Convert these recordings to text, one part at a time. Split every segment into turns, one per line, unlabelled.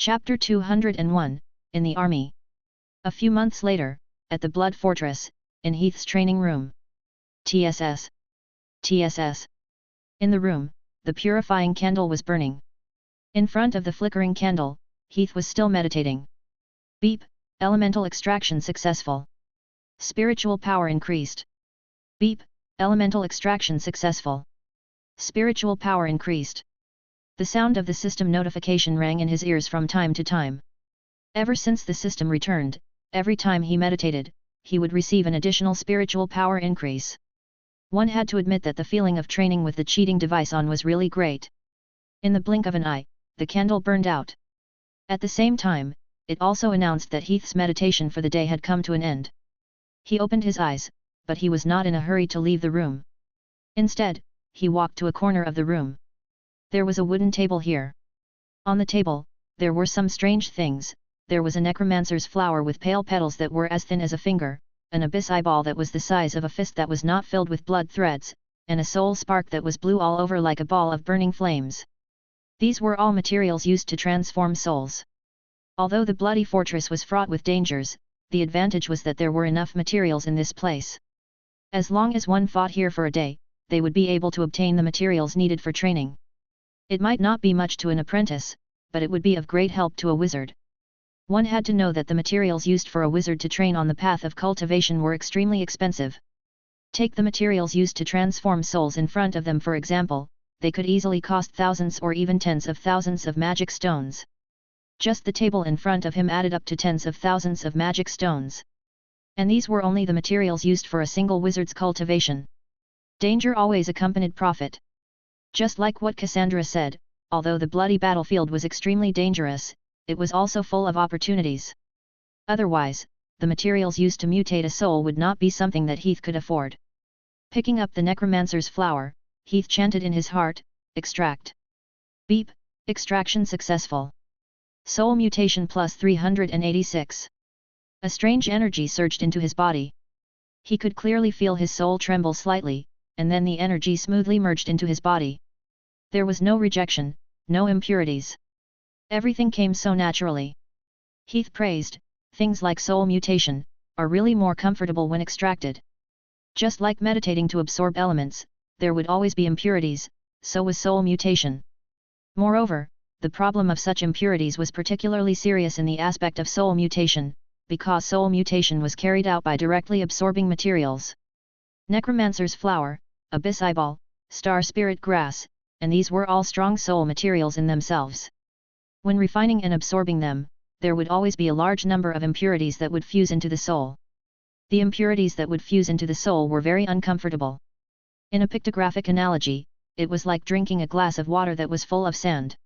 Chapter 201, In the Army. A few months later, at the Blood Fortress, in Heath's training room. TSS. TSS. In the room, the purifying candle was burning. In front of the flickering candle, Heath was still meditating. Beep, elemental extraction successful. Spiritual power increased. Beep, elemental extraction successful. Spiritual power increased. The sound of the system notification rang in his ears from time to time. Ever since the system returned, every time he meditated, he would receive an additional spiritual power increase. One had to admit that the feeling of training with the cheating device on was really great. In the blink of an eye, the candle burned out. At the same time, it also announced that Heath's meditation for the day had come to an end. He opened his eyes, but he was not in a hurry to leave the room. Instead, he walked to a corner of the room. There was a wooden table here. On the table, there were some strange things. There was a necromancer's flower with pale petals that were as thin as a finger, an abyss eyeball that was the size of a fist that was not filled with blood threads, and a soul spark that was blue all over like a ball of burning flames. These were all materials used to transform souls. Although the bloody fortress was fraught with dangers, the advantage was that there were enough materials in this place. As long as one fought here for a day, they would be able to obtain the materials needed for training. It might not be much to an apprentice, but it would be of great help to a wizard. One had to know that the materials used for a wizard to train on the path of cultivation were extremely expensive. Take the materials used to transform souls in front of them for example, they could easily cost thousands or even tens of thousands of magic stones. Just the table in front of him added up to tens of thousands of magic stones. And these were only the materials used for a single wizard's cultivation. Danger always accompanied profit. Just like what Cassandra said, although the bloody battlefield was extremely dangerous, it was also full of opportunities. Otherwise, the materials used to mutate a soul would not be something that Heath could afford. Picking up the necromancer's flower, Heath chanted in his heart, extract. Beep, extraction successful. Soul mutation plus 386. A strange energy surged into his body. He could clearly feel his soul tremble slightly, and then the energy smoothly merged into his body. There was no rejection, no impurities. Everything came so naturally. Heath praised, things like soul mutation, are really more comfortable when extracted. Just like meditating to absorb elements, there would always be impurities, so was soul mutation. Moreover, the problem of such impurities was particularly serious in the aspect of soul mutation, because soul mutation was carried out by directly absorbing materials. Necromancer's flower, abyss eyeball, star spirit grass, and these were all strong soul materials in themselves. When refining and absorbing them, there would always be a large number of impurities that would fuse into the soul. The impurities that would fuse into the soul were very uncomfortable. In a pictographic analogy, it was like drinking a glass of water that was full of sand.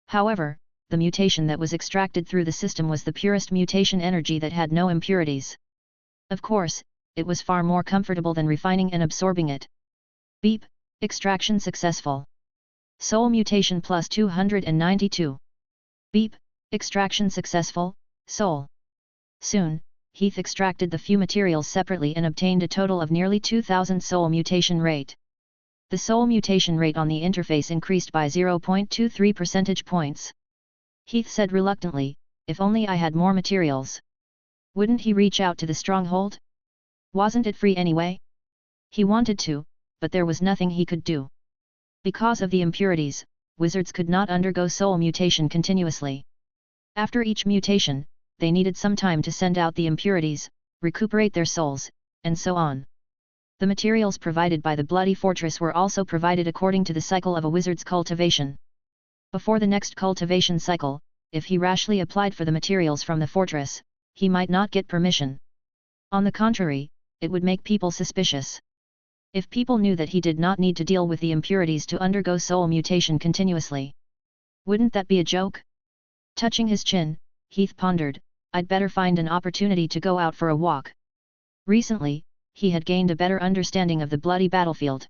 However, the mutation that was extracted through the system was the purest mutation energy that had no impurities. Of course, it was far more comfortable than refining and absorbing it. Beep, extraction successful. Soul mutation plus 292. Beep, extraction successful, soul. Soon, Heath extracted the few materials separately and obtained a total of nearly 2000 soul mutation rate. The soul mutation rate on the interface increased by 0.23 percentage points. Heath said reluctantly, if only I had more materials. Wouldn't he reach out to the stronghold? Wasn't it free anyway? He wanted to, but there was nothing he could do. Because of the impurities, wizards could not undergo soul mutation continuously. After each mutation, they needed some time to send out the impurities, recuperate their souls, and so on. The materials provided by the Bloody Fortress were also provided according to the cycle of a wizard's cultivation. Before the next cultivation cycle, if he rashly applied for the materials from the fortress, he might not get permission. On the contrary, it would make people suspicious. If people knew that he did not need to deal with the impurities to undergo soul mutation continuously. Wouldn't that be a joke? Touching his chin, Heath pondered, I'd better find an opportunity to go out for a walk. Recently, he had gained a better understanding of the bloody battlefield.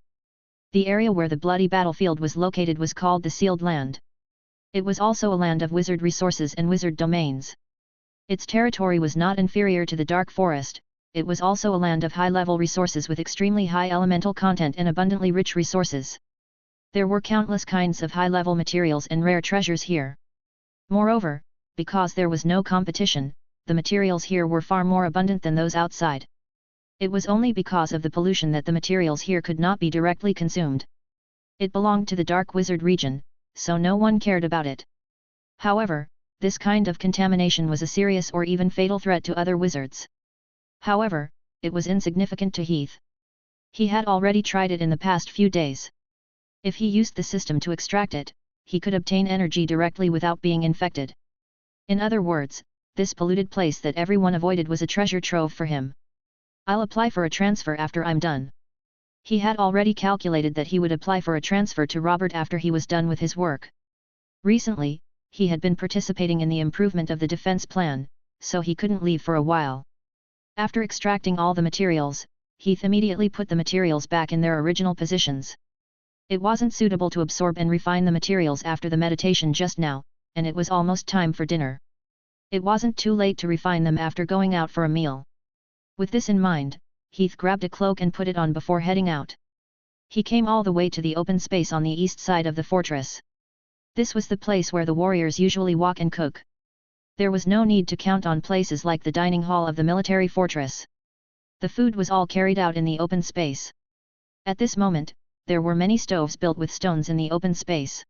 The area where the bloody battlefield was located was called the Sealed Land. It was also a land of wizard resources and wizard domains. Its territory was not inferior to the Dark Forest, it was also a land of high-level resources with extremely high elemental content and abundantly rich resources. There were countless kinds of high-level materials and rare treasures here. Moreover, because there was no competition, the materials here were far more abundant than those outside. It was only because of the pollution that the materials here could not be directly consumed. It belonged to the dark wizard region, so no one cared about it. However, this kind of contamination was a serious or even fatal threat to other wizards. However, it was insignificant to Heath. He had already tried it in the past few days. If he used the system to extract it, he could obtain energy directly without being infected. In other words, this polluted place that everyone avoided was a treasure trove for him. I'll apply for a transfer after I'm done. He had already calculated that he would apply for a transfer to Robert after he was done with his work. Recently, he had been participating in the improvement of the defense plan, so he couldn't leave for a while. After extracting all the materials, Heath immediately put the materials back in their original positions. It wasn't suitable to absorb and refine the materials after the meditation just now, and it was almost time for dinner. It wasn't too late to refine them after going out for a meal. With this in mind, Heath grabbed a cloak and put it on before heading out. He came all the way to the open space on the east side of the fortress. This was the place where the warriors usually walk and cook. There was no need to count on places like the dining hall of the military fortress. The food was all carried out in the open space. At this moment, there were many stoves built with stones in the open space.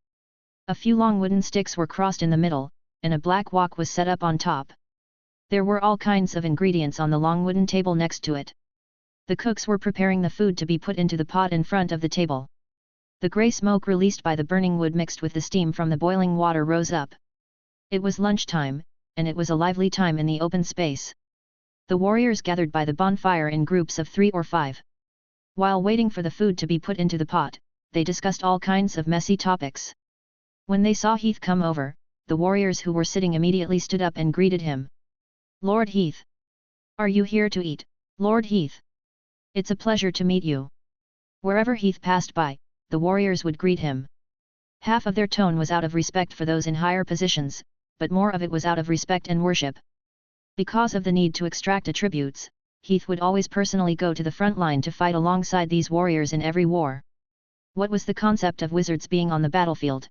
A few long wooden sticks were crossed in the middle, and a black wok was set up on top. There were all kinds of ingredients on the long wooden table next to it. The cooks were preparing the food to be put into the pot in front of the table. The grey smoke released by the burning wood mixed with the steam from the boiling water rose up. It was lunchtime, and it was a lively time in the open space. The warriors gathered by the bonfire in groups of 3 or 5. While waiting for the food to be put into the pot, they discussed all kinds of messy topics. When they saw Heath come over, the warriors who were sitting immediately stood up and greeted him. "Lord Heath! Are you here to eat, Lord Heath? It's a pleasure to meet you." Wherever Heath passed by, the warriors would greet him. Half of their tone was out of respect for those in higher positions, but more of it was out of respect and worship. Because of the need to extract attributes, Heath would always personally go to the front line to fight alongside these warriors in every war. What was the concept of wizards being on the battlefield?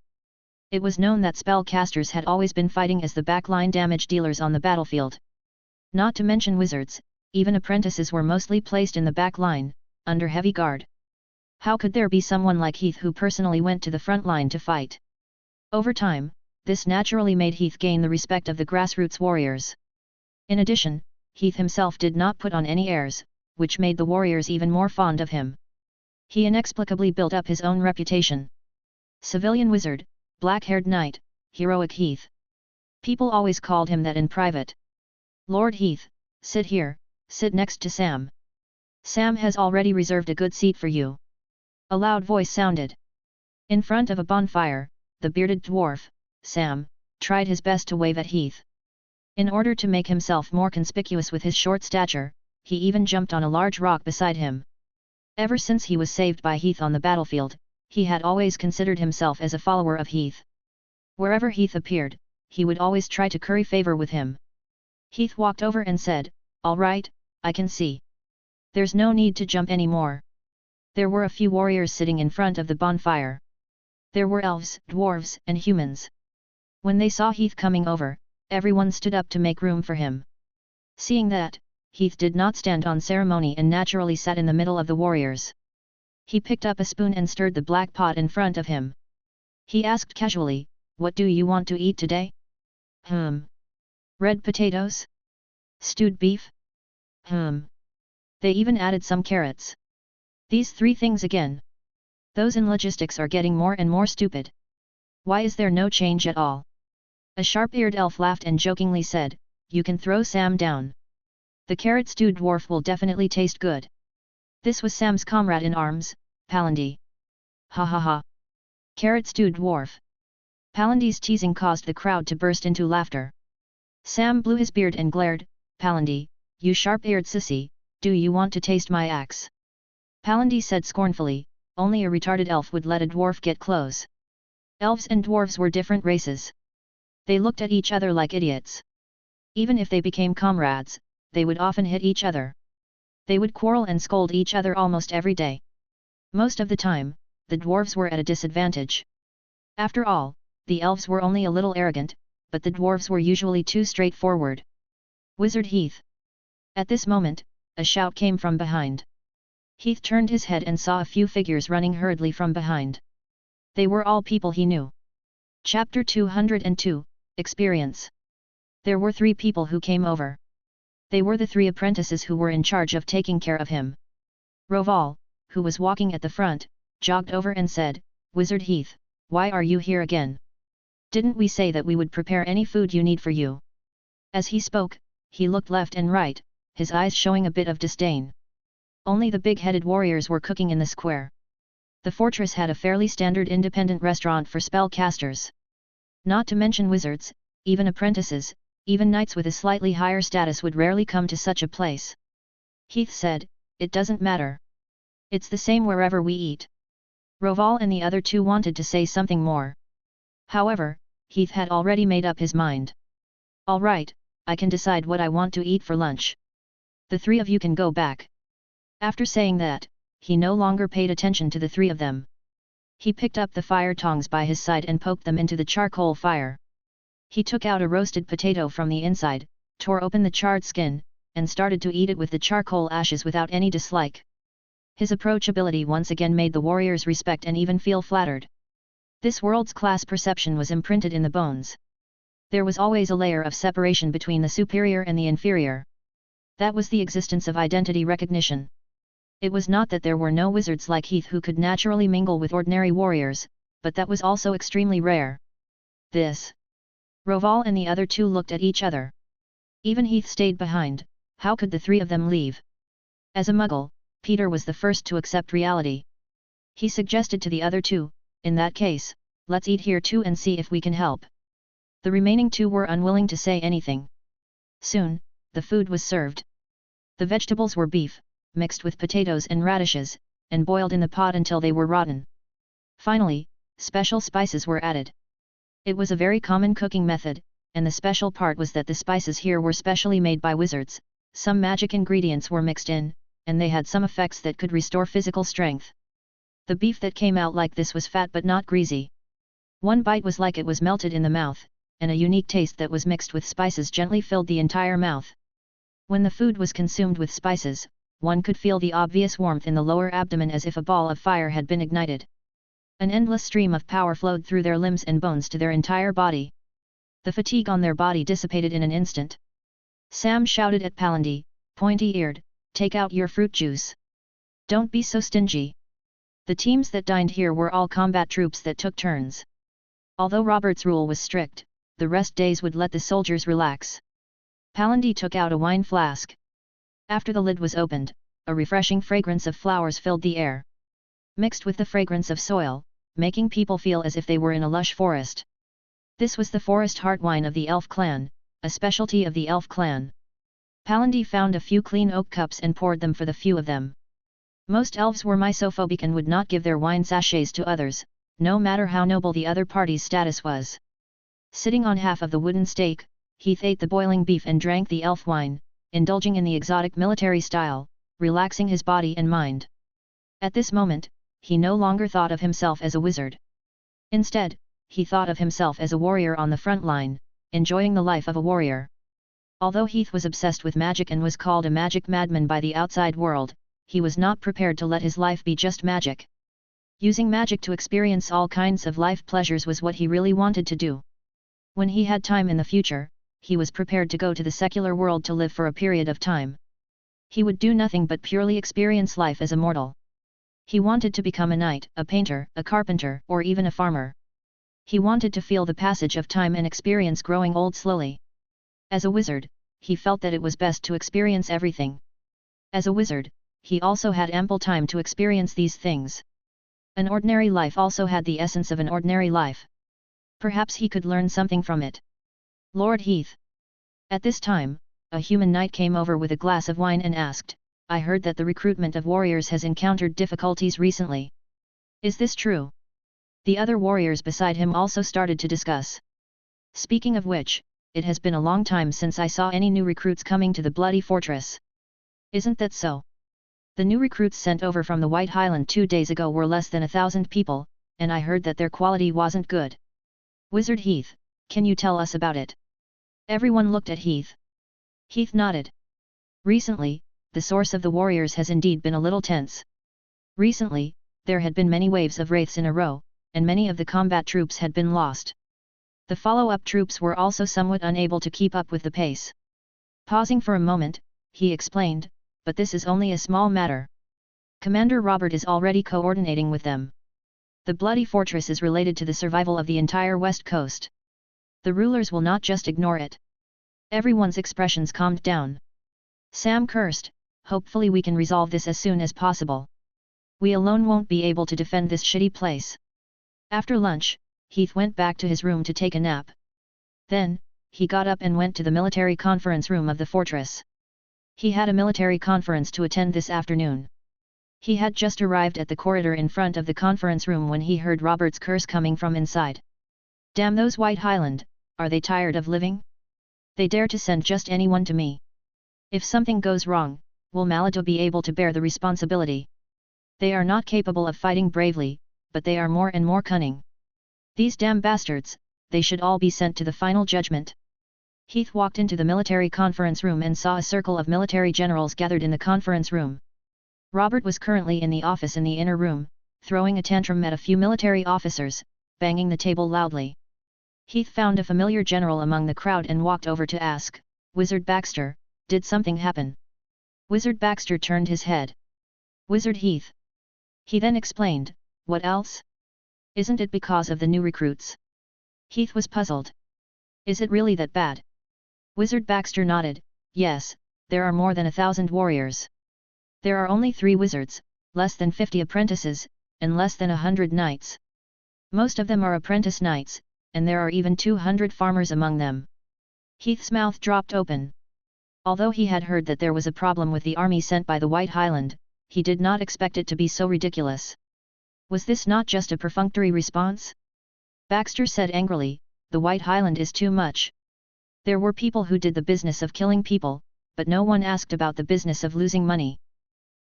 It was known that spellcasters had always been fighting as the backline damage dealers on the battlefield. Not to mention wizards, even apprentices were mostly placed in the back line, under heavy guard. How could there be someone like Heath who personally went to the front line to fight? Over time, this naturally made Heath gain the respect of the grassroots warriors. In addition, Heath himself did not put on any airs, which made the warriors even more fond of him. He inexplicably built up his own reputation. Civilian wizard, black-haired knight, heroic Heath. People always called him that in private. "Lord Heath, sit here, sit next to Sam. Sam has already reserved a good seat for you." A loud voice sounded. In front of a bonfire, the bearded dwarf, Sam, tried his best to wave at Heath. In order to make himself more conspicuous with his short stature, he even jumped on a large rock beside him. Ever since he was saved by Heath on the battlefield, he had always considered himself as a follower of Heath. Wherever Heath appeared, he would always try to curry favor with him. Heath walked over and said, "All right, I can see. There's no need to jump anymore." There were a few warriors sitting in front of the bonfire. There were elves, dwarves, and humans. When they saw Heath coming over, everyone stood up to make room for him. Seeing that, Heath did not stand on ceremony and naturally sat in the middle of the warriors. He picked up a spoon and stirred the black pot in front of him. He asked casually, "What do you want to eat today?" "Red potatoes? Stewed beef? They even added some carrots. These 3 things again. Those in logistics are getting more and more stupid. Why is there no change at all?" A sharp-eared elf laughed and jokingly said, "You can throw Sam down. The carrot-stewed dwarf will definitely taste good." This was Sam's comrade in arms, Palandy. "Ha ha ha. Carrot-stewed dwarf." Palandy's teasing caused the crowd to burst into laughter. Sam blew his beard and glared, "Palandy, you sharp-eared sissy, do you want to taste my axe?" Palandy said scornfully, "Only a retarded elf would let a dwarf get close." Elves and dwarves were different races. They looked at each other like idiots. Even if they became comrades, they would often hit each other. They would quarrel and scold each other almost every day. Most of the time, the dwarves were at a disadvantage. After all, the elves were only a little arrogant, but the dwarves were usually too straightforward. Wizard Heath! At this moment, a shout came from behind. Heath turned his head and saw a few figures running hurriedly from behind. They were all people he knew. Chapter 202, Experience. There were 3 people who came over. They were the 3 apprentices who were in charge of taking care of him. Roval, who was walking at the front, jogged over and said, "Wizard Heath, why are you here again? Didn't we say that we would prepare any food you need for you?" As he spoke, he looked left and right, his eyes showing a bit of disdain. Only the big-headed warriors were cooking in the square. The fortress had a fairly standard independent restaurant for spellcasters. Not to mention wizards, even apprentices, even knights with a slightly higher status would rarely come to such a place. Heath said, "It doesn't matter. It's the same wherever we eat." Roval and the other 2 wanted to say something more. However, Heath had already made up his mind. "All right, I can decide what I want to eat for lunch. The 3 of you can go back." After saying that, he no longer paid attention to the 3 of them. He picked up the fire tongs by his side and poked them into the charcoal fire. He took out a roasted potato from the inside, tore open the charred skin, and started to eat it with the charcoal ashes without any dislike. His approachability once again made the warriors respect and even feel flattered. This world's class perception was imprinted in the bones. There was always a layer of separation between the superior and the inferior. That was the existence of identity recognition. It was not that there were no wizards like Heath who could naturally mingle with ordinary warriors, but that was also extremely rare. This. Roval and the other 2 looked at each other. Even Heath stayed behind, how could the 3 of them leave? As a muggle, Peter was the first to accept reality. He suggested to the other 2, "In that case, let's eat here too and see if we can help." The remaining 2 were unwilling to say anything. Soon, the food was served. The vegetables were beef, mixed with potatoes and radishes, and boiled in the pot until they were rotten. Finally, special spices were added. It was a very common cooking method, and the special part was that the spices here were specially made by wizards. Some magic ingredients were mixed in, and they had some effects that could restore physical strength. The beef that came out like this was fat but not greasy. One bite was like it was melted in the mouth, and a unique taste that was mixed with spices gently filled the entire mouth. When the food was consumed with spices, one could feel the obvious warmth in the lower abdomen as if a ball of fire had been ignited. An endless stream of power flowed through their limbs and bones to their entire body. The fatigue on their body dissipated in an instant. Sam shouted at Palandy, pointy-eared, "Take out your fruit juice. Don't be so stingy." The teams that dined here were all combat troops that took turns. Although Robert's rule was strict, the rest days would let the soldiers relax. Palandy took out a wine flask. After the lid was opened, a refreshing fragrance of flowers filled the air, mixed with the fragrance of soil, making people feel as if they were in a lush forest. This was the forest heart wine of the elf clan, a specialty of the elf clan. Palandy found a few clean oak cups and poured them for the few of them. Most elves were misophobic and would not give their wine sachets to others, no matter how noble the other party's status was. Sitting on half of the wooden stake, Heath ate the boiling beef and drank the elf wine, indulging in the exotic military style, relaxing his body and mind. At this moment, he no longer thought of himself as a wizard. Instead, he thought of himself as a warrior on the front line, enjoying the life of a warrior. Although Heath was obsessed with magic and was called a magic madman by the outside world, he was not prepared to let his life be just magic. Using magic to experience all kinds of life pleasures was what he really wanted to do. When he had time in the future, he was prepared to go to the secular world to live for a period of time. He would do nothing but purely experience life as a mortal. He wanted to become a knight, a painter, a carpenter, or even a farmer. He wanted to feel the passage of time and experience growing old slowly. As a wizard, he felt that it was best to experience everything. As a wizard, he also had ample time to experience these things. An ordinary life also had the essence of an ordinary life. Perhaps he could learn something from it. Lord Heath. At this time, a human knight came over with a glass of wine and asked, "I heard that the recruitment of warriors has encountered difficulties recently. Is this true?" The other warriors beside him also started to discuss. "Speaking of which, it has been a long time since I saw any new recruits coming to the bloody fortress. Isn't that so? The new recruits sent over from the White Highland 2 days ago were less than 1,000 people, and I heard that their quality wasn't good." Wizard Heath, Can you tell us about it? Everyone looked at Heath. Heath nodded. Recently, the source of the warriors has indeed been a little tense. Recently, there had been many waves of wraiths in a row, and many of the combat troops had been lost. The follow-up troops were also somewhat unable to keep up with the pace. Pausing for a moment, he explained, but this is only a small matter. Commander Robert is already coordinating with them. The bloody fortress is related to the survival of the entire West Coast. The rulers will not just ignore it. Everyone's expressions calmed down. Sam cursed, hopefully we can resolve this as soon as possible. We alone won't be able to defend this shitty place. After lunch, Heath went back to his room to take a nap. Then, he got up and went to the military conference room of the fortress. He had a military conference to attend this afternoon. He had just arrived at the corridor in front of the conference room when he heard Robert's curse coming from inside. Damn those White Highland, are they tired of living? They dare to send just anyone to me. If something goes wrong, will Malito be able to bear the responsibility? They are not capable of fighting bravely, but they are more and more cunning. These damn bastards, they should all be sent to the final judgment. Heath walked into the military conference room and saw a circle of military generals gathered in the conference room. Robert was currently in the office in the inner room, throwing a tantrum at a few military officers, banging the table loudly. Heath found a familiar general among the crowd and walked over to ask, "Wizard Baxter, did something happen?" Wizard Baxter turned his head. "Wizard Heath." He then explained, "What else? Isn't it because of the new recruits?" Heath was puzzled. "Is it really that bad?" Wizard Baxter nodded, "Yes, there are more than 1,000 warriors. There are only 3 wizards, less than 50 apprentices, and less than 100 knights. Most of them are apprentice knights, and there are even 200 farmers among them." Heath's mouth dropped open. Although he had heard that there was a problem with the army sent by the White Highland, he did not expect it to be so ridiculous. Was this not just a perfunctory response? Baxter said angrily, "The White Highland is too much. There were people who did the business of killing people, but no one asked about the business of losing money.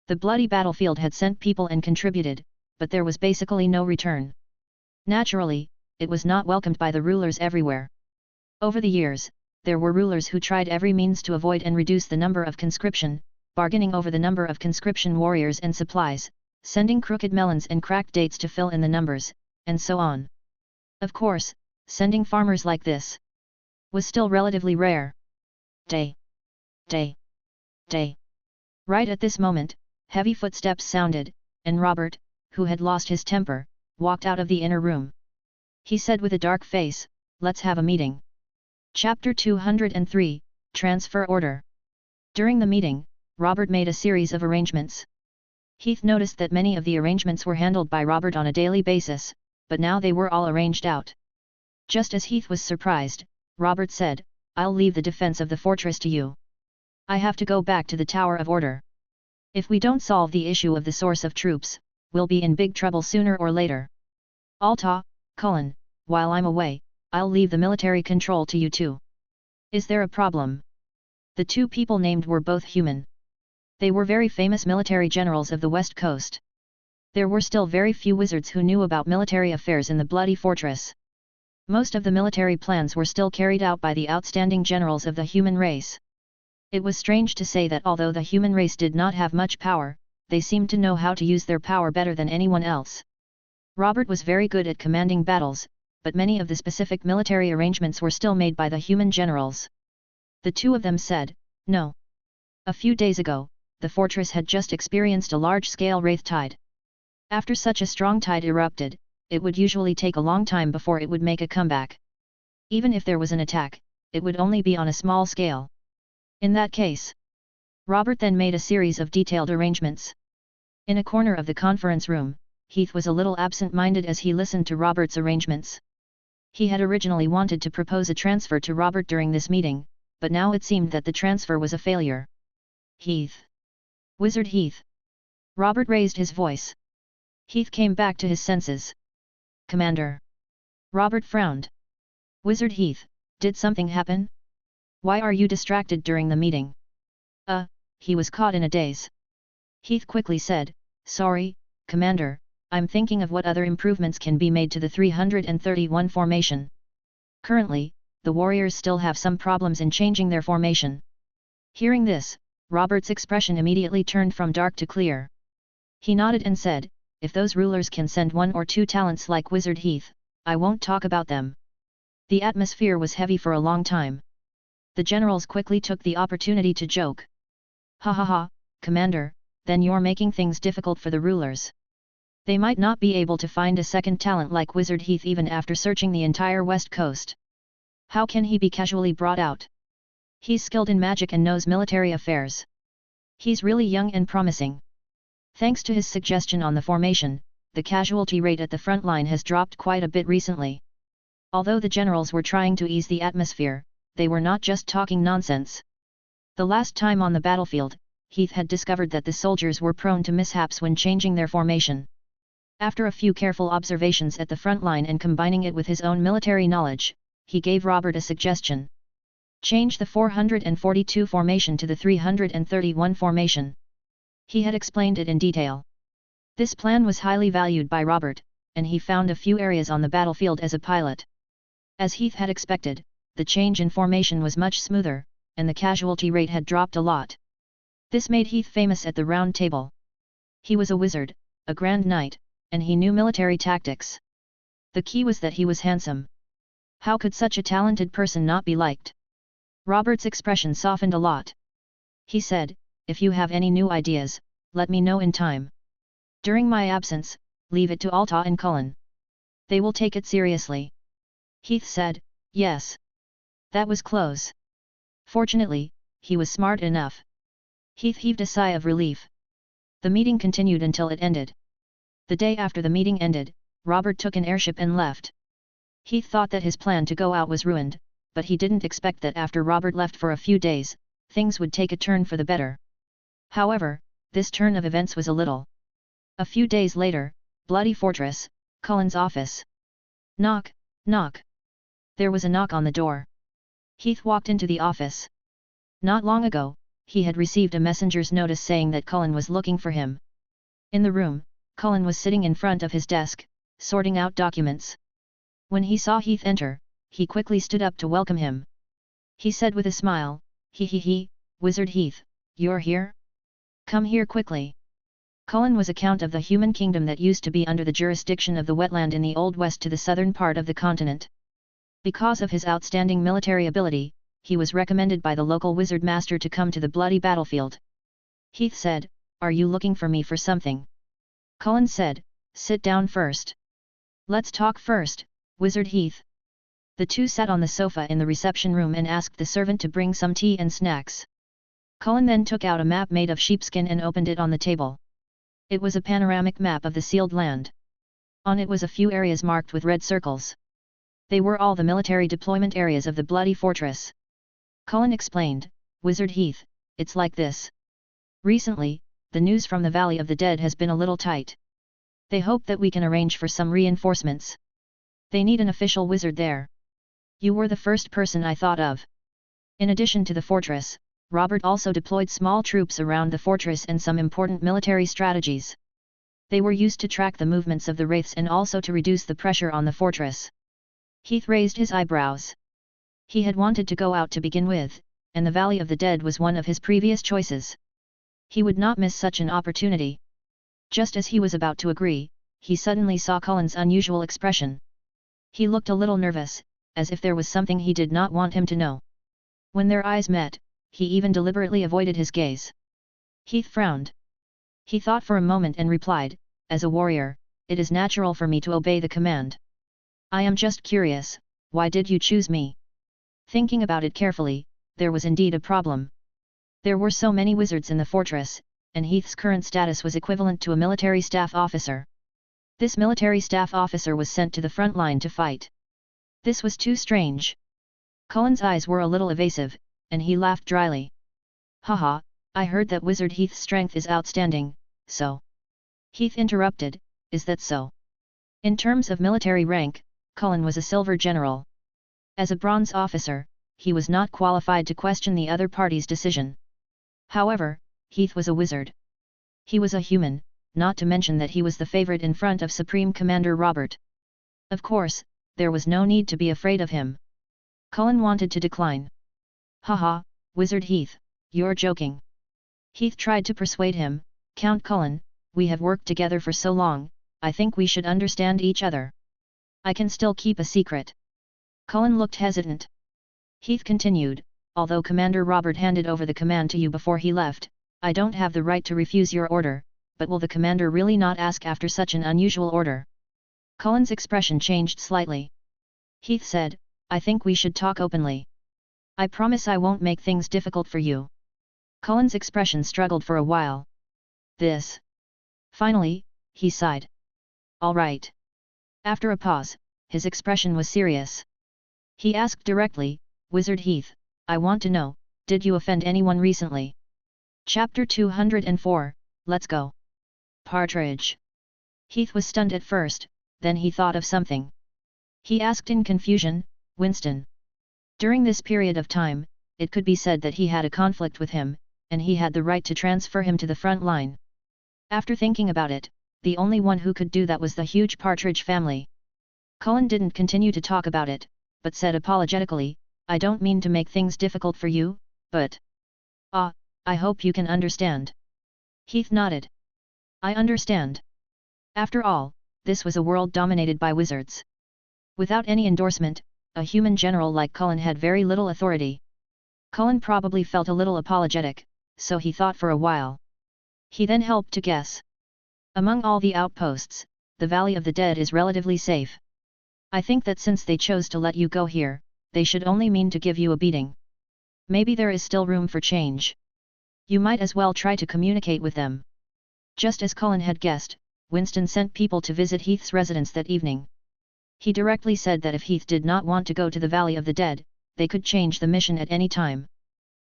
The bloody battlefield had sent people and contributed, but there was basically no return. Naturally, it was not welcomed by the rulers everywhere. Over the years, there were rulers who tried every means to avoid and reduce the number of conscription, bargaining over the number of conscription warriors and supplies, sending crooked melons and cracked dates to fill in the numbers, and so on. Of course, sending farmers like this was still relatively rare. Day. Right at this moment, heavy footsteps sounded, and Robert, who had lost his temper, walked out of the inner room. He said with a dark face, "Let's have a meeting." Chapter 203, Transfer Order. During the meeting, Robert made a series of arrangements. Heath noticed that many of the arrangements were handled by Robert on a daily basis, but now they were all arranged out. Just as Heath was surprised, Robert said, "I'll leave the defense of the fortress to you. I have to go back to the Tower of Order. If we don't solve the issue of the source of troops, we'll be in big trouble sooner or later. While I'm away, I'll leave the military control to you too. Is there a problem?" The 2 people named were both human. They were very famous military generals of the West Coast. There were still very few wizards who knew about military affairs in the bloody fortress. Most of the military plans were still carried out by the outstanding generals of the human race. It was strange to say that although the human race did not have much power, they seemed to know how to use their power better than anyone else. Robert was very good at commanding battles, but many of the specific military arrangements were still made by the human generals. The 2 of them said, "No." A few days ago, the fortress had just experienced a large-scale wraith tide. After such a strong tide erupted, it would usually take a long time before it would make a comeback. Even if there was an attack, it would only be on a small scale. In that case, Robert then made a series of detailed arrangements. In a corner of the conference room, Heath was a little absent-minded as he listened to Robert's arrangements. He had originally wanted to propose a transfer to Robert during this meeting, but now it seemed that the transfer was a failure. "Heath. Wizard Heath." Robert raised his voice. Heath came back to his senses. "Commander." Robert frowned. "Wizard Heath, did something happen? Why are you distracted during the meeting?" He was caught in a daze. Heath quickly said, "Sorry, Commander, I'm thinking of what other improvements can be made to the 331 formation. Currently, the warriors still have some problems in changing their formation. Hearing this, Robert's expression immediately turned from dark to clear. He nodded and said, "If those rulers can send 1 or 2 talents like Wizard Heath, I won't talk about them." The atmosphere was heavy for a long time. The generals quickly took the opportunity to joke. "Ha ha ha, Commander, then you're making things difficult for the rulers. They might not be able to find a second talent like Wizard Heath even after searching the entire west coast. How can he be casually brought out? He's skilled in magic and knows military affairs. He's really young and promising." Thanks to his suggestion on the formation, the casualty rate at the front line has dropped quite a bit recently. Although the generals were trying to ease the atmosphere, they were not just talking nonsense. The last time on the battlefield, Heath had discovered that the soldiers were prone to mishaps when changing their formation. After a few careful observations at the front line and combining it with his own military knowledge, he gave Robert a suggestion. Change the 442 formation to the 331 formation. He had explained it in detail. This plan was highly valued by Robert, and he found a few areas on the battlefield as a pilot. As Heath had expected, the change in formation was much smoother, and the casualty rate had dropped a lot. This made Heath famous at the Round Table. He was a wizard, a grand knight, and he knew military tactics. The key was that he was handsome. How could such a talented person not be liked? Robert's expression softened a lot. He said, "If you have any new ideas, let me know in time. During my absence, leave it to Alta and Cullen. They will take it seriously." Heath said, "Yes." That was close. Fortunately, he was smart enough. Heath heaved a sigh of relief. The meeting continued until it ended. The day after the meeting ended, Robert took an airship and left. Heath thought that his plan to go out was ruined, but he didn't expect that after Robert left for a few days, things would take a turn for the better. However, this turn of events was a little. A few days later, Bloody Fortress, Cullen's office. Knock, knock. There was a knock on the door. Heath walked into the office. Not long ago, he had received a messenger's notice saying that Cullen was looking for him. In the room, Cullen was sitting in front of his desk, sorting out documents. When he saw Heath enter, he quickly stood up to welcome him. He said with a smile, "He, Wizard Heath, you're here? Come here quickly." Cullen was a count of the human kingdom that used to be under the jurisdiction of the wetland in the Old West to the southern part of the continent. Because of his outstanding military ability, he was recommended by the local wizard master to come to the bloody battlefield. Heath said, "Are you looking for me for something?" Cullen said, "Sit down first." "Let's talk first, Wizard Heath." The two sat on the sofa in the reception room and asked the servant to bring some tea and snacks. Cullen then took out a map made of sheepskin and opened it on the table. It was a panoramic map of the sealed land. On it was a few areas marked with red circles. They were all the military deployment areas of the Bloody Fortress. Cullen explained, "Wizard Heath, it's like this. Recently, the news from the Valley of the Dead has been a little tight. They hope that we can arrange for some reinforcements. They need an official wizard there. You were the first person I thought of." In addition to the fortress, Robert also deployed small troops around the fortress and some important military strategies. They were used to track the movements of the wraiths and also to reduce the pressure on the fortress. Heath raised his eyebrows. He had wanted to go out to begin with, and the Valley of the Dead was one of his previous choices. He would not miss such an opportunity. Just as he was about to agree, he suddenly saw Cullen's unusual expression. He looked a little nervous, as if there was something he did not want him to know. When their eyes met, he even deliberately avoided his gaze. Heath frowned. He thought for a moment and replied, "As a warrior, it is natural for me to obey the command. I am just curious, why did you choose me?" Thinking about it carefully, there was indeed a problem. There were so many wizards in the fortress, and Heath's current status was equivalent to a military staff officer. This military staff officer was sent to the front line to fight. This was too strange. Cullen's eyes were a little evasive, and he laughed dryly. "Haha, I heard that Wizard Heath's strength is outstanding, so..." Heath interrupted, "Is that so?" In terms of military rank, Cullen was a silver general. As a bronze officer, he was not qualified to question the other party's decision. However, Heath was a wizard. He was a human, not to mention that he was the favorite in front of Supreme Commander Robert. Of course, there was no need to be afraid of him. Cullen wanted to decline. Haha, Wizard Heath, you're joking. Heath tried to persuade him, Count Cullen, we have worked together for so long, I think we should understand each other. I can still keep a secret. Cullen looked hesitant. Heath continued, although Commander Robert handed over the command to you before he left, I don't have the right to refuse your order, but will the commander really not ask after such an unusual order? Cullen's expression changed slightly. Heath said, I think we should talk openly. I promise I won't make things difficult for you. Cullen's expression struggled for a while. This. Finally, he sighed. All right. After a pause, his expression was serious. He asked directly, Wizard Heath, I want to know, did you offend anyone recently? Chapter 204, Let's Go. Partridge. Heath was stunned at first, then he thought of something. He asked in confusion, Winston. During this period of time, it could be said that he had a conflict with him, and he had the right to transfer him to the front line. After thinking about it, the only one who could do that was the huge Partridge family. Cullen didn't continue to talk about it, but said apologetically, I don't mean to make things difficult for you, but... I hope you can understand. Heath nodded. I understand. After all, this was a world dominated by wizards. Without any endorsement, a human general like Cullen had very little authority. Cullen probably felt a little apologetic, so he thought for a while. He then helped to guess. Among all the outposts, the Valley of the Dead is relatively safe. I think that since they chose to let you go here, they should only mean to give you a beating. Maybe there is still room for change. You might as well try to communicate with them. Just as Cullen had guessed, Winston sent people to visit Heath's residence that evening. He directly said that if Heath did not want to go to the Valley of the Dead, they could change the mission at any time.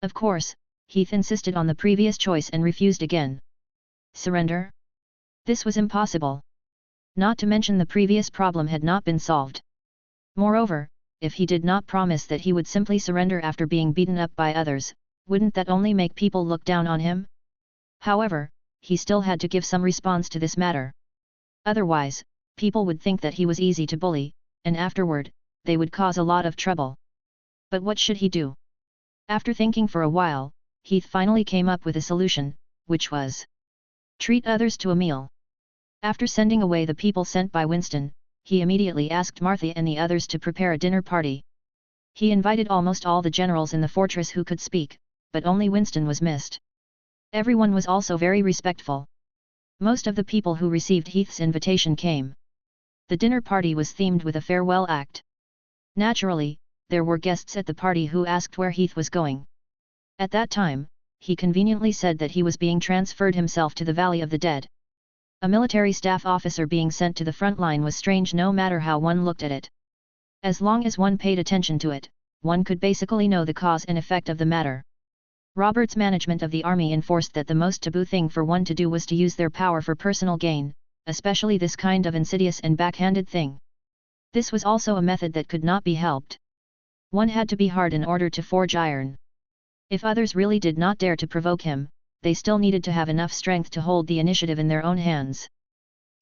Of course, Heath insisted on the previous choice and refused again. Surrender? This was impossible. Not to mention the previous problem had not been solved. Moreover, if he did not promise that he would simply surrender after being beaten up by others, wouldn't that only make people look down on him? However, he still had to give some response to this matter. Otherwise, people would think that he was easy to bully, and afterward, they would cause a lot of trouble. But what should he do? After thinking for a while, Heath finally came up with a solution, which was treat others to a meal. After sending away the people sent by Winston, he immediately asked Martha and the others to prepare a dinner party. He invited almost all the generals in the fortress who could speak, but only Winston was missed. Everyone was also very respectful. Most of the people who received Heath's invitation came. The dinner party was themed with a farewell act. Naturally, there were guests at the party who asked where Heath was going. At that time, he conveniently said that he was being transferred himself to the Valley of the Dead. A military staff officer being sent to the front line was strange no matter how one looked at it. As long as one paid attention to it, one could basically know the cause and effect of the matter. Robert's management of the army enforced that the most taboo thing for one to do was to use their power for personal gain, especially this kind of insidious and backhanded thing. This was also a method that could not be helped. One had to be hard in order to forge iron. If others really did not dare to provoke him, they still needed to have enough strength to hold the initiative in their own hands.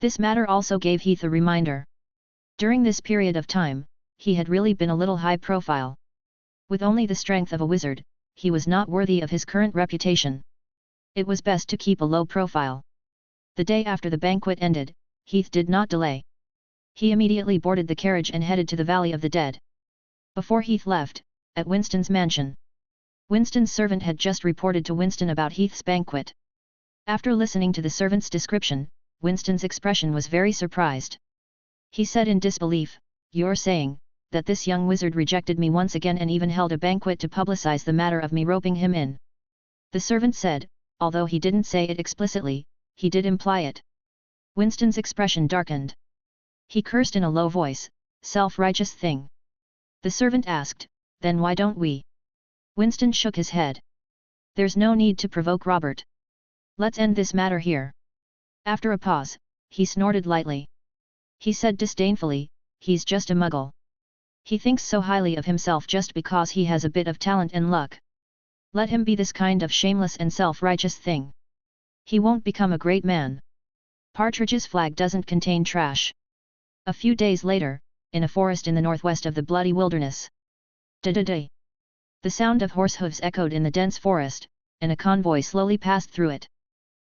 This matter also gave Heath a reminder. During this period of time, he had really been a little high profile. With only the strength of a wizard, he was not worthy of his current reputation. It was best to keep a low profile. The day after the banquet ended, Heath did not delay. He immediately boarded the carriage and headed to the Valley of the Dead. Before Heath left, at Winston's mansion, Winston's servant had just reported to Winston about Heath's banquet. After listening to the servant's description, Winston's expression was very surprised. He said in disbelief, "You're saying that this young wizard rejected me once again and even held a banquet to publicize the matter of me roping him in?" The servant said, although he didn't say it explicitly, he did imply it. Winston's expression darkened. He cursed in a low voice, "Self-righteous thing." The servant asked, "Then why don't we?" Winston shook his head. "There's no need to provoke Robert. Let's end this matter here." After a pause, he snorted lightly. He said disdainfully, "He's just a muggle. He thinks so highly of himself just because he has a bit of talent and luck. Let him be this kind of shameless and self-righteous thing. He won't become a great man. Partridge's flag doesn't contain trash." A few days later, in a forest in the northwest of the Bloody Wilderness, Da-da-da. The sound of horse hooves echoed in the dense forest, and a convoy slowly passed through it.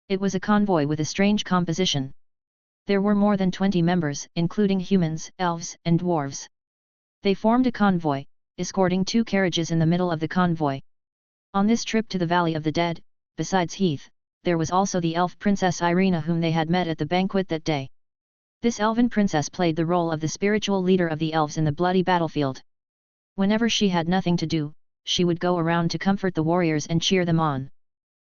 It was a convoy with a strange composition. There were more than 20 members, including humans, elves, and dwarves. They formed a convoy, escorting 2 carriages in the middle of the convoy. On this trip to the Valley of the Dead, besides Heath, there was also the elf princess Irina whom they had met at the banquet that day. This elven princess played the role of the spiritual leader of the elves in the bloody battlefield. Whenever she had nothing to do, she would go around to comfort the warriors and cheer them on.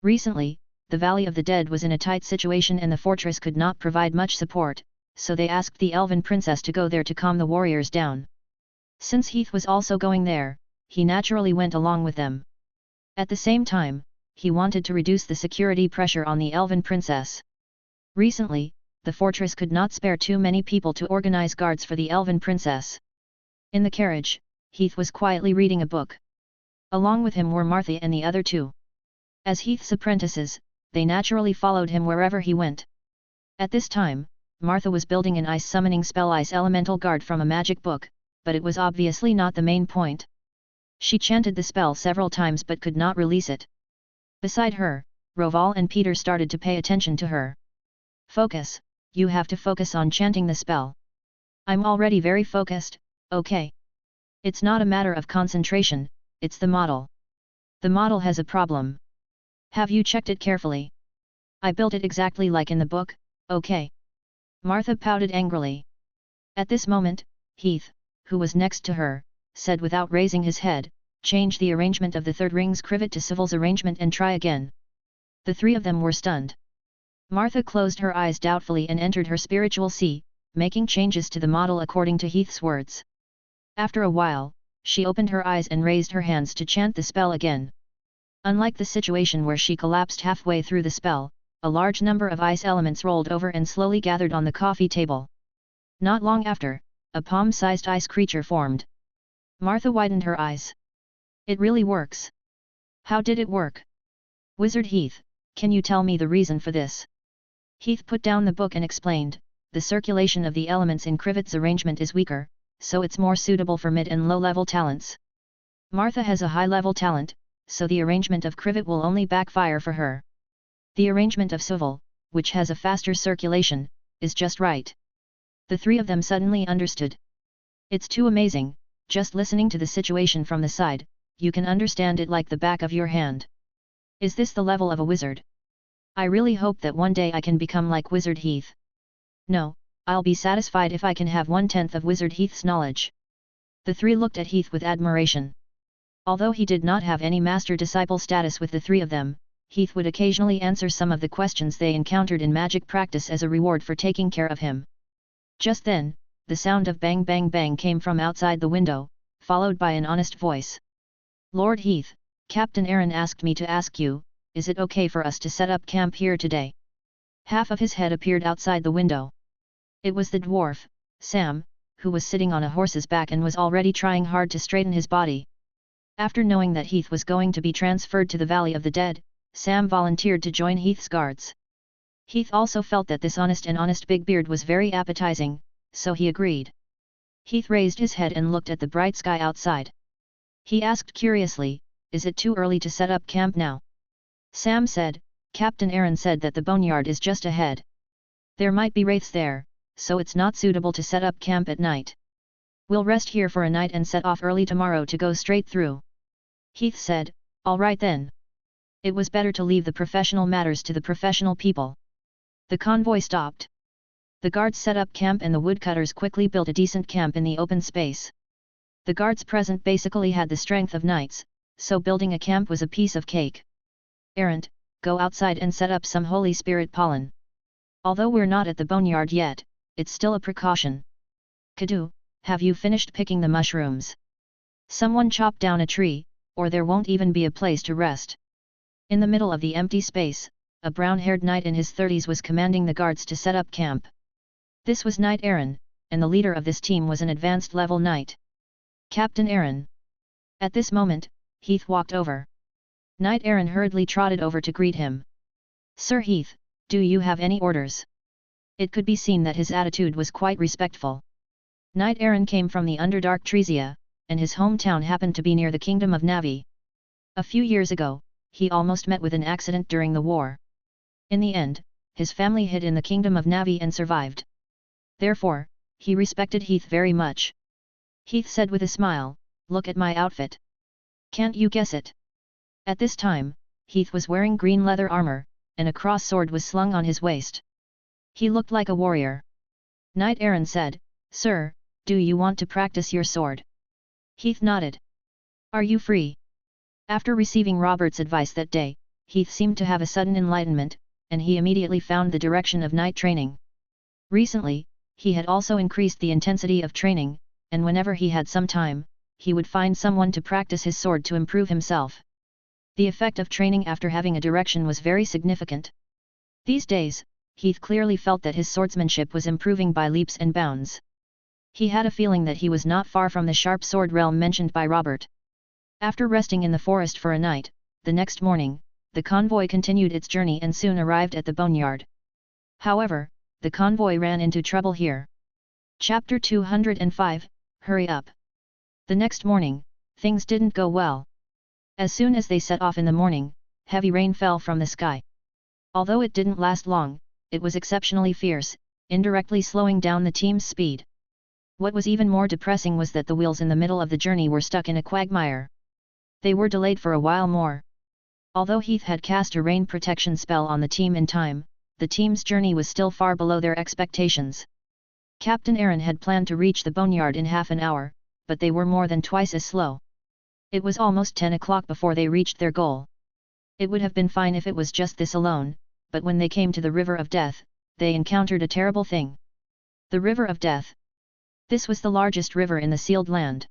Recently, the Valley of the Dead was in a tight situation and the fortress could not provide much support, so they asked the elven princess to go there to calm the warriors down. Since Heath was also going there, he naturally went along with them. At the same time, he wanted to reduce the security pressure on the elven princess. Recently, the fortress could not spare too many people to organize guards for the elven princess. In the carriage, Heath was quietly reading a book. Along with him were Martha and the other 2. As Heath's apprentices, they naturally followed him wherever he went. At this time, Martha was building an ice summoning spell Ice Elemental Guard from a magic book, but it was obviously not the main point. She chanted the spell several times but could not release it. Beside her, Roval and Peter started to pay attention to her. Focus, you have to focus on chanting the spell. I'm already very focused, okay. It's not a matter of concentration, it's the model. The model has a problem. Have you checked it carefully? I built it exactly like in the book, okay. Martha pouted angrily. At this moment, Heath, who was next to her, said without raising his head, change the arrangement of the 3rd ring's crivet to Civil's arrangement and try again. The 3 of them were stunned. Martha closed her eyes doubtfully and entered her spiritual sea, making changes to the model according to Heath's words. After a while, she opened her eyes and raised her hands to chant the spell again. Unlike the situation where she collapsed halfway through the spell, a large number of ice elements rolled over and slowly gathered on the coffee table. Not long after, a palm-sized ice creature formed. Martha widened her eyes. It really works. How did it work? Wizard Heath, can you tell me the reason for this? Heath put down the book and explained, the circulation of the elements in crivet's arrangement is weaker, so it's more suitable for mid and low-level talents. Martha has a high-level talent, so the arrangement of crivet will only backfire for her. The arrangement of Civil, which has a faster circulation, is just right. The 3 of them suddenly understood. It's too amazing, just listening to the situation from the side, you can understand it like the back of your hand. Is this the level of a wizard? I really hope that one day I can become like Wizard Heath. No, I'll be satisfied if I can have 1/10 of Wizard Heath's knowledge. The 3 looked at Heath with admiration. Although he did not have any master-disciple status with the 3 of them, Heath would occasionally answer some of the questions they encountered in magic practice as a reward for taking care of him. Just then, the sound of bang bang bang came from outside the window, followed by an honest voice. Lord Heath, Captain Aaron asked me to ask you, is it okay for us to set up camp here today? Half of his head appeared outside the window. It was the dwarf, Sam, who was sitting on a horse's back and was already trying hard to straighten his body. After knowing that Heath was going to be transferred to the Valley of the Dead, Sam volunteered to join Heath's guards. Heath also felt that this honest big beard was very appetizing, so he agreed. Heath raised his head and looked at the bright sky outside. He asked curiously, is it too early to set up camp now? Sam said, Captain Aaron said that the boneyard is just ahead. There might be wraiths there, so it's not suitable to set up camp at night. We'll rest here for a night and set off early tomorrow to go straight through. Heath said, all right then. It was better to leave the professional matters to the professional people. The convoy stopped. The guards set up camp and the woodcutters quickly built a decent camp in the open space. The guards present basically had the strength of knights, so building a camp was a piece of cake. Errant, go outside and set up some Holy Spirit pollen. Although we're not at the boneyard yet, it's still a precaution. Kadu, have you finished picking the mushrooms? Someone chop down a tree, or there won't even be a place to rest. In the middle of the empty space, a brown-haired knight in his 30s was commanding the guards to set up camp. This was Knight Aaron, and the leader of this team was an advanced level knight. Captain Aaron. At this moment, Heath walked over. Knight Aaron hurriedly trotted over to greet him. Sir Heath, do you have any orders? It could be seen that his attitude was quite respectful. Knight Aaron came from the Underdark Treesia, and his hometown happened to be near the kingdom of Navi. A few years ago, he almost met with an accident during the war. In the end, his family hid in the kingdom of Navi and survived. Therefore, he respected Heath very much. Heath said with a smile, "Look at my outfit. Can't you guess it?" At this time, Heath was wearing green leather armor, and a cross sword was slung on his waist. He looked like a warrior. Knight Aaron said, "Sir, do you want to practice your sword?" Heath nodded. "Are you free?" After receiving Robert's advice that day, Heath seemed to have a sudden enlightenment, and he immediately found the direction of knight training. Recently, he had also increased the intensity of training, and whenever he had some time, he would find someone to practice his sword to improve himself. The effect of training after having a direction was very significant. These days, Heath clearly felt that his swordsmanship was improving by leaps and bounds. He had a feeling that he was not far from the sharp sword realm mentioned by Robert. After resting in the forest for a night, the next morning, the convoy continued its journey and soon arrived at the boneyard. However, the convoy ran into trouble here. Chapter 205, Hurry Up. The next morning, things didn't go well. As soon as they set off in the morning, heavy rain fell from the sky. Although it didn't last long, it was exceptionally fierce, indirectly slowing down the team's speed. What was even more depressing was that the wheels in the middle of the journey were stuck in a quagmire. They were delayed for a while more. Although Heath had cast a rain protection spell on the team in time, the team's journey was still far below their expectations. Captain Aaron had planned to reach the boneyard in half an hour, but they were more than twice as slow. It was almost 10 o'clock before they reached their goal. It would have been fine if it was just this alone, but when they came to the River of Death, they encountered a terrible thing. The River of Death. This was the largest river in the sealed land.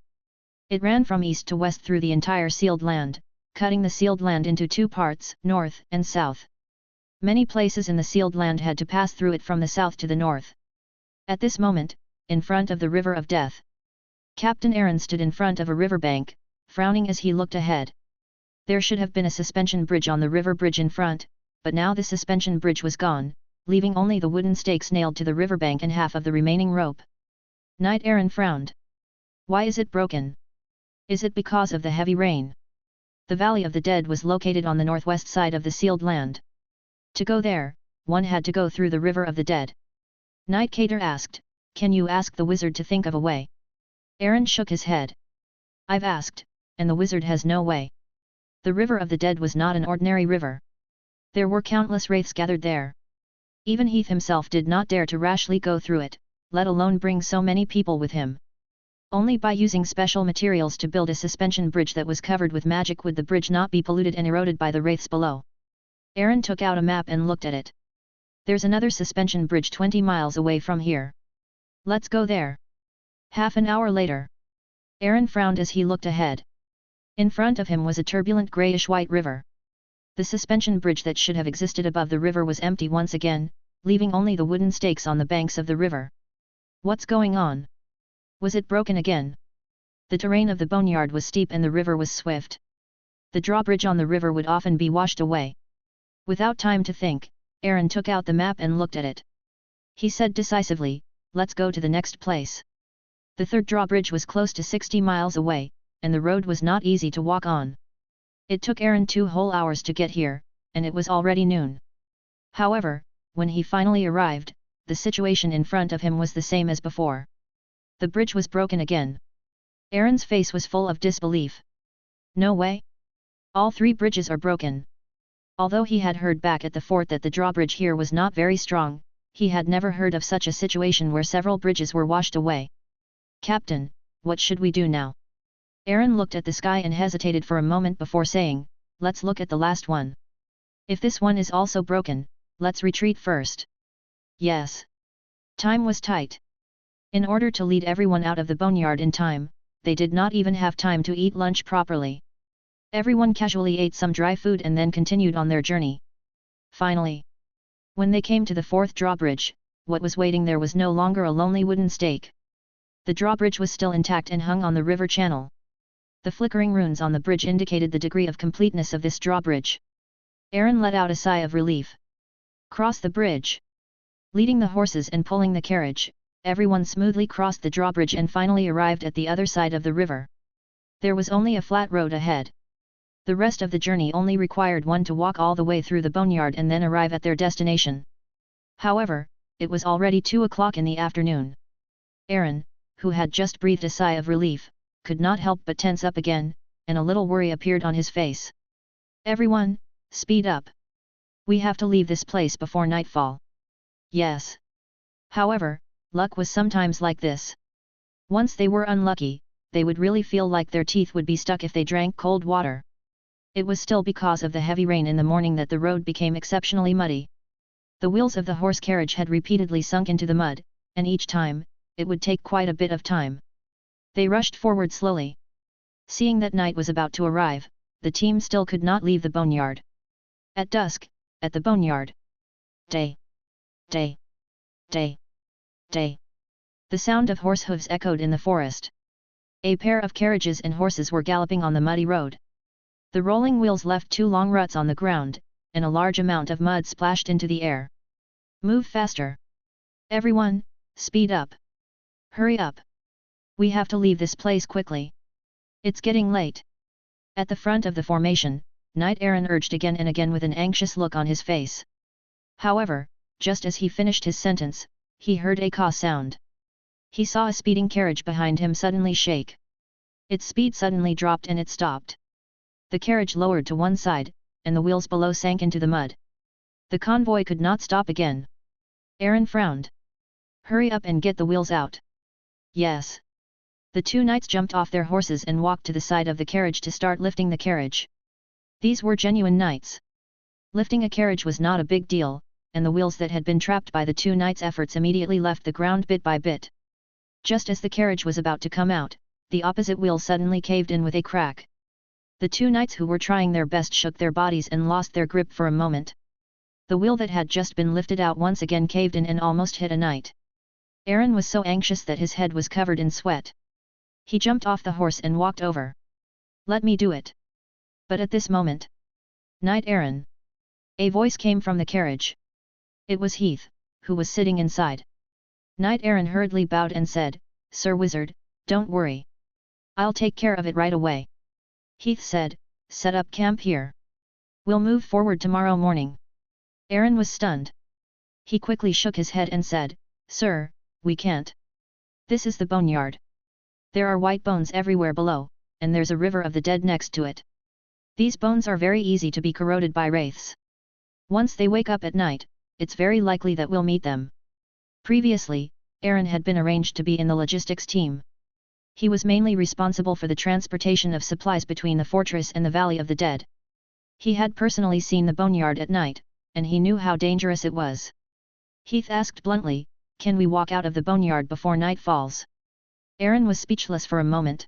It ran from east to west through the entire sealed land, cutting the sealed land into two parts, north and south. Many places in the sealed land had to pass through it from the south to the north. At this moment, in front of the River of Death, Captain Aaron stood in front of a riverbank, frowning as he looked ahead. There should have been a suspension bridge on the river bridge in front, but now the suspension bridge was gone, leaving only the wooden stakes nailed to the riverbank and half of the remaining rope. Knight Aaron frowned. "Why is it broken? Is it because of the heavy rain?" The Valley of the Dead was located on the northwest side of the sealed land. To go there, one had to go through the River of the Dead. Knight Cater asked, "Can you ask the wizard to think of a way?" Aaron shook his head. "I've asked, and the wizard has no way." The River of the Dead was not an ordinary river. There were countless wraiths gathered there. Even Heath himself did not dare to rashly go through it, let alone bring so many people with him. Only by using special materials to build a suspension bridge that was covered with magic would the bridge not be polluted and eroded by the wraiths below. Aaron took out a map and looked at it. "There's another suspension bridge 20 miles away from here. Let's go there." Half an hour later. Aaron frowned as he looked ahead. In front of him was a turbulent grayish-white river. The suspension bridge that should have existed above the river was empty once again, leaving only the wooden stakes on the banks of the river. What's going on? Was it broken again? The terrain of the boneyard was steep and the river was swift. The drawbridge on the river would often be washed away. Without time to think, Aaron took out the map and looked at it. He said decisively, "Let's go to the next place." The third drawbridge was close to 60 miles away, and the road was not easy to walk on. It took Aaron 2 whole hours to get here, and it was already noon. However, when he finally arrived, the situation in front of him was the same as before. The bridge was broken again. Aaron's face was full of disbelief. "No way! All 3 bridges are broken." Although he had heard back at the fort that the drawbridge here was not very strong, he had never heard of such a situation where several bridges were washed away. "Captain, what should we do now?" Aaron looked at the sky and hesitated for a moment before saying, "Let's look at the last one. If this one is also broken, let's retreat first." Yes. Time was tight. In order to lead everyone out of the boneyard in time, they did not even have time to eat lunch properly. Everyone casually ate some dry food and then continued on their journey. Finally, when they came to the 4th drawbridge, what was waiting there was no longer a lonely wooden stake. The drawbridge was still intact and hung on the river channel. The flickering runes on the bridge indicated the degree of completeness of this drawbridge. Aaron let out a sigh of relief. Cross the bridge. Leading the horses and pulling the carriage, everyone smoothly crossed the drawbridge and finally arrived at the other side of the river. There was only a flat road ahead. The rest of the journey only required one to walk all the way through the boneyard and then arrive at their destination. However, it was already 2 o'clock in the afternoon. Aaron, who had just breathed a sigh of relief, could not help but tense up again, and a little worry appeared on his face. Everyone, speed up. We have to leave this place before nightfall. Yes. However, luck was sometimes like this. Once they were unlucky, they would really feel like their teeth would be stuck if they drank cold water. It was still because of the heavy rain in the morning that the road became exceptionally muddy. The wheels of the horse carriage had repeatedly sunk into the mud, and each time, it would take quite a bit of time. They rushed forward slowly. Seeing that night was about to arrive, the team still could not leave the boneyard. At dusk, at the boneyard. Day. Day. Day. Day. The sound of horse hooves echoed in the forest. A pair of carriages and horses were galloping on the muddy road. The rolling wheels left 2 long ruts on the ground, and a large amount of mud splashed into the air. Move faster. Everyone, speed up. Hurry up. We have to leave this place quickly. It's getting late. At the front of the formation, Knight Aaron urged again and again with an anxious look on his face. However, just as he finished his sentence, he heard a caw sound. He saw a speeding carriage behind him suddenly shake. Its speed suddenly dropped and it stopped. The carriage lowered to one side, and the wheels below sank into the mud. The convoy could not stop again. Aaron frowned. Hurry up and get the wheels out. Yes. The 2 knights jumped off their horses and walked to the side of the carriage to start lifting the carriage. These were genuine knights. Lifting a carriage was not a big deal, and the wheels that had been trapped by the 2 knights' efforts immediately left the ground bit by bit. Just as the carriage was about to come out, the opposite wheel suddenly caved in with a crack. The 2 knights who were trying their best shook their bodies and lost their grip for a moment. The wheel that had just been lifted out once again caved in and almost hit a knight. Aaron was so anxious that his head was covered in sweat. He jumped off the horse and walked over. Let me do it. But at this moment, Knight Aaron. A voice came from the carriage. It was Heath, who was sitting inside. Knight Aaron hurriedly bowed and said, Sir Wizard, don't worry. I'll take care of it right away. Heath said, set up camp here. We'll move forward tomorrow morning. Aaron was stunned. He quickly shook his head and said, Sir, we can't. This is the boneyard. There are white bones everywhere below, and there's a river of the dead next to it. These bones are very easy to be corroded by wraiths. Once they wake up at night, it's very likely that we'll meet them. Previously, Aaron had been arranged to be in the logistics team. He was mainly responsible for the transportation of supplies between the fortress and the Valley of the Dead. He had personally seen the boneyard at night, and he knew how dangerous it was. Heath asked bluntly, can we walk out of the boneyard before night falls? Aaron was speechless for a moment.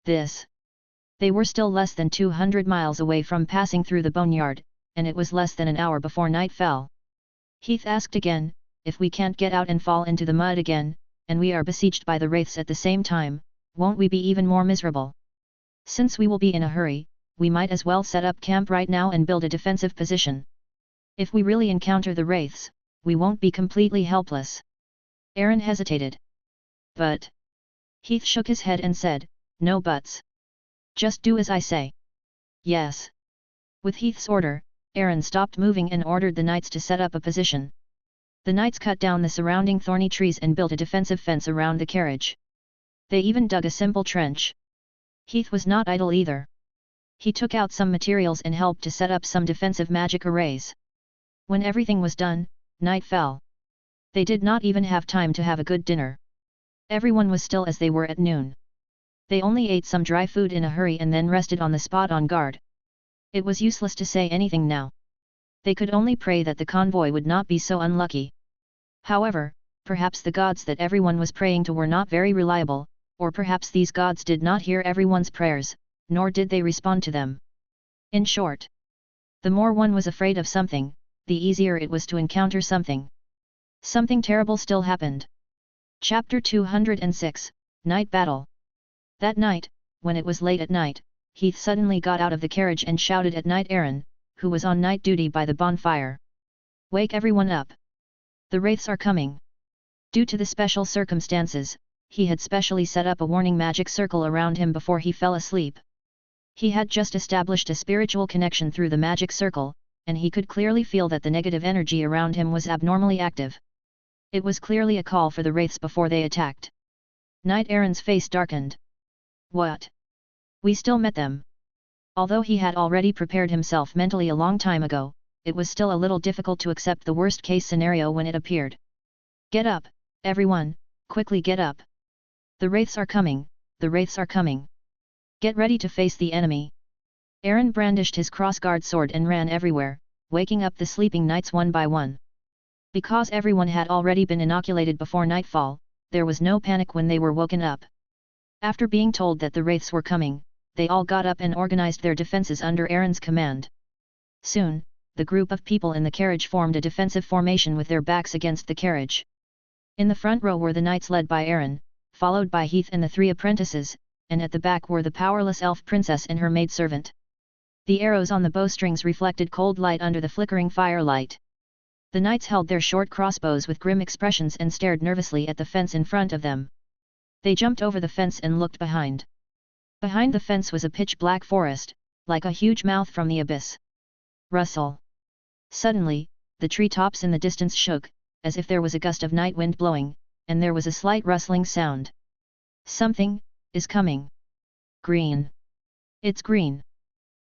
They were still less than 200 miles away from passing through the boneyard, and it was less than an hour before night fell. Heath asked again, if we can't get out and fall into the mud again, and we are besieged by the wraiths at the same time, won't we be even more miserable? Since we will be in a hurry, we might as well set up camp right now and build a defensive position. If we really encounter the wraiths, we won't be completely helpless. Aaron hesitated. But Heath shook his head and said, no buts. Just do as I say. Yes. With Heath's order, Aaron stopped moving and ordered the knights to set up a position. The knights cut down the surrounding thorny trees and built a defensive fence around the carriage. They even dug a simple trench. Heath was not idle either. He took out some materials and helped to set up some defensive magic arrays. When everything was done, night fell. They did not even have time to have a good dinner. Everyone was still as they were at noon. They only ate some dry food in a hurry and then rested on the spot on guard. It was useless to say anything now. They could only pray that the convoy would not be so unlucky. However, perhaps the gods that everyone was praying to were not very reliable, or perhaps these gods did not hear everyone's prayers, nor did they respond to them. In short, the more one was afraid of something, the easier it was to encounter something. Something terrible still happened. Chapter 206, Night Battle. That night, when it was late at night, Heath suddenly got out of the carriage and shouted at Knight Aaron, who was on night duty by the bonfire. Wake everyone up. The wraiths are coming. Due to the special circumstances, he had specially set up a warning magic circle around him before he fell asleep. He had just established a spiritual connection through the magic circle, and he could clearly feel that the negative energy around him was abnormally active. It was clearly a call for the wraiths before they attacked. Knight Aaron's face darkened. What? We still met them. Although he had already prepared himself mentally a long time ago, it was still a little difficult to accept the worst-case scenario when it appeared. Get up, everyone, quickly get up. The wraiths are coming, the wraiths are coming. Get ready to face the enemy. Aaron brandished his crossguard sword and ran everywhere, waking up the sleeping knights one by one. Because everyone had already been inoculated before nightfall, there was no panic when they were woken up. After being told that the wraiths were coming, they all got up and organized their defenses under Aaron's command. Soon, the group of people in the carriage formed a defensive formation with their backs against the carriage. In the front row were the knights led by Aaron, followed by Heath and the 3 apprentices, and at the back were the powerless elf princess and her maidservant. The arrows on the bowstrings reflected cold light under the flickering firelight. The knights held their short crossbows with grim expressions and stared nervously at the fence in front of them. They jumped over the fence and looked behind. Behind the fence was a pitch-black forest, like a huge mouth from the abyss. Rustle. Suddenly, the tree-tops in the distance shook, as if there was a gust of night wind blowing, and there was a slight rustling sound. Something is coming. Green. It's green.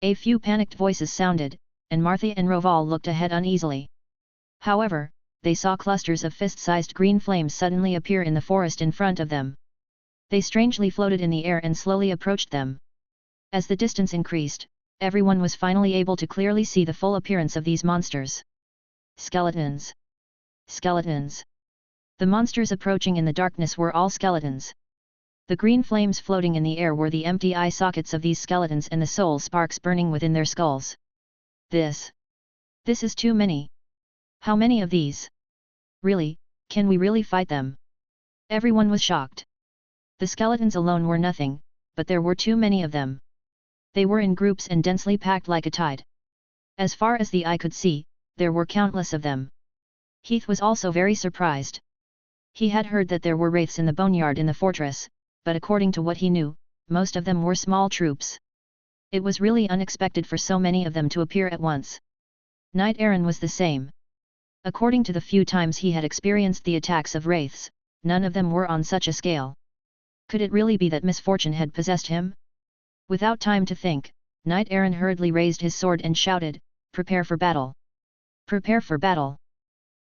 A few panicked voices sounded, and Martha and Roval looked ahead uneasily. However, they saw clusters of fist-sized green flames suddenly appear in the forest in front of them. They strangely floated in the air and slowly approached them. As the distance increased, everyone was finally able to clearly see the full appearance of these monsters. Skeletons. Skeletons. The monsters approaching in the darkness were all skeletons. The green flames floating in the air were the empty eye sockets of these skeletons and the soul sparks burning within their skulls. This is too many. How many of these? Really, can we really fight them? Everyone was shocked. The skeletons alone were nothing, but there were too many of them. They were in groups and densely packed like a tide. As far as the eye could see, there were countless of them. Heath was also very surprised. He had heard that there were wraiths in the boneyard in the fortress, but according to what he knew, most of them were small troops. It was really unexpected for so many of them to appear at once. Knight Aaron was the same. According to the few times he had experienced the attacks of wraiths, none of them were on such a scale. Could it really be that misfortune had possessed him? Without time to think, Knight Aaron hurriedly raised his sword and shouted, "Prepare for battle! Prepare for battle!"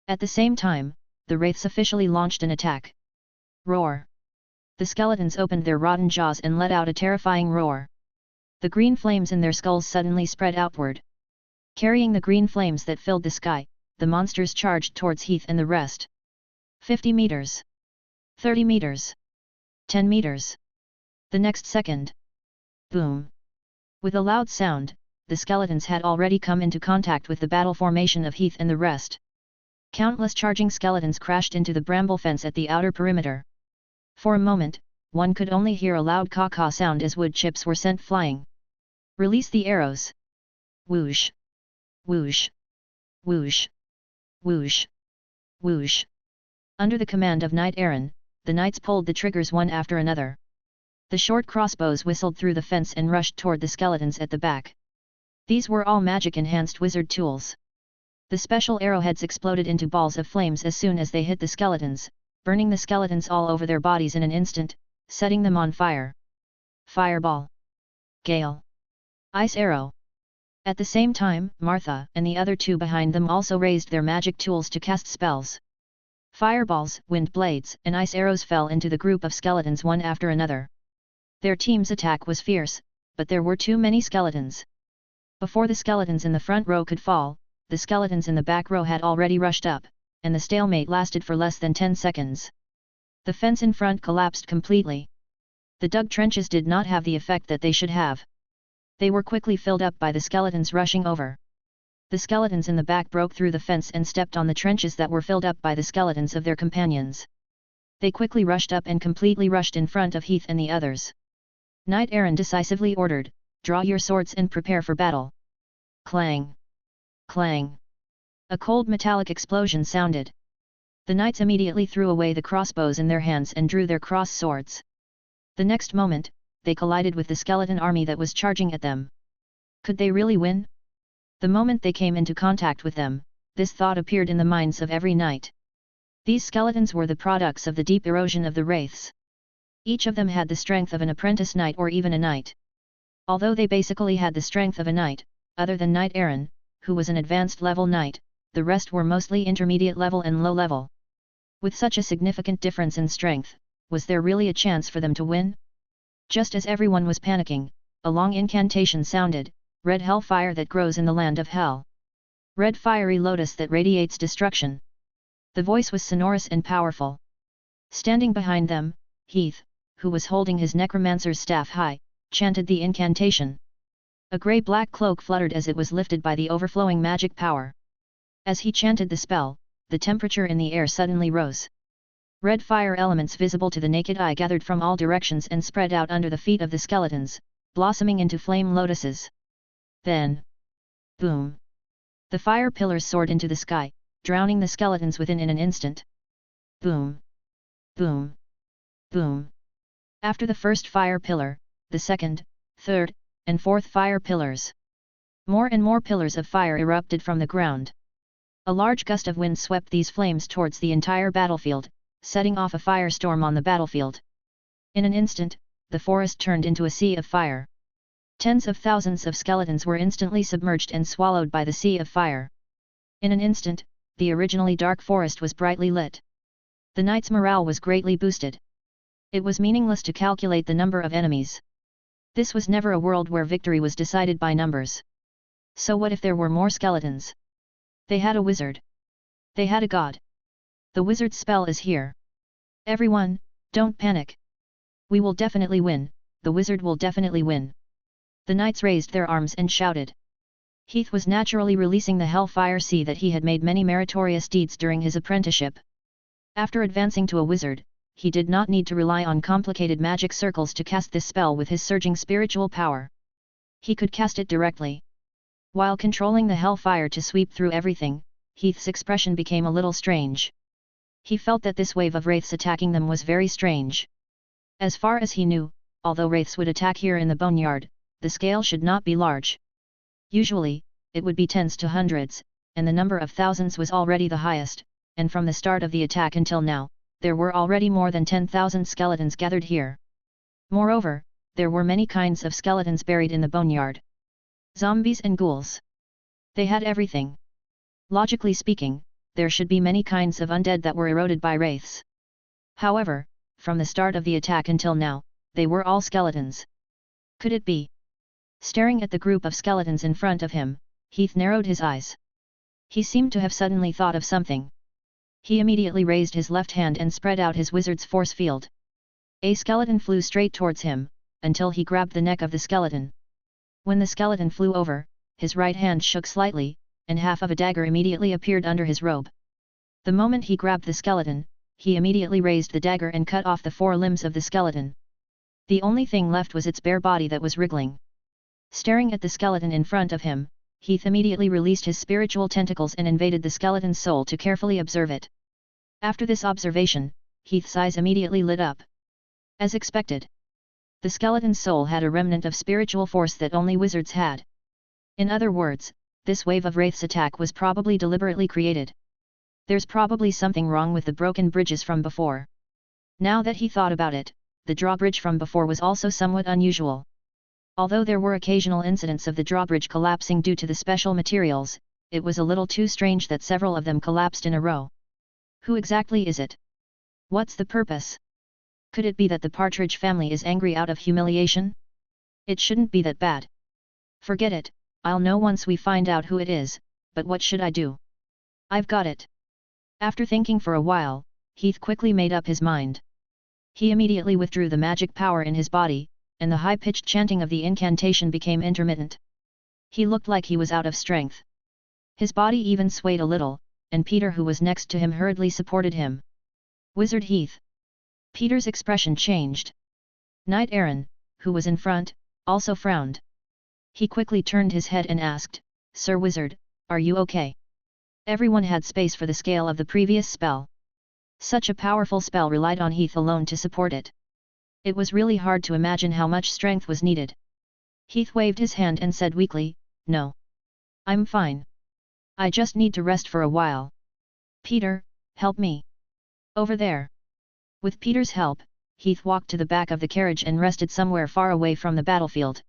At the same time, the wraiths officially launched an attack. Roar! The skeletons opened their rotten jaws and let out a terrifying roar. The green flames in their skulls suddenly spread outward. Carrying the green flames that filled the sky, the monsters charged towards Heath and the rest. 50 meters. 30 meters. 10 meters. The next second. Boom! With a loud sound, the skeletons had already come into contact with the battle formation of Heath and the rest. Countless charging skeletons crashed into the bramble fence at the outer perimeter. For a moment, one could only hear a loud caw-caw sound as wood chips were sent flying. Release the arrows! Whoosh! Whoosh! Whoosh! Whoosh! Whoosh! Under the command of Knight Aaron, the knights pulled the triggers one after another. The short crossbows whistled through the fence and rushed toward the skeletons at the back. These were all magic-enhanced wizard tools. The special arrowheads exploded into balls of flames as soon as they hit the skeletons, burning the skeletons all over their bodies in an instant, setting them on fire. Fireball. Gale. Ice arrow. At the same time, Martha and the other 2 behind them also raised their magic tools to cast spells. Fireballs, wind blades, and ice arrows fell into the group of skeletons one after another. Their team's attack was fierce, but there were too many skeletons. Before the skeletons in the front row could fall, the skeletons in the back row had already rushed up, and the stalemate lasted for less than 10 seconds. The fence in front collapsed completely. The dug trenches did not have the effect that they should have. They were quickly filled up by the skeletons rushing over. The skeletons in the back broke through the fence and stepped on the trenches that were filled up by the skeletons of their companions. They quickly rushed up and completely rushed in front of Heath and the others. Knight Aaron decisively ordered, "Draw your swords and prepare for battle." Clang! Clang! A cold metallic explosion sounded. The knights immediately threw away the crossbows in their hands and drew their cross swords. The next moment, they collided with the skeleton army that was charging at them. Could they really win? The moment they came into contact with them, this thought appeared in the minds of every knight. These skeletons were the products of the deep erosion of the wraiths. Each of them had the strength of an apprentice knight or even a knight. Although they basically had the strength of a knight, other than Knight Aaron, who was an advanced level knight, the rest were mostly intermediate level and low level. With such a significant difference in strength, was there really a chance for them to win? Just as everyone was panicking, a long incantation sounded, red hellfire that grows in the land of hell. Red fiery lotus that radiates destruction. The voice was sonorous and powerful. Standing behind them, Heath, who was holding his necromancer's staff high, chanted the incantation. A grey-black cloak fluttered as it was lifted by the overflowing magic power. As he chanted the spell, the temperature in the air suddenly rose. Red fire elements visible to the naked eye gathered from all directions and spread out under the feet of the skeletons, blossoming into flame lotuses. Then, boom! The fire pillars soared into the sky, drowning the skeletons within in an instant. Boom! Boom! Boom! After the first fire pillar, the second, third, and fourth fire pillars. More and more pillars of fire erupted from the ground. A large gust of wind swept these flames towards the entire battlefield, setting off a firestorm on the battlefield. In an instant, the forest turned into a sea of fire. Tens of thousands of skeletons were instantly submerged and swallowed by the sea of fire. In an instant, the originally dark forest was brightly lit. The knights' morale was greatly boosted. It was meaningless to calculate the number of enemies. This was never a world where victory was decided by numbers. So what if there were more skeletons? They had a wizard. They had a god. The wizard's spell is here. Everyone, don't panic. We will definitely win, the wizard will definitely win. The knights raised their arms and shouted. Heath was naturally releasing the hellfire sea that he had made many meritorious deeds during his apprenticeship. After advancing to a wizard, he did not need to rely on complicated magic circles to cast this spell with his surging spiritual power. He could cast it directly. While controlling the hellfire to sweep through everything, Heath's expression became a little strange. He felt that this wave of wraiths attacking them was very strange. As far as he knew, although wraiths would attack here in the boneyard, the scale should not be large. Usually, it would be tens to hundreds, and the number of thousands was already the highest, and from the start of the attack until now, there were already more than 10,000 skeletons gathered here. Moreover, there were many kinds of skeletons buried in the boneyard. Zombies and ghouls. They had everything. Logically speaking, there should be many kinds of undead that were eroded by wraiths. However, from the start of the attack until now, they were all skeletons. Could it be? Staring at the group of skeletons in front of him, Heath narrowed his eyes. He seemed to have suddenly thought of something. He immediately raised his left hand and spread out his wizard's force field. A skeleton flew straight towards him, until he grabbed the neck of the skeleton. When the skeleton flew over, his right hand shook slightly, and half of a dagger immediately appeared under his robe. The moment he grabbed the skeleton, he immediately raised the dagger and cut off the 4 limbs of the skeleton. The only thing left was its bare body that was wriggling. Staring at the skeleton in front of him, Heath immediately released his spiritual tentacles and invaded the skeleton's soul to carefully observe it. After this observation, Heath's eyes immediately lit up. As expected, the skeleton's soul had a remnant of spiritual force that only wizards had. In other words, this wave of wraiths attack was probably deliberately created. There's probably something wrong with the broken bridges from before. Now that he thought about it, the drawbridge from before was also somewhat unusual. Although there were occasional incidents of the drawbridge collapsing due to the special materials, it was a little too strange that several of them collapsed in a row. Who exactly is it? What's the purpose? Could it be that the Partridge family is angry out of humiliation? It shouldn't be that bad. Forget it, I'll know once we find out who it is, but what should I do? I've got it. After thinking for a while, Heath quickly made up his mind. He immediately withdrew the magic power in his body, and the high-pitched chanting of the incantation became intermittent. He looked like he was out of strength. His body even swayed a little, and Peter, who was next to him, hurriedly supported him. Wizard Heath. Peter's expression changed. Knight Aaron, who was in front, also frowned. He quickly turned his head and asked, "Sir Wizard, are you okay?" Everyone had space for the scale of the previous spell. Such a powerful spell relied on Heath alone to support it. It was really hard to imagine how much strength was needed. Heath waved his hand and said weakly, "No. I'm fine. I just need to rest for a while. Peter, help me. Over there." With Peter's help, Heath walked to the back of the carriage and rested somewhere far away from the battlefield.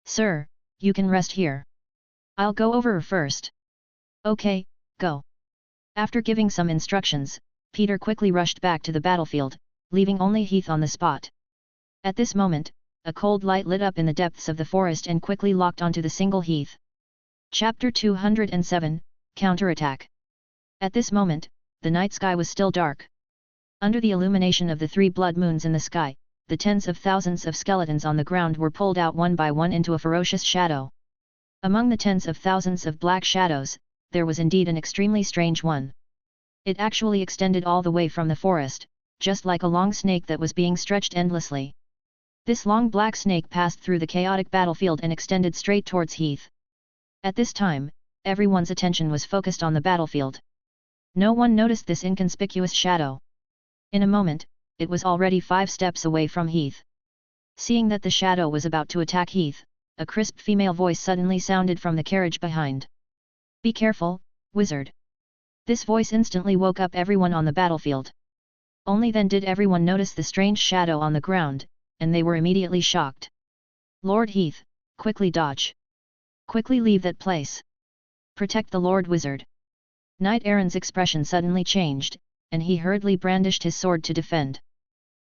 "Sir, you can rest here. I'll go over first." "Okay, go." After giving some instructions, Peter quickly rushed back to the battlefield, leaving only Heath on the spot. At this moment, a cold light lit up in the depths of the forest and quickly locked onto the single Heath. Chapter 207, Counterattack. At this moment, the night sky was still dark. Under the illumination of the 3 blood moons in the sky, the tens of thousands of skeletons on the ground were pulled out one by one into a ferocious shadow. Among the tens of thousands of black shadows, there was indeed an extremely strange one. It actually extended all the way from the forest, just like a long snake that was being stretched endlessly. This long black snake passed through the chaotic battlefield and extended straight towards Heath. At this time, everyone's attention was focused on the battlefield. No one noticed this inconspicuous shadow. In a moment, it was already 5 steps away from Heath. Seeing that the shadow was about to attack Heath, a crisp female voice suddenly sounded from the carriage behind. "Be careful, wizard." This voice instantly woke up everyone on the battlefield. Only then did everyone notice the strange shadow on the ground, and they were immediately shocked. "Lord Heath, quickly dodge. Quickly leave that place. Protect the Lord Wizard." Knight Aaron's expression suddenly changed, and he hurriedly brandished his sword to defend.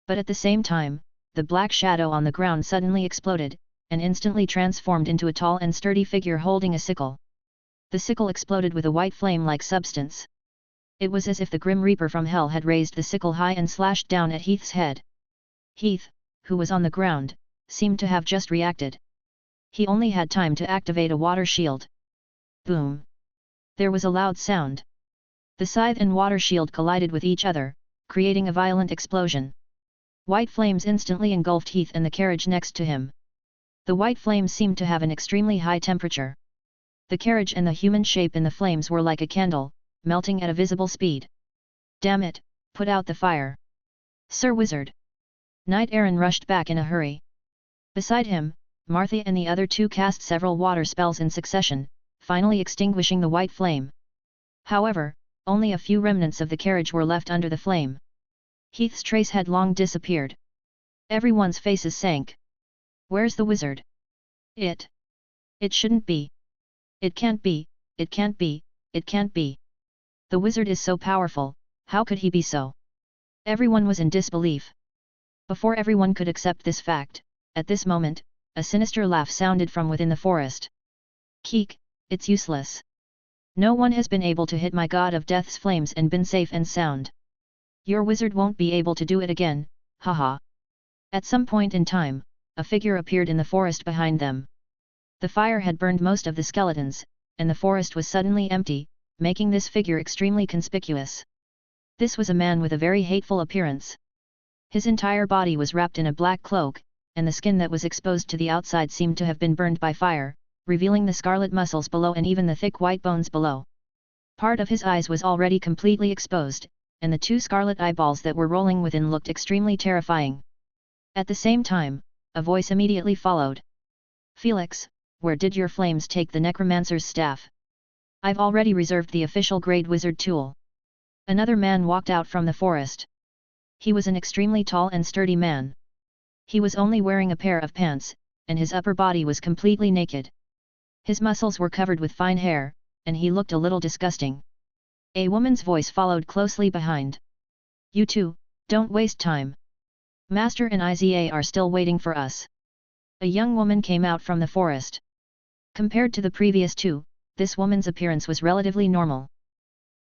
But at the same time, the black shadow on the ground suddenly exploded, and instantly transformed into a tall and sturdy figure holding a sickle. The sickle exploded with a white flame-like substance. It was as if the Grim Reaper from hell had raised the sickle high and slashed down at Heath's head. Heath, who was on the ground, seemed to have just reacted. He only had time to activate a water shield. Boom! There was a loud sound. The scythe and water shield collided with each other, creating a violent explosion. White flames instantly engulfed Heath and the carriage next to him. The white flames seemed to have an extremely high temperature. The carriage and the human shape in the flames were like a candle, melting at a visible speed. "Damn it, put out the fire. Sir Wizard!" Knight Aaron rushed back in a hurry. Beside him, Martha and the other 2 cast several water spells in succession, finally extinguishing the white flame. However, only a few remnants of the carriage were left under the flame. Heath's trace had long disappeared. Everyone's faces sank. "Where's the wizard? It shouldn't be. It can't be, it can't be, it can't be. The wizard is so powerful, how could he be so?" Everyone was in disbelief. Before everyone could accept this fact, at this moment, a sinister laugh sounded from within the forest. "Keek, it's useless. No one has been able to hit my god of death's flames and been safe and sound. Your wizard won't be able to do it again, haha." At some point in time, a figure appeared in the forest behind them. The fire had burned most of the skeletons, and the forest was suddenly empty, making this figure extremely conspicuous. This was a man with a very hateful appearance. His entire body was wrapped in a black cloak, and the skin that was exposed to the outside seemed to have been burned by fire, revealing the scarlet muscles below and even the thick white bones below. Part of his eyes was already completely exposed, and the 2 scarlet eyeballs that were rolling within looked extremely terrifying. At the same time, a voice immediately followed. "Felix, where did your flames take the necromancer's staff? I've already reserved the official grade wizard tool." Another man walked out from the forest. He was an extremely tall and sturdy man. He was only wearing a pair of pants, and his upper body was completely naked. His muscles were covered with fine hair, and he looked a little disgusting. A woman's voice followed closely behind. "You two, don't waste time. Master and Iza are still waiting for us." A young woman came out from the forest. Compared to the previous 2, this woman's appearance was relatively normal.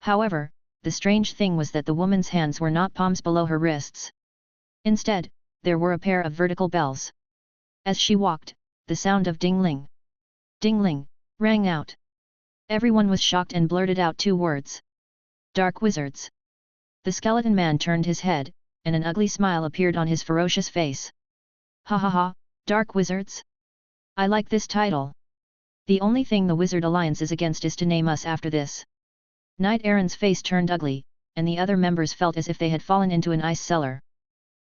However, the strange thing was that the woman's hands were not palms below her wrists. Instead, there were a pair of vertical bells. As she walked, the sound of ding-ling, ding-ling, rang out. Everyone was shocked and blurted out 2 words. "Dark wizards." The skeleton man turned his head, and an ugly smile appeared on his ferocious face. "Ha ha ha, dark wizards? I like this title. The only thing the Wizard Alliance is against is to name us after this." Knight Aaron's face turned ugly, and the other members felt as if they had fallen into an ice cellar.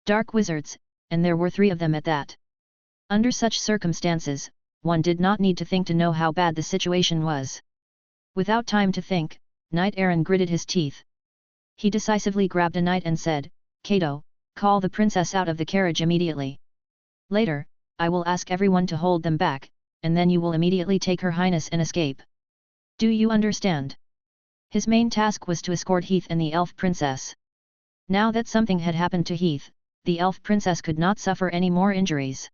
Dark wizards, and there were 3 of them at that. Under such circumstances, one did not need to think to know how bad the situation was. Without time to think, Knight Aaron gritted his teeth. He decisively grabbed a knight and said, "Cato, call the princess out of the carriage immediately. Later, I will ask everyone to hold them back, and then you will immediately take her highness and escape. Do you understand?" His main task was to escort Heath and the elf princess. Now that something had happened to Heath, the elf princess could not suffer any more injuries.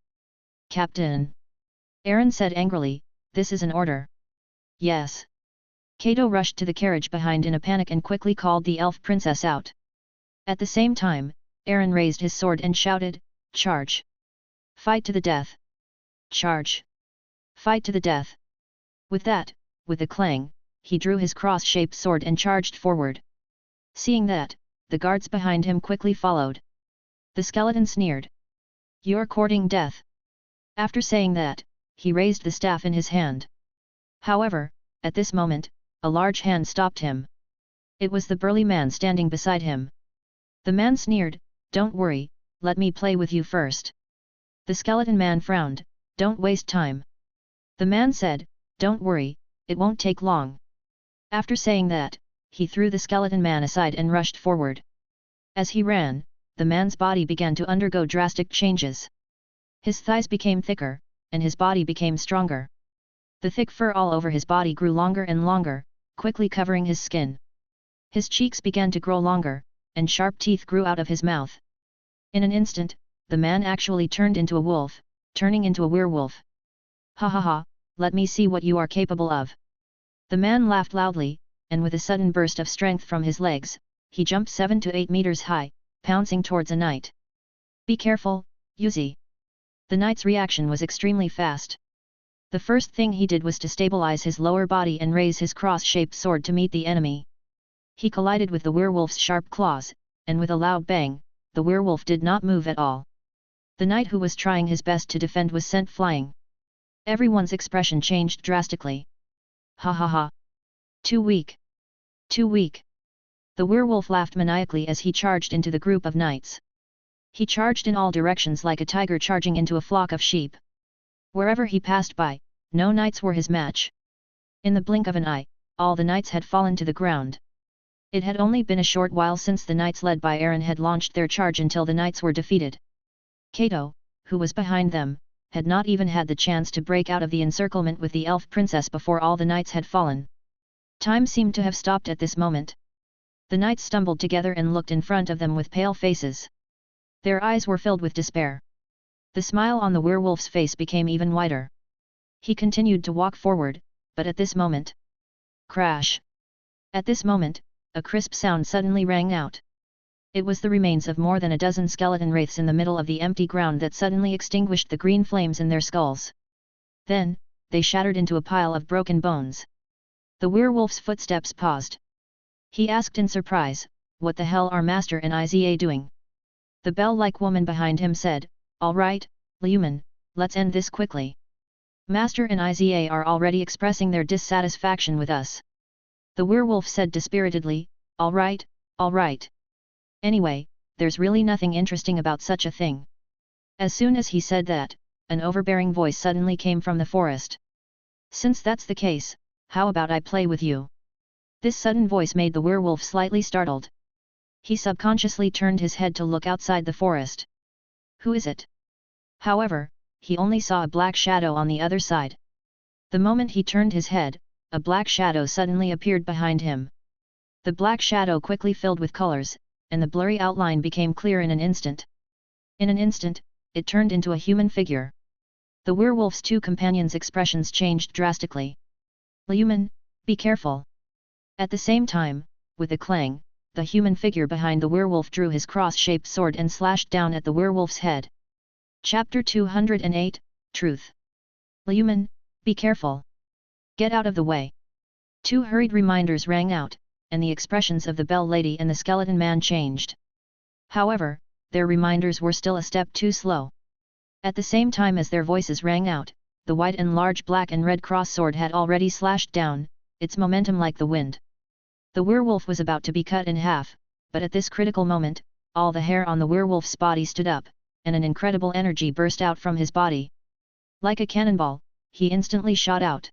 "Captain!" Aaron said angrily, "this is an order." "Yes." Cato rushed to the carriage behind in a panic and quickly called the elf princess out. At the same time, Aaron raised his sword and shouted, "Charge! Fight to the death! Charge! Fight to the death!" With that, with a clang, he drew his cross-shaped sword and charged forward. Seeing that, the guards behind him quickly followed. The skeleton sneered. "You're courting death." After saying that, he raised the staff in his hand. However, at this moment, a large hand stopped him. It was the burly man standing beside him. The man sneered, "Don't worry, let me play with you first." The skeleton man frowned, "Don't waste time." The man said, "Don't worry, it won't take long." After saying that, he threw the skeleton man aside and rushed forward. As he ran, the man's body began to undergo drastic changes. His thighs became thicker, and his body became stronger. The thick fur all over his body grew longer and longer, quickly covering his skin. His cheeks began to grow longer, and sharp teeth grew out of his mouth. In an instant, the man actually turned into a wolf, turning into a werewolf. "Ha ha ha, let me see what you are capable of." The man laughed loudly, and with a sudden burst of strength from his legs, he jumped 7 to 8 meters high, pouncing towards a knight. "Be careful, Yuzi." The knight's reaction was extremely fast. The first thing he did was to stabilize his lower body and raise his cross-shaped sword to meet the enemy. He collided with the werewolf's sharp claws, and with a loud bang, the werewolf did not move at all. The knight who was trying his best to defend was sent flying. Everyone's expression changed drastically. "Ha ha ha! Too weak! Too weak!" The werewolf laughed maniacally as he charged into the group of knights. He charged in all directions like a tiger charging into a flock of sheep. Wherever he passed by, no knights were his match. In the blink of an eye, all the knights had fallen to the ground. It had only been a short while since the knights led by Aaron had launched their charge until the knights were defeated. Cato, who was behind them, had not even had the chance to break out of the encirclement with the elf princess before all the knights had fallen. Time seemed to have stopped at this moment. The knights stumbled together and looked in front of them with pale faces. Their eyes were filled with despair. The smile on the werewolf's face became even wider. He continued to walk forward, but at this moment... Crash! At this moment, a crisp sound suddenly rang out. It was the remains of more than a dozen skeleton wraiths in the middle of the empty ground that suddenly extinguished the green flames in their skulls. Then, they shattered into a pile of broken bones. The werewolf's footsteps paused. He asked in surprise, "What the hell are Master and Iza doing?" The bell-like woman behind him said, "All right, Leuman, let's end this quickly. Master and Iza are already expressing their dissatisfaction with us." The werewolf said dispiritedly, all right. Anyway, there's really nothing interesting about such a thing." As soon as he said that, an overbearing voice suddenly came from the forest. "Since that's the case, how about I play with you?" This sudden voice made the werewolf slightly startled. He subconsciously turned his head to look outside the forest. Who is it? However, he only saw a black shadow on the other side. The moment he turned his head, a black shadow suddenly appeared behind him. The black shadow quickly filled with colors, and the blurry outline became clear in an instant. In an instant, it turned into a human figure. The werewolf's 2 companions' expressions changed drastically. "Leuman, be careful!" At the same time, with a clang, the human figure behind the werewolf drew his cross-shaped sword and slashed down at the werewolf's head. Chapter 208, Truth. "Leuman, be careful! Get out of the way!" 2 hurried reminders rang out, and the expressions of the bell lady and the skeleton man changed. However, their reminders were still a step too slow. At the same time as their voices rang out, the white and large black and red cross sword had already slashed down, its momentum like the wind. The werewolf was about to be cut in half, but at this critical moment, all the hair on the werewolf's body stood up, and an incredible energy burst out from his body. Like a cannonball, he instantly shot out.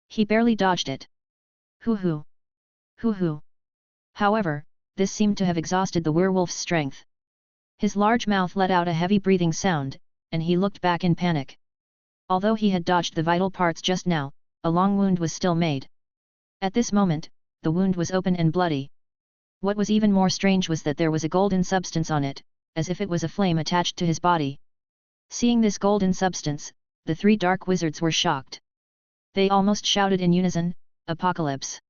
He barely dodged it. Hoo-hoo! Hoo-hoo! However, this seemed to have exhausted the werewolf's strength. His large mouth let out a heavy breathing sound, and he looked back in panic. Although he had dodged the vital parts just now, a long wound was still made. At this moment, the wound was open and bloody. What was even more strange was that there was a golden substance on it, as if it was a flame attached to his body. Seeing this golden substance, the three dark wizards were shocked. They almost shouted in unison, "Apocalypse!"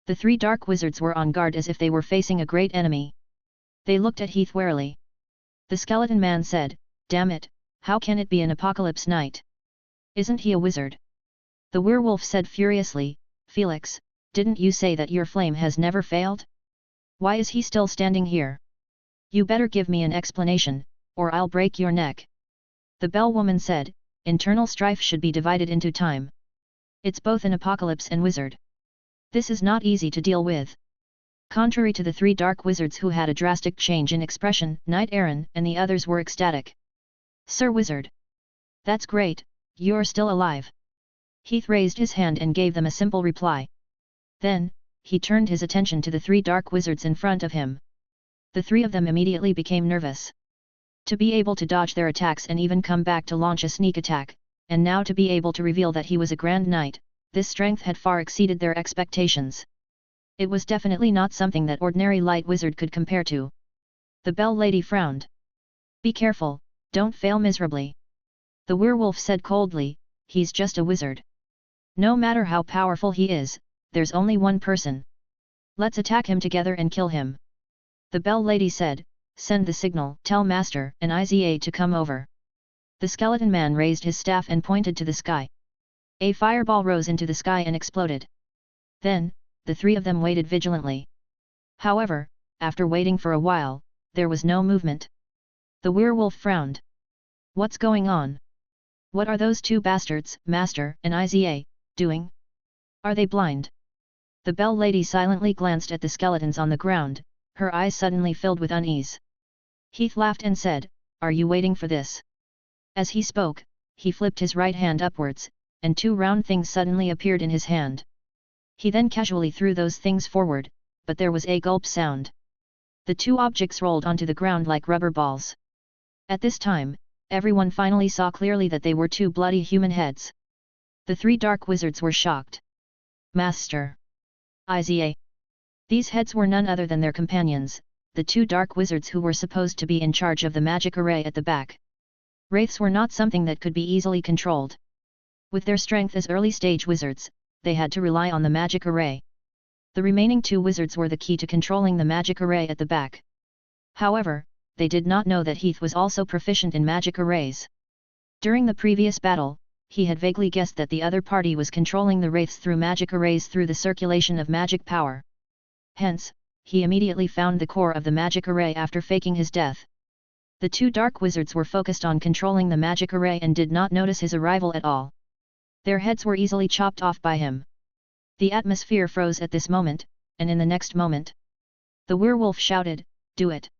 The three dark wizards were on guard as if they were facing a great enemy. They looked at Heath warily. The skeleton man said, "Damn it, how can it be an apocalypse night? Isn't he a wizard?" The werewolf said furiously, "Felix, didn't you say that your flame has never failed? Why is he still standing here? You better give me an explanation, or I'll break your neck." The bellwoman said, "Internal strife should be divided into time. It's both an apocalypse and wizard. This is not easy to deal with." Contrary to the three dark wizards who had a drastic change in expression, Knight Aaron and the others were ecstatic. "Sir Wizard! That's great, you're still alive." Heath raised his hand and gave them a simple reply. Then, he turned his attention to the three dark wizards in front of him. The three of them immediately became nervous. To be able to dodge their attacks and even come back to launch a sneak attack, and now to be able to reveal that he was a Grand Knight, this strength had far exceeded their expectations. It was definitely not something that ordinary light wizard could compare to. The bell lady frowned. "Be careful, don't fail miserably." The werewolf said coldly, "He's just a wizard. No matter how powerful he is, there's only one person. Let's attack him together and kill him." The bell lady said, "Send the signal, tell Master and Iza to come over." The skeleton man raised his staff and pointed to the sky. A fireball rose into the sky and exploded. Then, the three of them waited vigilantly. However, after waiting for a while, there was no movement. The werewolf frowned. "What's going on? What are those two bastards, Master and Iza, doing? Are they blind?" The bell lady silently glanced at the skeletons on the ground, her eyes suddenly filled with unease. Heath laughed and said, "Are you waiting for this?" As he spoke, he flipped his right hand upwards, and two round things suddenly appeared in his hand. He then casually threw those things forward, but there was a gulp sound. The two objects rolled onto the ground like rubber balls. At this time, everyone finally saw clearly that they were two bloody human heads. The three dark wizards were shocked. "Master! Iza!" These heads were none other than their companions, the two dark wizards who were supposed to be in charge of the magic array at the back. Wraiths were not something that could be easily controlled. With their strength as early-stage wizards, they had to rely on the magic array. The remaining two wizards were the key to controlling the magic array at the back. However, they did not know that Heath was also proficient in magic arrays. During the previous battle, he had vaguely guessed that the other party was controlling the wraiths through magic arrays through the circulation of magic power. Hence, he immediately found the core of the magic array after faking his death. The two dark wizards were focused on controlling the magic array and did not notice his arrival at all. Their heads were easily chopped off by him. The atmosphere froze at this moment, and in the next moment, the werewolf shouted, "Do it!"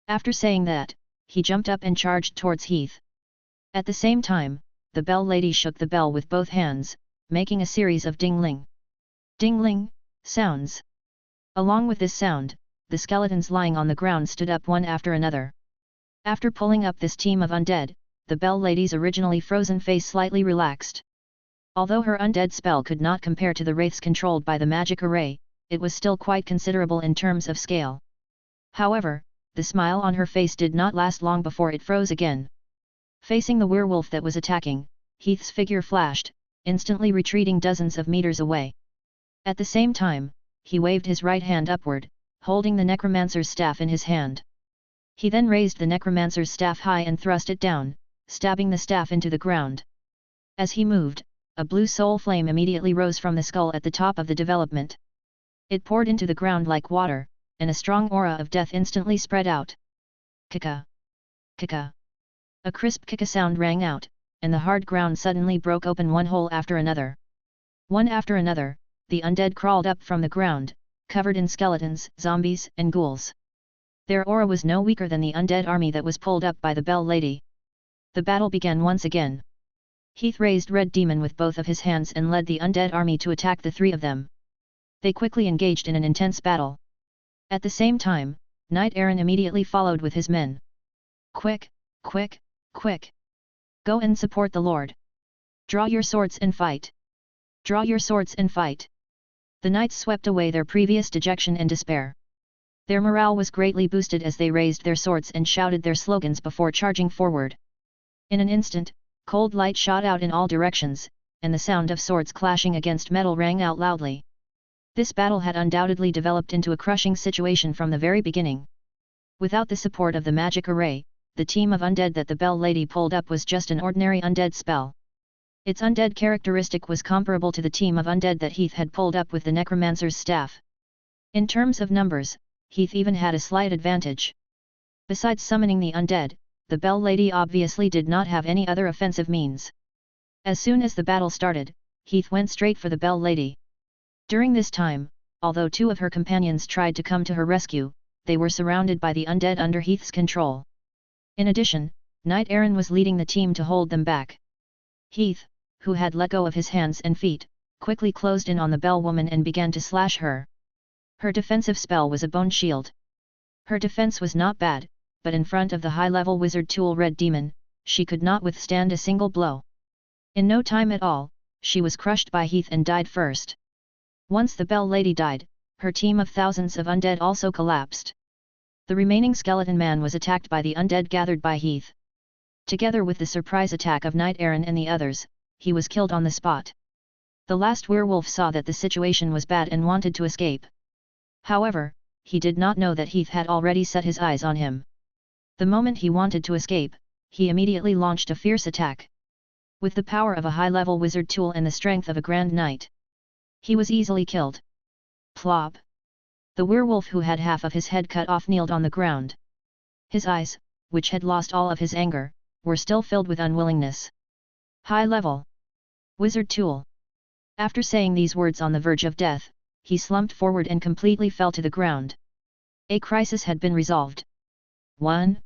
After saying that, he jumped up and charged towards Heath. At the same time, the bell lady shook the bell with both hands, making a series of ding-ling, ding-ling sounds. Along with this sound, the skeletons lying on the ground stood up one after another. After pulling up this team of undead, the bell lady's originally frozen face slightly relaxed. Although her undead spell could not compare to the wraiths controlled by the magic array, it was still quite considerable in terms of scale. However, the smile on her face did not last long before it froze again. Facing the werewolf that was attacking, Heath's figure flashed, instantly retreating dozens of meters away. At the same time, he waved his right hand upward, holding the necromancer's staff in his hand. He then raised the necromancer's staff high and thrust it down, stabbing the staff into the ground. As he moved, a blue soul flame immediately rose from the skull at the top of the development. It poured into the ground like water, and a strong aura of death instantly spread out. Kika! Kika! A crisp kika sound rang out, and the hard ground suddenly broke open one hole after another. One after another, the undead crawled up from the ground, covered in skeletons, zombies, and ghouls. Their aura was no weaker than the undead army that was pulled up by the Bell Lady. The battle began once again. Heath raised Red Demon with both of his hands and led the undead army to attack the three of them. They quickly engaged in an intense battle. At the same time, Knight Aaron immediately followed with his men. Quick, quick, quick! Go and support the Lord! Draw your swords and fight! Draw your swords and fight! The knights swept away their previous dejection and despair. Their morale was greatly boosted as they raised their swords and shouted their slogans before charging forward. In an instant, cold light shot out in all directions, and the sound of swords clashing against metal rang out loudly. This battle had undoubtedly developed into a crushing situation from the very beginning. Without the support of the magic array, the team of undead that the Bell Lady pulled up was just an ordinary undead spell. Its undead characteristic was comparable to the team of undead that Heath had pulled up with the necromancer's staff. In terms of numbers, Heath even had a slight advantage. Besides summoning the undead, the Bell Lady obviously did not have any other offensive means. As soon as the battle started, Heath went straight for the Bell Lady. During this time, although two of her companions tried to come to her rescue, they were surrounded by the undead under Heath's control. In addition, Knight Aaron was leading the team to hold them back. Heath, who had let go of his hands and feet, quickly closed in on the Bell Woman and began to slash her. Her defensive spell was a bone shield. Her defense was not bad, but in front of the high-level wizard tool Red Demon, she could not withstand a single blow. In no time at all, she was crushed by Heath and died first. Once the Bell Lady died, her team of thousands of undead also collapsed. The remaining skeleton man was attacked by the undead gathered by Heath. Together with the surprise attack of Knight Aaron and the others, he was killed on the spot. The last werewolf saw that the situation was bad and wanted to escape. However, he did not know that Heath had already set his eyes on him. The moment he wanted to escape, he immediately launched a fierce attack. With the power of a high-level wizard tool and the strength of a grand knight, he was easily killed. Plop! The werewolf who had half of his head cut off kneeled on the ground. His eyes, which had lost all of his anger, were still filled with unwillingness. High-level wizard tool. After saying these words on the verge of death, he slumped forward and completely fell to the ground. A crisis had been resolved. Won?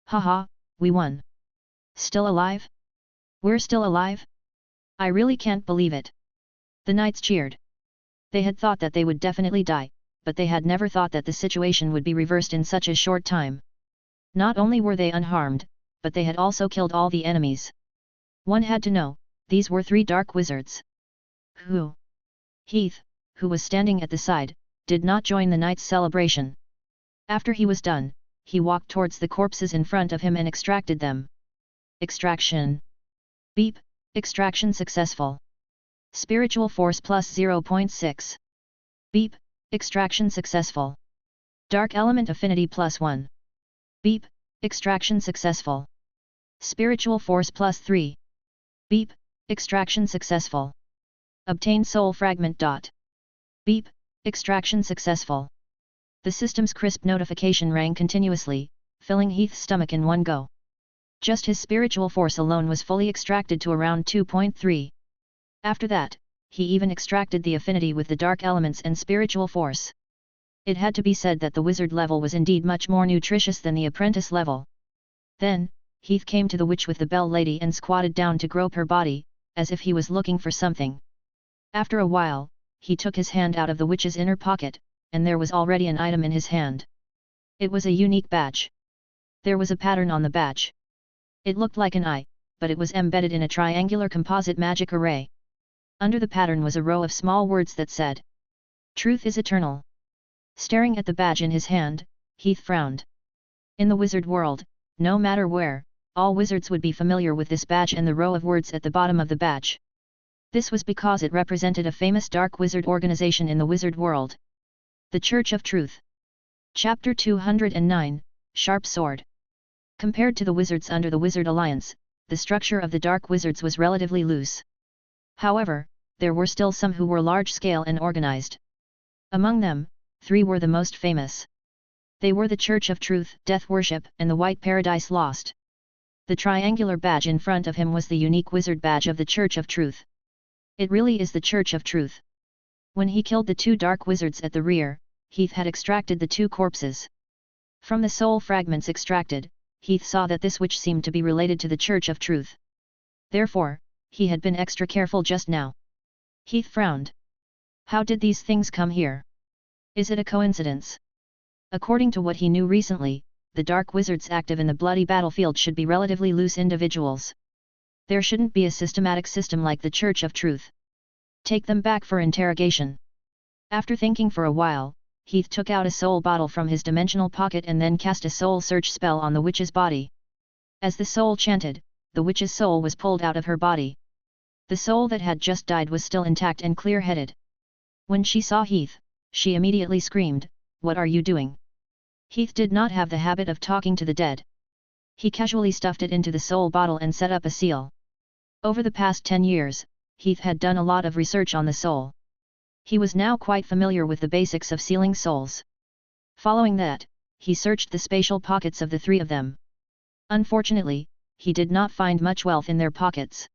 Haha, we won. Still alive? We're still alive? I really can't believe it. The knights cheered. They had thought that they would definitely die, but they had never thought that the situation would be reversed in such a short time. Not only were they unharmed, but they had also killed all the enemies. One had to know, these were 3 dark wizards. Who? Heath, who was standing at the side, did not join the knights' celebration. After he was done, he walked towards the corpses in front of him and extracted them. Extraction. Beep, extraction successful. Spiritual force plus 0.6. Beep, extraction successful. Dark element affinity plus 1. Beep, extraction successful. Spiritual force plus 3. Beep, extraction successful. Obtain soul fragment. Beep, extraction successful. The system's crisp notification rang continuously, filling Heath's stomach in one go. Just his spiritual force alone was fully extracted to around 2.3. After that, he even extracted the affinity with the dark elements and spiritual force. It had to be said that the wizard level was indeed much more nutritious than the apprentice level. Then, Heath came to the witch with the Bell Lady and squatted down to grope her body, as if he was looking for something. After a while, he took his hand out of the witch's inner pocket, and there was already an item in his hand. It was a unique badge. There was a pattern on the badge. It looked like an eye, but it was embedded in a triangular composite magic array. Under the pattern was a row of small words that said, "Truth is eternal." Staring at the badge in his hand, Heath frowned. In the wizard world, no matter where, all wizards would be familiar with this badge and the row of words at the bottom of the badge. This was because it represented a famous dark wizard organization in the wizard world. The Church of Truth. Chapter 209, Sharp Sword. Compared to the wizards under the Wizard Alliance, the structure of the dark wizards was relatively loose. However, there were still some who were large-scale and organized. Among them, 3 were the most famous. They were the Church of Truth, Death Worship, and the White Paradise Lost. The triangular badge in front of him was the unique wizard badge of the Church of Truth. It really is the Church of Truth. When he killed the 2 dark wizards at the rear, Heath had extracted the 2 corpses. From the soul fragments extracted, Heath saw that this witch seemed to be related to the Church of Truth. Therefore, he had been extra careful just now. Heath frowned. How did these things come here? Is it a coincidence? According to what he knew recently, the dark wizards active in the bloody battlefield should be relatively loose individuals. There shouldn't be a systematic system like the Church of Truth. Take them back for interrogation. After thinking for a while, Heath took out a soul bottle from his dimensional pocket and then cast a soul search spell on the witch's body. As the soul chanted, the witch's soul was pulled out of her body. The soul that had just died was still intact and clear-headed. When she saw Heath, she immediately screamed, "What are you doing?" Heath did not have the habit of talking to the dead. He casually stuffed it into the soul bottle and set up a seal. Over the past 10 years, Heath had done a lot of research on the soul. He was now quite familiar with the basics of sealing souls. Following that, he searched the spatial pockets of the three of them. Unfortunately, he did not find much wealth in their pockets.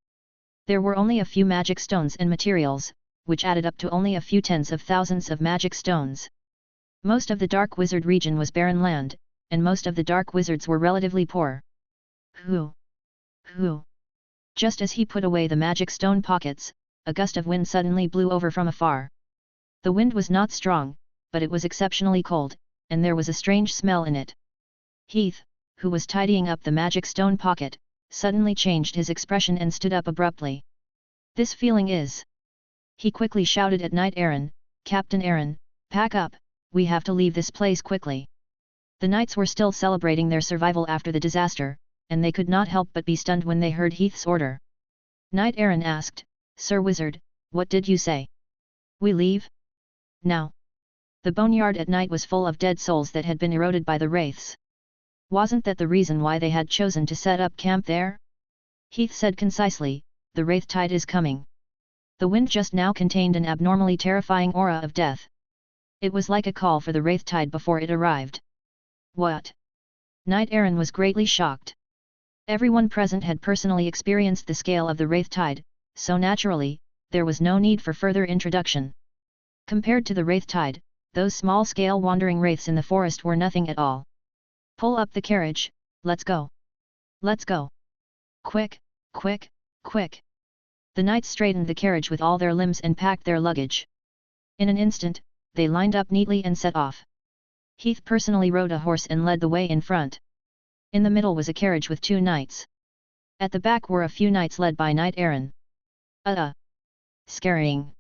There were only a few magic stones and materials, which added up to only a few tens of thousands of magic stones. Most of the Dark Wizard region was barren land, and most of the Dark Wizards were relatively poor. Who? Just as he put away the magic stone pockets, a gust of wind suddenly blew over from afar. The wind was not strong, but it was exceptionally cold, and there was a strange smell in it. Heath, who was tidying up the magic stone pocket, suddenly changed his expression and stood up abruptly. This feeling is... He quickly shouted at Knight Aaron, "Captain Aaron, pack up, we have to leave this place quickly." The knights were still celebrating their survival after the disaster, and they could not help but be stunned when they heard Heath's order. Knight Aaron asked, "Sir Wizard, what did you say? We leave? Now?" The boneyard at night was full of dead souls that had been eroded by the wraiths. Wasn't that the reason why they had chosen to set up camp there? Heath said concisely, "The wraith tide is coming." The wind just now contained an abnormally terrifying aura of death. It was like a call for the wraith tide before it arrived. What? Knight Aaron was greatly shocked. Everyone present had personally experienced the scale of the wraith tide, so naturally, there was no need for further introduction. Compared to the wraith tide, those small-scale wandering wraiths in the forest were nothing at all. "Pull up the carriage, let's go. Let's go. Quick, quick, quick." The knights straightened the carriage with all their limbs and packed their luggage. In an instant, they lined up neatly and set off. Heath personally rode a horse and led the way in front. In the middle was a carriage with 2 knights. At the back were a few knights led by Knight Aaron. Scaring.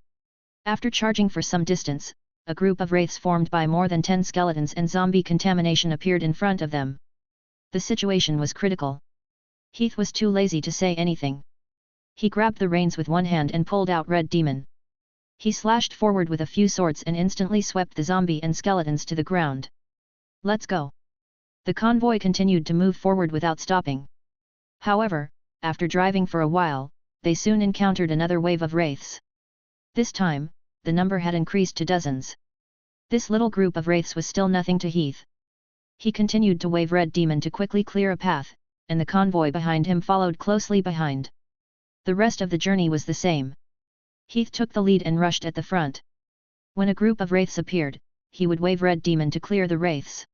After charging for some distance, a group of wraiths formed by more than 10 skeletons and zombie contamination appeared in front of them. The situation was critical. Heath was too lazy to say anything. He grabbed the reins with one hand and pulled out Red Demon. He slashed forward with a few swords and instantly swept the zombie and skeletons to the ground. "Let's go." The convoy continued to move forward without stopping. However, after driving for a while, they soon encountered another wave of wraiths. This time, the number had increased to dozens. This little group of wraiths was still nothing to Heath. He continued to wave Red Demon to quickly clear a path, and the convoy behind him followed closely behind. The rest of the journey was the same. Heath took the lead and rushed at the front. When a group of wraiths appeared, he would wave Red Demon to clear the wraiths.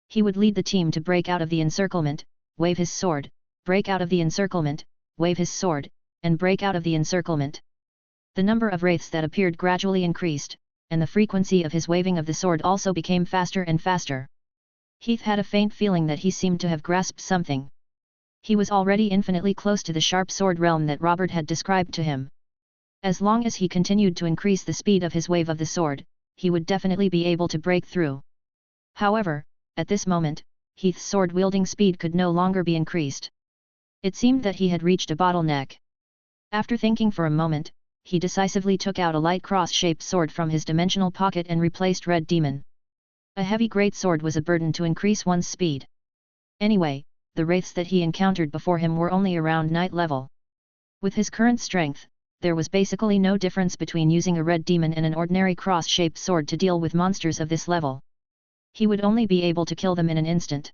He would lead the team to break out of the encirclement, wave his sword, break out of the encirclement, wave his sword, and break out of the encirclement. The number of wraiths that appeared gradually increased, and the frequency of his waving of the sword also became faster and faster. Heath had a faint feeling that he seemed to have grasped something. He was already infinitely close to the sharp sword realm that Robert had described to him. As long as he continued to increase the speed of his wave of the sword, he would definitely be able to break through. However, at this moment, Heath's sword-wielding speed could no longer be increased. It seemed that he had reached a bottleneck. After thinking for a moment, he decisively took out a light cross-shaped sword from his dimensional pocket and replaced Red Demon. A heavy great sword was a burden to increase one's speed. Anyway, the wraiths that he encountered before him were only around knight level. With his current strength, there was basically no difference between using a Red Demon and an ordinary cross-shaped sword to deal with monsters of this level. He would only be able to kill them in an instant.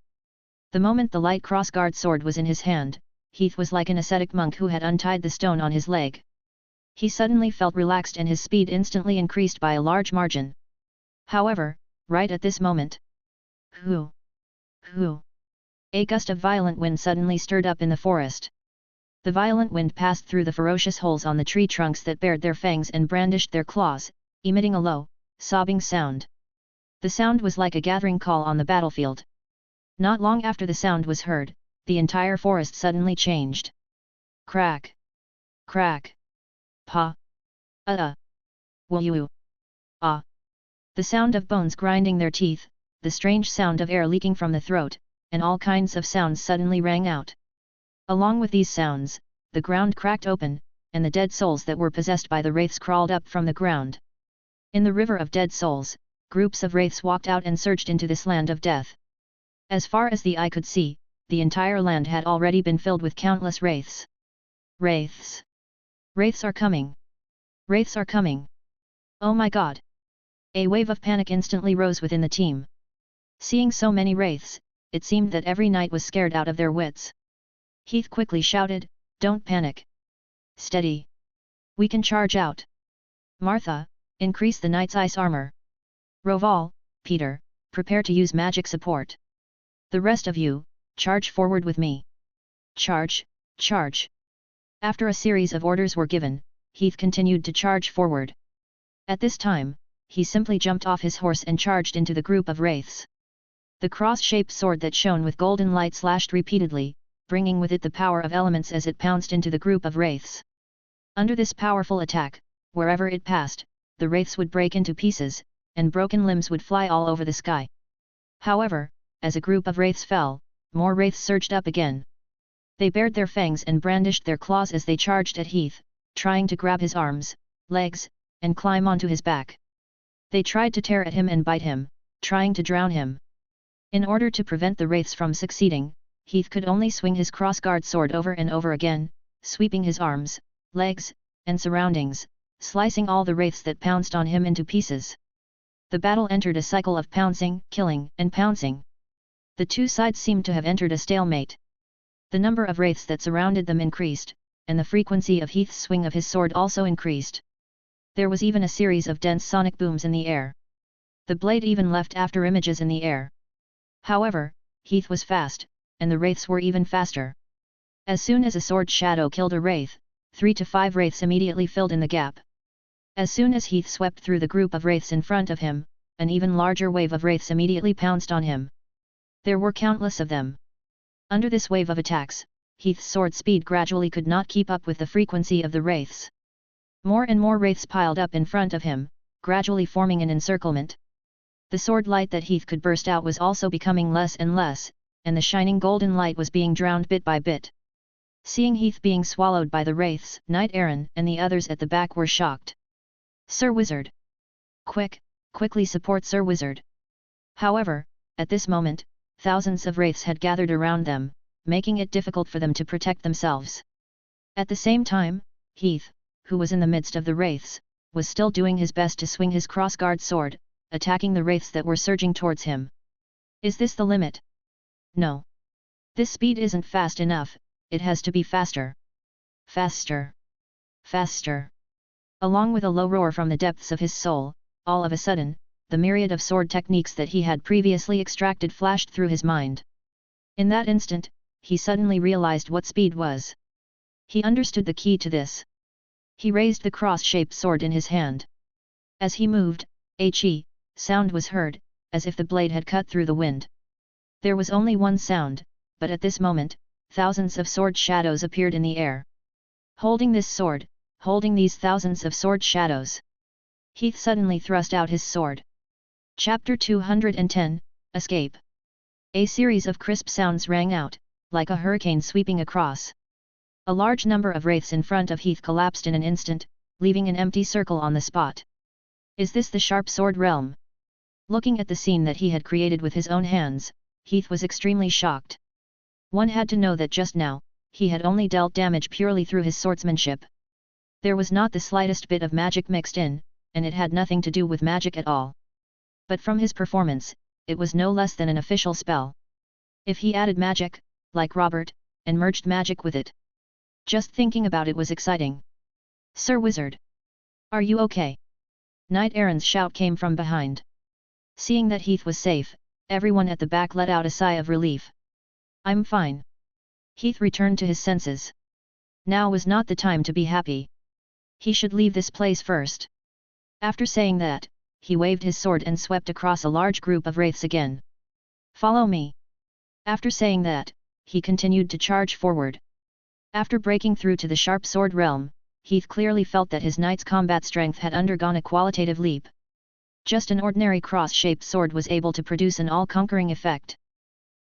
The moment the light cross-guard sword was in his hand, Heath was like an ascetic monk who had untied the stone on his leg. He suddenly felt relaxed and his speed instantly increased by a large margin. However, right at this moment... Who? Hoo! A gust of violent wind suddenly stirred up in the forest. The violent wind passed through the ferocious holes on the tree trunks that bared their fangs and brandished their claws, emitting a low, sobbing sound. The sound was like a gathering call on the battlefield. Not long after the sound was heard, the entire forest suddenly changed. Crack! Crack! Pa! Woo! Ah! The sound of bones grinding their teeth, the strange sound of air leaking from the throat, and all kinds of sounds suddenly rang out. Along with these sounds, the ground cracked open, and the dead souls that were possessed by the wraiths crawled up from the ground. In the river of dead souls, groups of wraiths walked out and surged into this land of death. As far as the eye could see, the entire land had already been filled with countless wraiths. Wraiths! Wraiths are coming! Wraiths are coming! Oh my god! A wave of panic instantly rose within the team. Seeing so many wraiths, it seemed that every knight was scared out of their wits. Heath quickly shouted, "Don't panic! Steady! We can charge out! Martha, increase the knight's ice armor! Roval, Peter, prepare to use magic support! The rest of you, charge forward with me! Charge, charge!" After a series of orders were given, Heath continued to charge forward. At this time, he simply jumped off his horse and charged into the group of wraiths. The cross-shaped sword that shone with golden light slashed repeatedly, bringing with it the power of elements as it pounced into the group of wraiths. Under this powerful attack, wherever it passed, the wraiths would break into pieces, and broken limbs would fly all over the sky. However, as a group of wraiths fell, more wraiths surged up again. They bared their fangs and brandished their claws as they charged at Heath, trying to grab his arms, legs, and climb onto his back. They tried to tear at him and bite him, trying to drown him. In order to prevent the wraiths from succeeding, Heath could only swing his crossguard sword over and over again, sweeping his arms, legs, and surroundings, slicing all the wraiths that pounced on him into pieces. The battle entered a cycle of pouncing, killing, and pouncing. The two sides seemed to have entered a stalemate. The number of wraiths that surrounded them increased, and the frequency of Heath's swing of his sword also increased. There was even a series of dense sonic booms in the air. The blade even left after images in the air. However, Heath was fast, and the wraiths were even faster. As soon as a sword shadow killed a wraith, 3 to 5 wraiths immediately filled in the gap. As soon as Heath swept through the group of wraiths in front of him, an even larger wave of wraiths immediately pounced on him. There were countless of them. Under this wave of attacks, Heath's sword speed gradually could not keep up with the frequency of the wraiths. More and more wraiths piled up in front of him, gradually forming an encirclement. The sword light that Heath could burst out was also becoming less and less, and the shining golden light was being drowned bit by bit. Seeing Heath being swallowed by the wraiths, Knight Aaron and the others at the back were shocked. "Sir Wizard! Quickly support Sir Wizard!" However, at this moment, thousands of wraiths had gathered around them, making it difficult for them to protect themselves. At the same time, Heath, who was in the midst of the wraiths, was still doing his best to swing his crossguard sword, attacking the wraiths that were surging towards him. Is this the limit? No. This speed isn't fast enough, it has to be faster. Faster. Faster. Along with a low roar from the depths of his soul, all of a sudden, the myriad of sword techniques that he had previously extracted flashed through his mind. In that instant, he suddenly realized what speed was. He understood the key to this. He raised the cross-shaped sword in his hand. As he moved, a chi sound was heard, as if the blade had cut through the wind. There was only one sound, but at this moment, thousands of sword shadows appeared in the air. Holding this sword, holding these thousands of sword shadows, Heath suddenly thrust out his sword. Chapter 210, Escape. A series of crisp sounds rang out, like a hurricane sweeping across. A large number of wraiths in front of Heath collapsed in an instant, leaving an empty circle on the spot. Is this the sharp sword realm? Looking at the scene that he had created with his own hands, Heath was extremely shocked. One had to know that just now, he had only dealt damage purely through his swordsmanship. There was not the slightest bit of magic mixed in, and it had nothing to do with magic at all. But from his performance, it was no less than an official spell. If he added magic, like Robert, and merged magic with it. Just thinking about it was exciting. "Sir Wizard! Are you okay?" Knight Aaron's shout came from behind. Seeing that Heath was safe, everyone at the back let out a sigh of relief. I'm fine. Heath returned to his senses. Now was not the time to be happy. He should leave this place first. After saying that, he waved his sword and swept across a large group of wraiths again. Follow me. After saying that, he continued to charge forward. After breaking through to the sharp sword realm, Heath clearly felt that his knight's combat strength had undergone a qualitative leap. Just an ordinary cross-shaped sword was able to produce an all-conquering effect.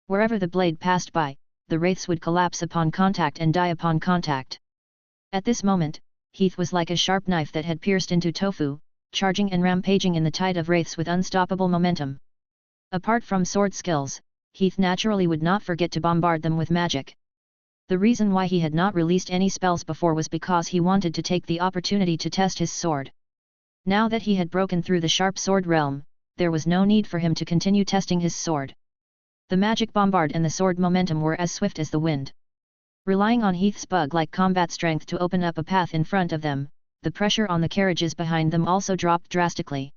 Wherever the blade passed by, the wraiths would collapse upon contact and die upon contact. At this moment, Heath was like a sharp knife that had pierced into tofu, charging and rampaging in the tide of wraiths with unstoppable momentum. Apart from sword skills, Heath naturally would not forget to bombard them with magic. The reason why he had not released any spells before was because he wanted to take the opportunity to test his sword. Now that he had broken through the sharp sword realm, there was no need for him to continue testing his sword. The magic bombard and the sword momentum were as swift as the wind. Relying on Heath's bug-like combat strength to open up a path in front of them, the pressure on the carriages behind them also dropped drastically.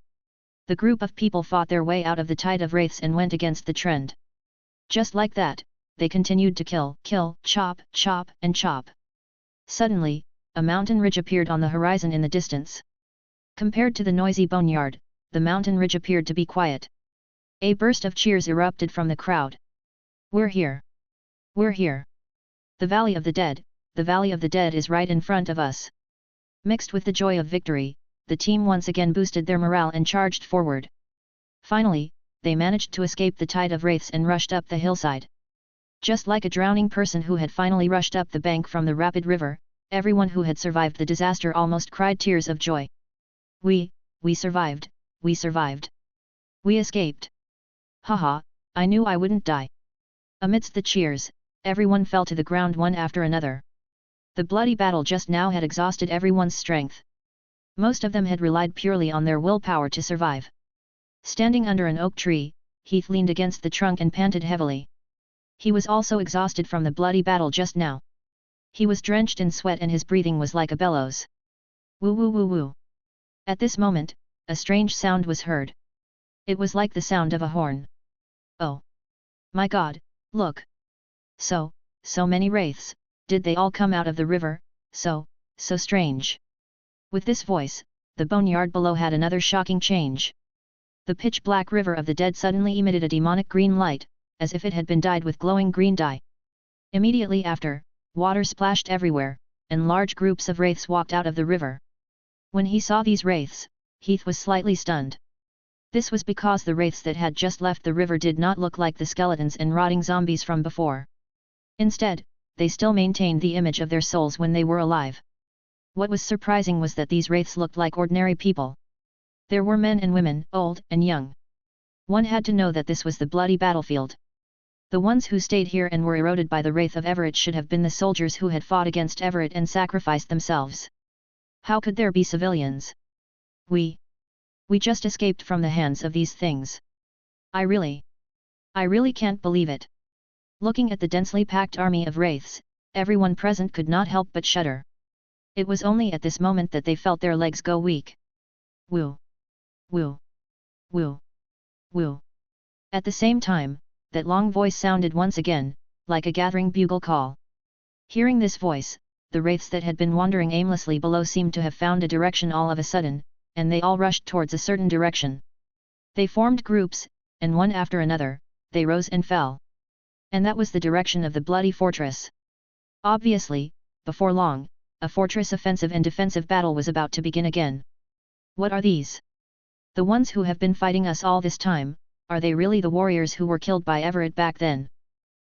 The group of people fought their way out of the tide of wraiths and went against the trend. Just like that, they continued to kill, chop, chop, and chop. Suddenly, a mountain ridge appeared on the horizon in the distance. Compared to the noisy boneyard, the mountain ridge appeared to be quiet. A burst of cheers erupted from the crowd. We're here! We're here! The Valley of the Dead is right in front of us. Mixed with the joy of victory, the team once again boosted their morale and charged forward. Finally, they managed to escape the tide of wraiths and rushed up the hillside. Just like a drowning person who had finally rushed up the bank from the rapid river, everyone who had survived the disaster almost cried tears of joy. We survived, we survived. We escaped. Haha, I knew I wouldn't die. Amidst the cheers, everyone fell to the ground one after another. The bloody battle just now had exhausted everyone's strength. Most of them had relied purely on their willpower to survive. Standing under an oak tree, Heath leaned against the trunk and panted heavily. He was also exhausted from the bloody battle just now. He was drenched in sweat and his breathing was like a bellows. Woo woo woo woo. At this moment, a strange sound was heard. It was like the sound of a horn. Oh! My God, look! So many wraiths, did they all come out of the river? So strange. With this voice, the boneyard below had another shocking change. The pitch-black river of the dead suddenly emitted a demonic green light, as if it had been dyed with glowing green dye. Immediately after, water splashed everywhere, and large groups of wraiths walked out of the river. When he saw these wraiths, Heath was slightly stunned. This was because the wraiths that had just left the river did not look like the skeletons and rotting zombies from before. Instead, they still maintained the image of their souls when they were alive. What was surprising was that these wraiths looked like ordinary people. There were men and women, old and young. One had to know that this was the bloody battlefield. The ones who stayed here and were eroded by the wraith of Everett should have been the soldiers who had fought against Everett and sacrificed themselves. How could there be civilians? We just escaped from the hands of these things. I really can't believe it. Looking at the densely packed army of wraiths, everyone present could not help but shudder. It was only at this moment that they felt their legs go weak. Woo! Woo! Woo! Woo! At the same time, that long voice sounded once again, like a gathering bugle call. Hearing this voice, the wraiths that had been wandering aimlessly below seemed to have found a direction all of a sudden, and they all rushed towards a certain direction. They formed groups, and one after another, they rose and fell. And that was the direction of the bloody fortress. Obviously, before long, a fortress offensive and defensive battle was about to begin again. What are these? The ones who have been fighting us all this time, are they really the warriors who were killed by Everett back then?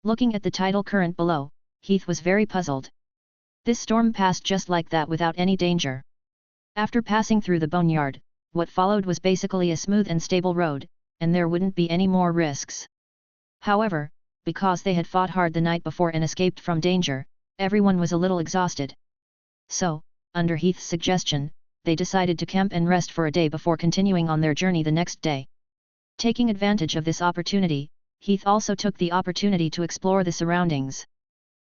Looking at the tidal current below, Heath was very puzzled. This storm passed just like that without any danger. After passing through the boneyard, what followed was basically a smooth and stable road, and there wouldn't be any more risks. However, because they had fought hard the night before and escaped from danger, everyone was a little exhausted. So, under Heath's suggestion, they decided to camp and rest for a day before continuing on their journey the next day. Taking advantage of this opportunity, Heath also took the opportunity to explore the surroundings.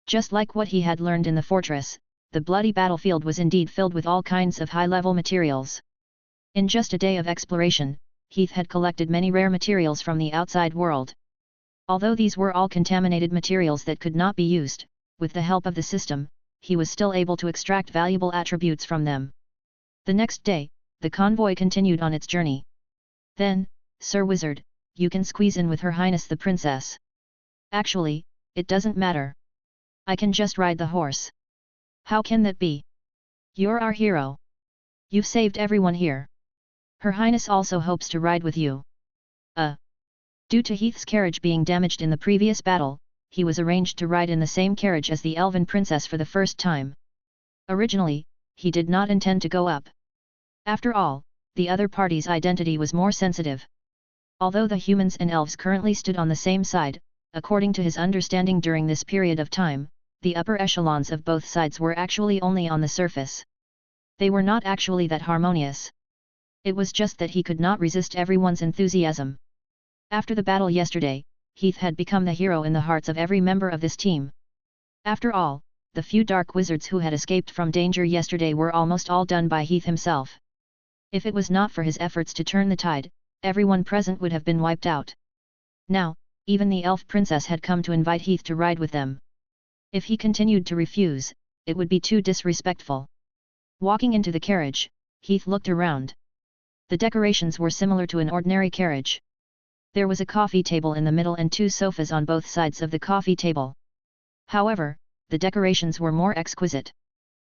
Just like what he had learned in the fortress, the bloody battlefield was indeed filled with all kinds of high-level materials. In just a day of exploration, Heath had collected many rare materials from the outside world. Although these were all contaminated materials that could not be used, with the help of the system, he was still able to extract valuable attributes from them. The next day, the convoy continued on its journey. Then, Sir Wizard, you can squeeze in with Her Highness the Princess. Actually, it doesn't matter. I can just ride the horse. How can that be? You're our hero. You've saved everyone here. Her Highness also hopes to ride with you. Due to Heath's carriage being damaged in the previous battle, he was arranged to ride in the same carriage as the elven princess for the first time. Originally, he did not intend to go up. After all, the other party's identity was more sensitive. Although the humans and elves currently stood on the same side, according to his understanding during this period of time, the upper echelons of both sides were actually only on the surface. They were not actually that harmonious. It was just that he could not resist everyone's enthusiasm. After the battle yesterday, Heath had become the hero in the hearts of every member of this team. After all, the few dark wizards who had escaped from danger yesterday were almost all done by Heath himself. If it was not for his efforts to turn the tide, everyone present would have been wiped out. Now, even the elf princess had come to invite Heath to ride with them. If he continued to refuse, it would be too disrespectful. Walking into the carriage, Heath looked around. The decorations were similar to an ordinary carriage. There was a coffee table in the middle and 2 sofas on both sides of the coffee table. However, the decorations were more exquisite.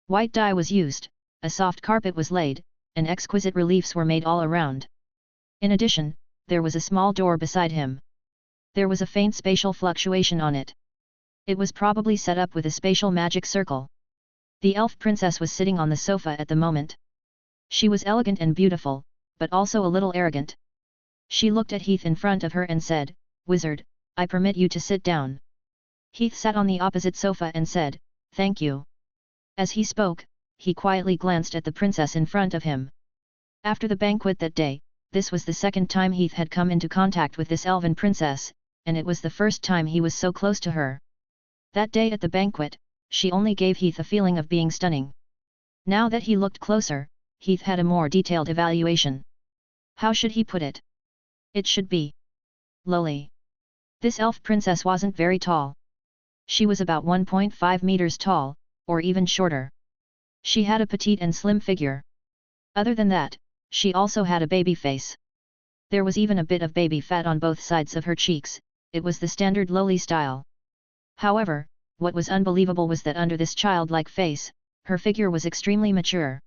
White dye was used, a soft carpet was laid, and exquisite reliefs were made all around. In addition, there was a small door beside him. There was a faint spatial fluctuation on it. It was probably set up with a spatial magic circle. The elf princess was sitting on the sofa at the moment. She was elegant and beautiful, but also a little arrogant. She looked at Heath in front of her and said, "Wizard, I permit you to sit down." Heath sat on the opposite sofa and said, "Thank you." As he spoke, he quietly glanced at the princess in front of him. After the banquet that day, this was the second time Heath had come into contact with this elven princess, and it was the first time he was so close to her. That day at the banquet, she only gave Heath a feeling of being stunning. Now that he looked closer, Heath had a more detailed evaluation. How should he put it? It should be lowly. This elf princess wasn't very tall. She was about 1.5 meters tall, or even shorter. She had a petite and slim figure. Other than that, she also had a baby face. There was even a bit of baby fat on both sides of her cheeks. It was the standard lowly style. However, what was unbelievable was that under this childlike face, her figure was extremely mature.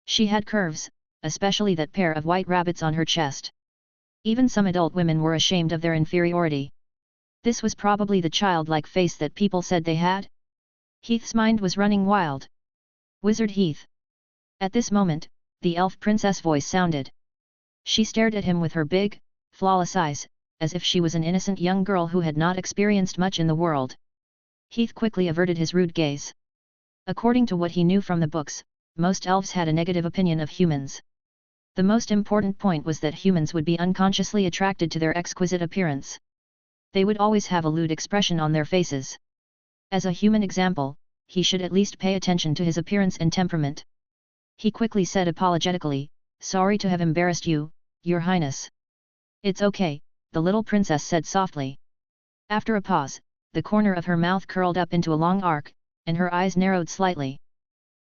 She had curves, especially that pair of white rabbits on her chest. Even some adult women were ashamed of their inferiority. This was probably the childlike face that people said they had? Heath's mind was running wild. Wizard Heath. At this moment, the elf princess voice sounded. She stared at him with her big, flawless eyes, as if she was an innocent young girl who had not experienced much in the world. Heath quickly averted his rude gaze. According to what he knew from the books, most elves had a negative opinion of humans. The most important point was that humans would be unconsciously attracted to their exquisite appearance. They would always have a lewd expression on their faces. As a human example, he should at least pay attention to his appearance and temperament. He quickly said apologetically, "Sorry to have embarrassed you, Your Highness." "It's okay," the little princess said softly. After a pause, the corner of her mouth curled up into a long arc, and her eyes narrowed slightly.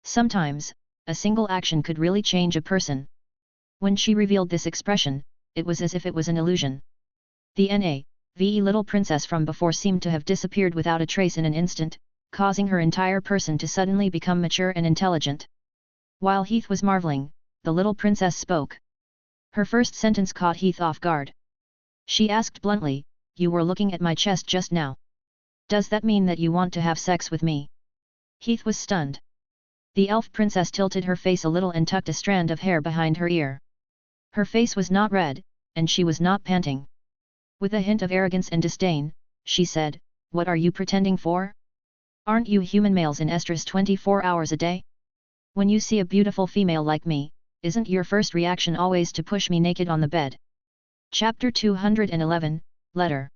Sometimes, a single action could really change a person. When she revealed this expression, it was as if it was an illusion. The NAVE little princess from before seemed to have disappeared without a trace in an instant, causing her entire person to suddenly become mature and intelligent. While Heath was marveling, the little princess spoke. Her first sentence caught Heath off guard. She asked bluntly, "You were looking at my chest just now. Does that mean that you want to have sex with me?" Heath was stunned. The elf princess tilted her face a little and tucked a strand of hair behind her ear. Her face was not red, and she was not panting. With a hint of arrogance and disdain, she said, "What are you pretending for? Aren't you human males in estrus 24 hours a day? When you see a beautiful female like me, isn't your first reaction always to push me naked on the bed?" Chapter 211, Letter.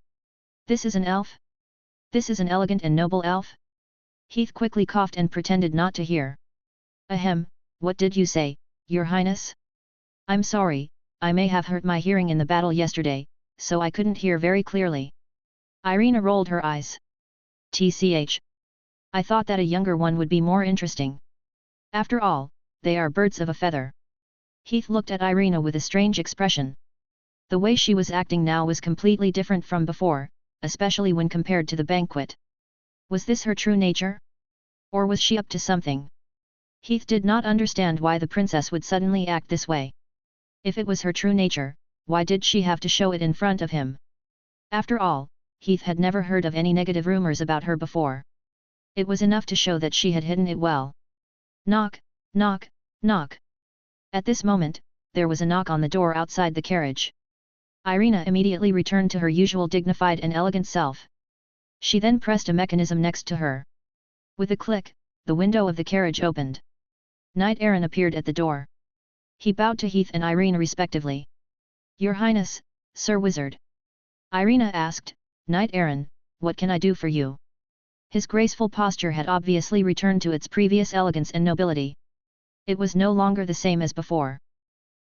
This is an elf? This is an elegant and noble elf? Heath quickly coughed and pretended not to hear. "Ahem, what did you say, Your Highness?" "I'm sorry, I may have hurt my hearing in the battle yesterday, so I couldn't hear very clearly. Irina rolled her eyes. TCH. I thought that a younger one would be more interesting. After all, they are birds of a feather. Heath looked at Irina with a strange expression. The way she was acting now was completely different from before, especially when compared to the banquet. Was this her true nature? Or was she up to something? Heath did not understand why the princess would suddenly act this way. If it was her true nature, why did she have to show it in front of him? After all, Heath had never heard of any negative rumors about her before. It was enough to show that she had hidden it well. Knock, knock, knock. At this moment, there was a knock on the door outside the carriage. Irina immediately returned to her usual dignified and elegant self. She then pressed a mechanism next to her. With a click, the window of the carriage opened. Knight Aaron appeared at the door. He bowed to Heath and Irina respectively. Your Highness, Sir Wizard. Irina asked, Knight Aaron, what can I do for you? His graceful posture had obviously returned to its previous elegance and nobility. It was no longer the same as before.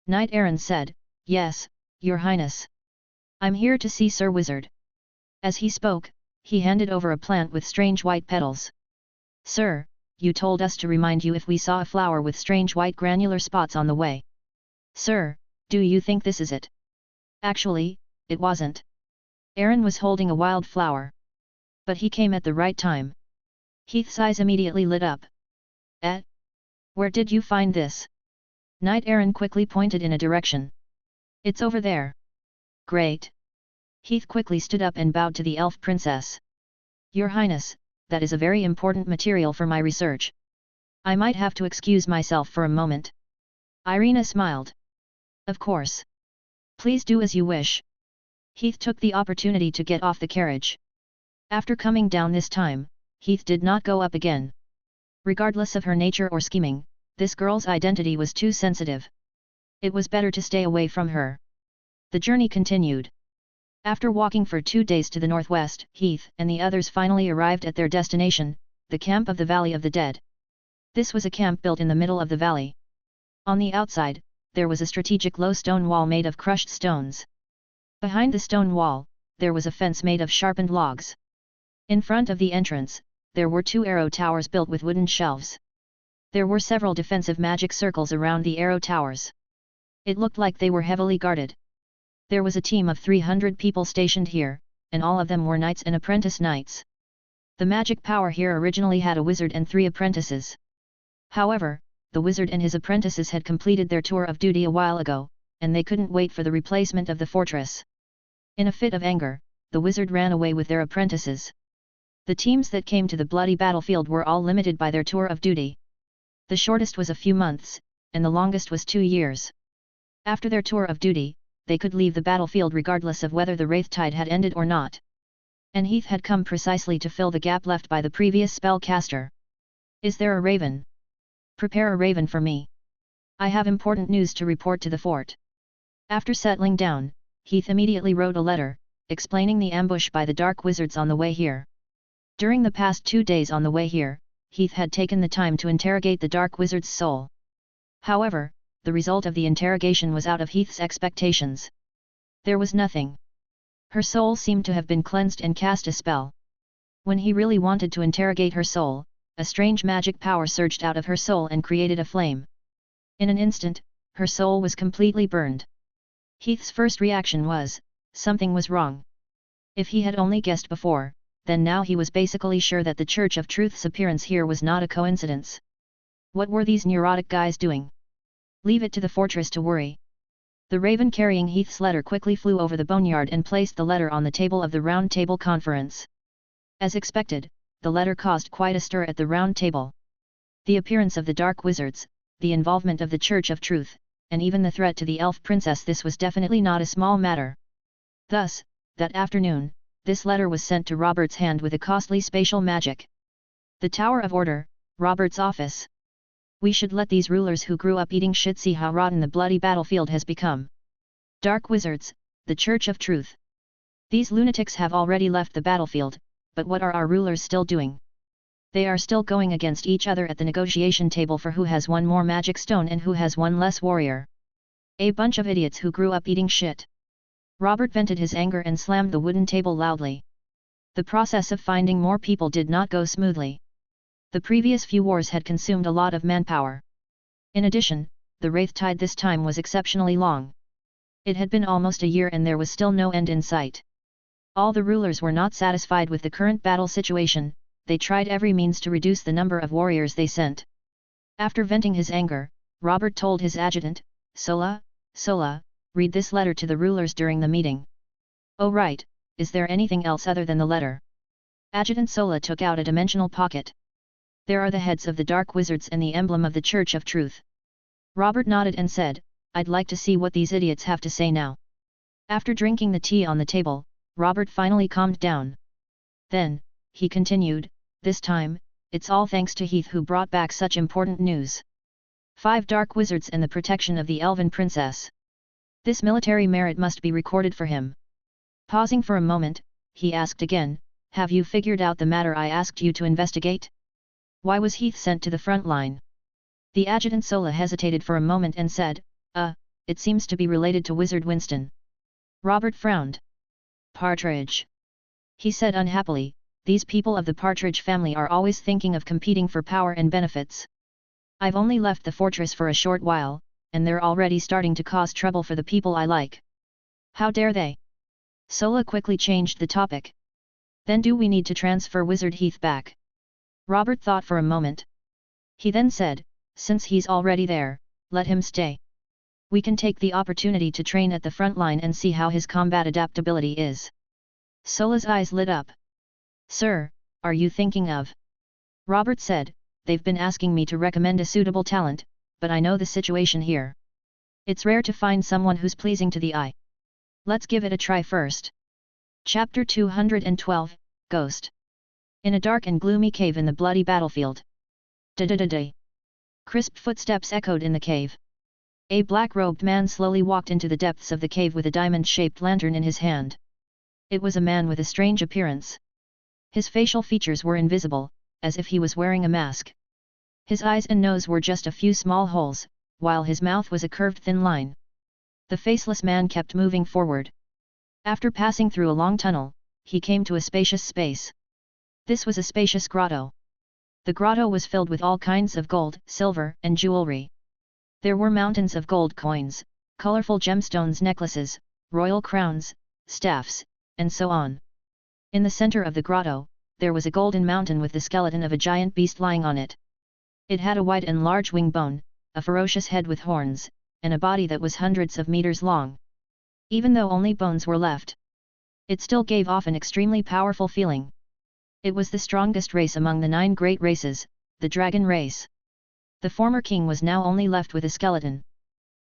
Knight Aaron said, Yes, Your Highness. I'm here to see Sir Wizard. As he spoke, he handed over a plant with strange white petals. Sir, you told us to remind you if we saw a flower with strange white granular spots on the way. Sir, do you think this is it? Actually, it wasn't. Aaron was holding a wild flower. But he came at the right time. Heath's eyes immediately lit up. Where did you find this? Knight Aaron quickly pointed in a direction. It's over there. Great. Heath quickly stood up and bowed to the elf princess. Your Highness, that is a very important material for my research. I might have to excuse myself for a moment. Irina smiled. Of course. Please do as you wish. Heath took the opportunity to get off the carriage. After coming down this time, Heath did not go up again. Regardless of her nature or scheming, this girl's identity was too sensitive. It was better to stay away from her. The journey continued. After walking for 2 days to the northwest, Heath and the others finally arrived at their destination, the camp of the Valley of the Dead. This was a camp built in the middle of the valley. On the outside, there was a strategic low stone wall made of crushed stones. Behind the stone wall, there was a fence made of sharpened logs. In front of the entrance, there were 2 arrow towers built with wooden shelves. There were several defensive magic circles around the arrow towers. It looked like they were heavily guarded. There was a team of 300 people stationed here, and all of them were knights and apprentice knights. The magic power here originally had a wizard and 3 apprentices. However, the wizard and his apprentices had completed their tour of duty a while ago, and they couldn't wait for the replacement of the fortress. In a fit of anger, the wizard ran away with their apprentices. The teams that came to the bloody battlefield were all limited by their tour of duty. The shortest was a few months, and the longest was 2 years. After their tour of duty, they could leave the battlefield regardless of whether the Wraith Tide had ended or not. And Heath had come precisely to fill the gap left by the previous spellcaster. Is there a raven? Prepare a raven for me. I have important news to report to the fort. After settling down, Heath immediately wrote a letter, explaining the ambush by the dark wizards on the way here. During the past 2 days on the way here, Heath had taken the time to interrogate the dark wizard's soul. However, the result of the interrogation was out of Heath's expectations. There was nothing. Her soul seemed to have been cleansed and cast a spell. When he really wanted to interrogate her soul, a strange magic power surged out of her soul and created a flame. In an instant, her soul was completely burned. Heath's first reaction was, something was wrong. If he had only guessed before, then now he was basically sure that the Church of Truth's appearance here was not a coincidence. What were these neurotic guys doing? Leave it to the fortress to worry. The raven carrying Heath's letter quickly flew over the boneyard and placed the letter on the table of the round table conference. As expected, the letter caused quite a stir at the round table. The appearance of the dark wizards, the involvement of the Church of Truth, and even the threat to the elf princess, this was definitely not a small matter. Thus, that afternoon, this letter was sent to Robert's hand with a costly spatial magic. The Tower of Order, Robert's office. We should let these rulers who grew up eating shit see how rotten the bloody battlefield has become. Dark wizards, the Church of Truth. These lunatics have already left the battlefield, but what are our rulers still doing? They are still going against each other at the negotiation table for who has one more magic stone and who has one less warrior. A bunch of idiots who grew up eating shit. Robert vented his anger and slammed the wooden table loudly. The process of finding more people did not go smoothly. The previous few wars had consumed a lot of manpower. In addition, the Wraith Tide this time was exceptionally long. It had been almost a year and there was still no end in sight. All the rulers were not satisfied with the current battle situation, they tried every means to reduce the number of warriors they sent. After venting his anger, Robert told his adjutant, Sola, read this letter to the rulers during the meeting. Oh right, is there anything else other than the letter? Adjutant Sola took out a dimensional pocket. There are the heads of the Dark Wizards and the emblem of the Church of Truth. Robert nodded and said, I'd like to see what these idiots have to say now. After drinking the tea on the table, Robert finally calmed down. Then, he continued, this time, it's all thanks to Heath who brought back such important news. 5 Dark Wizards and the protection of the Elven Princess. This military merit must be recorded for him. Pausing for a moment, he asked again, have you figured out the matter I asked you to investigate? Why was Heath sent to the front line? The adjutant Sola hesitated for a moment and said, it seems to be related to Wizard Winston. Robert frowned. Partridge. He said unhappily, these people of the Partridge family are always thinking of competing for power and benefits. I've only left the fortress for a short while, and they're already starting to cause trouble for the people I like. How dare they? Sola quickly changed the topic. Then do we need to transfer Wizard Heath back? Robert thought for a moment. He then said, since he's already there, let him stay. We can take the opportunity to train at the front line and see how his combat adaptability is. Sola's eyes lit up. Sir, are you thinking of? Robert said, they've been asking me to recommend a suitable talent, but I know the situation here. It's rare to find someone who's pleasing to the eye. Let's give it a try first. Chapter 212, Ghost. In a dark and gloomy cave in the bloody battlefield. Da-da-da-da. Crisp footsteps echoed in the cave. A black-robed man slowly walked into the depths of the cave with a diamond-shaped lantern in his hand. It was a man with a strange appearance. His facial features were invisible, as if he was wearing a mask. His eyes and nose were just a few small holes, while his mouth was a curved thin line. The faceless man kept moving forward. After passing through a long tunnel, he came to a spacious space. This was a spacious grotto. The grotto was filled with all kinds of gold, silver, and jewelry. There were mountains of gold coins, colorful gemstones, necklaces, royal crowns, staffs, and so on. In the center of the grotto, there was a golden mountain with the skeleton of a giant beast lying on it. It had a white and large wing bone, a ferocious head with horns, and a body that was hundreds of meters long. Even though only bones were left, it still gave off an extremely powerful feeling. It was the strongest race among the 9 great races, the dragon race. The former king was now only left with a skeleton.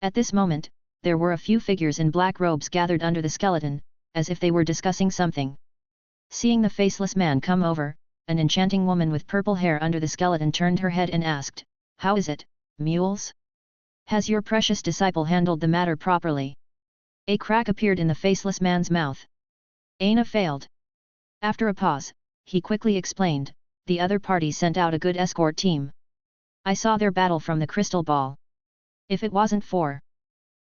At this moment, there were a few figures in black robes gathered under the skeleton, as if they were discussing something. Seeing the faceless man come over, an enchanting woman with purple hair under the skeleton turned her head and asked, "How is it, mules? Has your precious disciple handled the matter properly?" A crack appeared in the faceless man's mouth. Aina failed. After a pause, he quickly explained, "The other party sent out a good escort team. I saw their battle from the crystal ball. If it wasn't for..."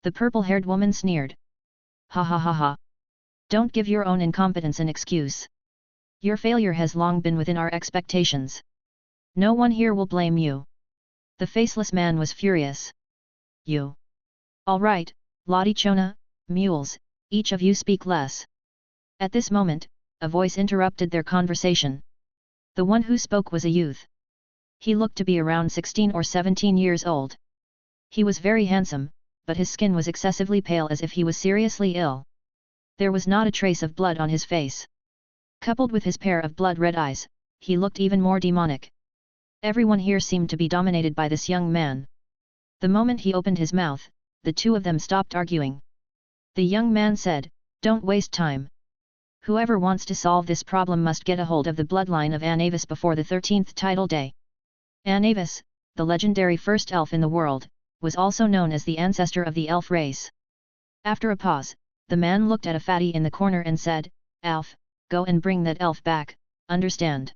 The purple-haired woman sneered. "Ha ha ha ha. Don't give your own incompetence an excuse. Your failure has long been within our expectations. No one here will blame you." The faceless man was furious. "You. All right, Lottie Chona, mules, each of you speak less." At this moment, a voice interrupted their conversation. The one who spoke was a youth. He looked to be around 16 or 17 years old. He was very handsome, but his skin was excessively pale as if he was seriously ill. There was not a trace of blood on his face. Coupled with his pair of blood-red eyes, he looked even more demonic. Everyone here seemed to be dominated by this young man. The moment he opened his mouth, the two of them stopped arguing. The young man said, "Don't waste time. Whoever wants to solve this problem must get a hold of the bloodline of Anavis before the 13th tidal day." Anavis, the legendary first elf in the world, was also known as the ancestor of the elf race. After a pause, the man looked at a fatty in the corner and said, "Alf, go and bring that elf back, understand?"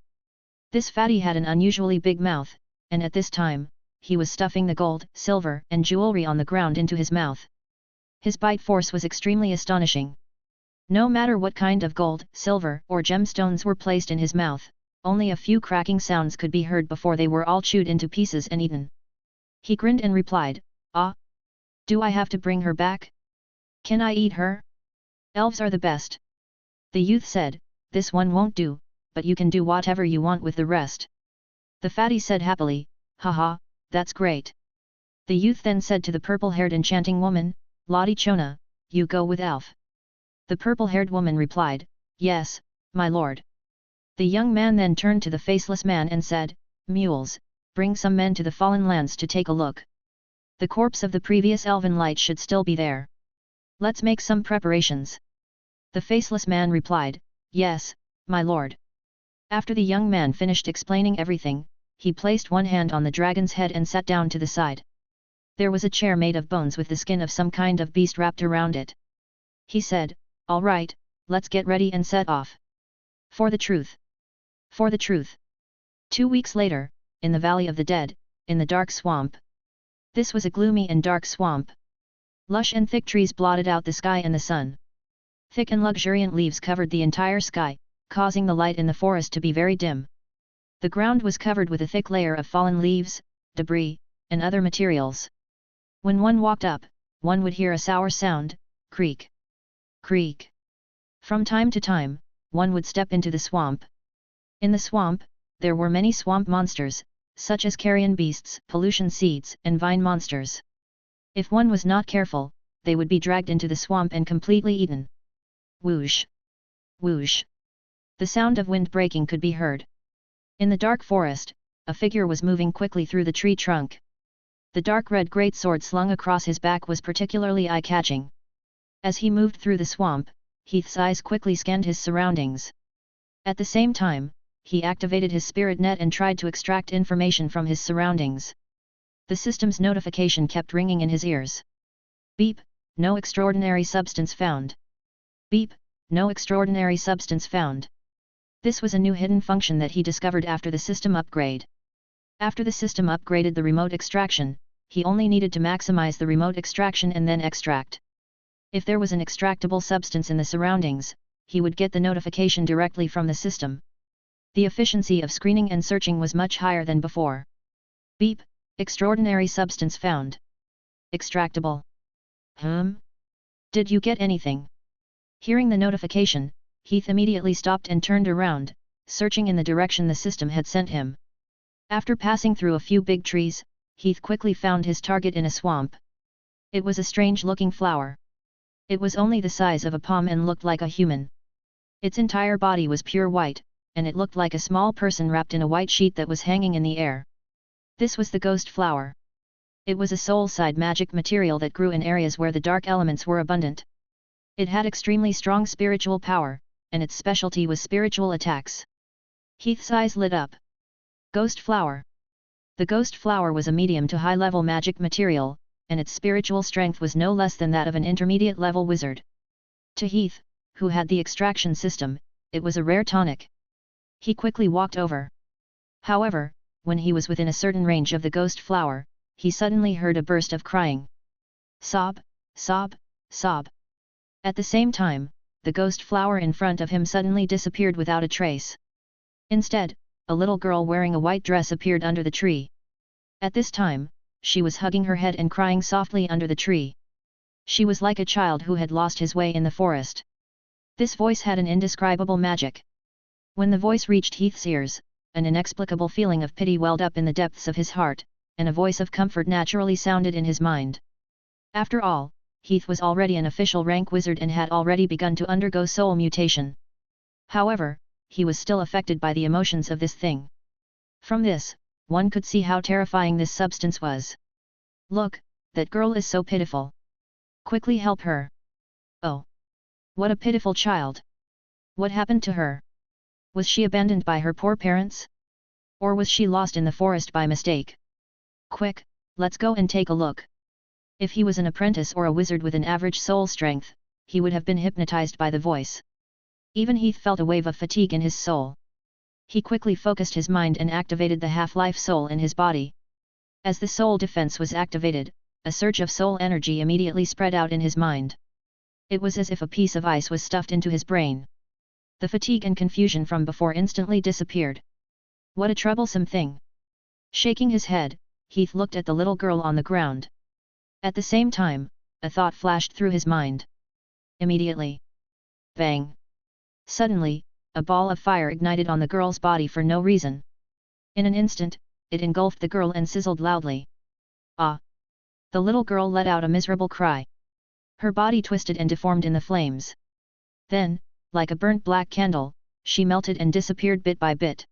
This fatty had an unusually big mouth, and at this time, he was stuffing the gold, silver, and jewelry on the ground into his mouth. His bite force was extremely astonishing. No matter what kind of gold, silver, or gemstones were placed in his mouth, only a few cracking sounds could be heard before they were all chewed into pieces and eaten. He grinned and replied, "Ah! Do I have to bring her back? Can I eat her? Elves are the best." The youth said, "This one won't do, but you can do whatever you want with the rest." The fatty said happily, "Haha, that's great." The youth then said to the purple-haired enchanting woman, "Lottie Chona, you go with Elf." The purple-haired woman replied, "Yes, my lord." The young man then turned to the faceless man and said, "Mules, bring some men to the fallen lands to take a look. The corpse of the previous elven light should still be there. Let's make some preparations." The faceless man replied, "Yes, my lord." After the young man finished explaining everything, he placed one hand on the dragon's head and sat down to the side. There was a chair made of bones with the skin of some kind of beast wrapped around it. He said, "All right, let's get ready and set off. For the truth. For the truth." 2 weeks later, in the Valley of the Dead, in the dark swamp. This was a gloomy and dark swamp. Lush and thick trees blotted out the sky and the sun. Thick and luxuriant leaves covered the entire sky, causing the light in the forest to be very dim. The ground was covered with a thick layer of fallen leaves, debris, and other materials. When one walked up, one would hear a sour sound, creak, creak. From time to time, one would step into the swamp. In the swamp, there were many swamp monsters, such as carrion beasts, pollution seeds, and vine monsters. If one was not careful, they would be dragged into the swamp and completely eaten. Whoosh! Whoosh! The sound of wind breaking could be heard. In the dark forest, a figure was moving quickly through the tree trunk. The dark red greatsword slung across his back was particularly eye-catching. As he moved through the swamp, Heath's eyes quickly scanned his surroundings. At the same time, he activated his spirit net and tried to extract information from his surroundings. The system's notification kept ringing in his ears. Beep, no extraordinary substance found. Beep, no extraordinary substance found. This was a new hidden function that he discovered after the system upgrade. After the system upgraded the remote extraction, he only needed to maximize the remote extraction and then extract. If there was an extractable substance in the surroundings, he would get the notification directly from the system. The efficiency of screening and searching was much higher than before. Beep, extraordinary substance found. Extractable. Did you get anything? Hearing the notification, Heath immediately stopped and turned around, searching in the direction the system had sent him. After passing through a few big trees, Heath quickly found his target in a swamp. It was a strange-looking flower. It was only the size of a palm and looked like a human. Its entire body was pure white, and it looked like a small person wrapped in a white sheet that was hanging in the air. This was the ghost flower. It was a soul-side magic material that grew in areas where the dark elements were abundant. It had extremely strong spiritual power, and its specialty was spiritual attacks. Heath's eyes lit up. Ghost flower. The ghost flower was a medium to high-level magic material, and its spiritual strength was no less than that of an intermediate-level wizard. To Heath, who had the extraction system, it was a rare tonic. He quickly walked over. However, when he was within a certain range of the ghost flower, he suddenly heard a burst of crying. Sob, sob, sob. At the same time, the ghost flower in front of him suddenly disappeared without a trace. Instead, a little girl wearing a white dress appeared under the tree. At this time, she was hugging her head and crying softly under the tree. She was like a child who had lost his way in the forest. This voice had an indescribable magic. When the voice reached Heath's ears, an inexplicable feeling of pity welled up in the depths of his heart, and a voice of comfort naturally sounded in his mind. After all, Heath was already an official rank wizard and had already begun to undergo soul mutation. However, he was still affected by the emotions of this thing. From this, one could see how terrifying this substance was. Look, that girl is so pitiful. Quickly help her. Oh! What a pitiful child! What happened to her? Was she abandoned by her poor parents? Or was she lost in the forest by mistake? Quick, let's go and take a look. If he was an apprentice or a wizard with an average soul strength, he would have been hypnotized by the voice. Even Heath felt a wave of fatigue in his soul. He quickly focused his mind and activated the half-life soul in his body. As the soul defense was activated, a surge of soul energy immediately spread out in his mind. It was as if a piece of ice was stuffed into his brain. The fatigue and confusion from before instantly disappeared. What a troublesome thing! Shaking his head, Heath looked at the little girl on the ground. At the same time, a thought flashed through his mind. Immediately. Bang! Suddenly, a ball of fire ignited on the girl's body for no reason. In an instant, it engulfed the girl and sizzled loudly. Ah! The little girl let out a miserable cry. Her body twisted and deformed in the flames. Then, like a burnt black candle, she melted and disappeared bit by bit.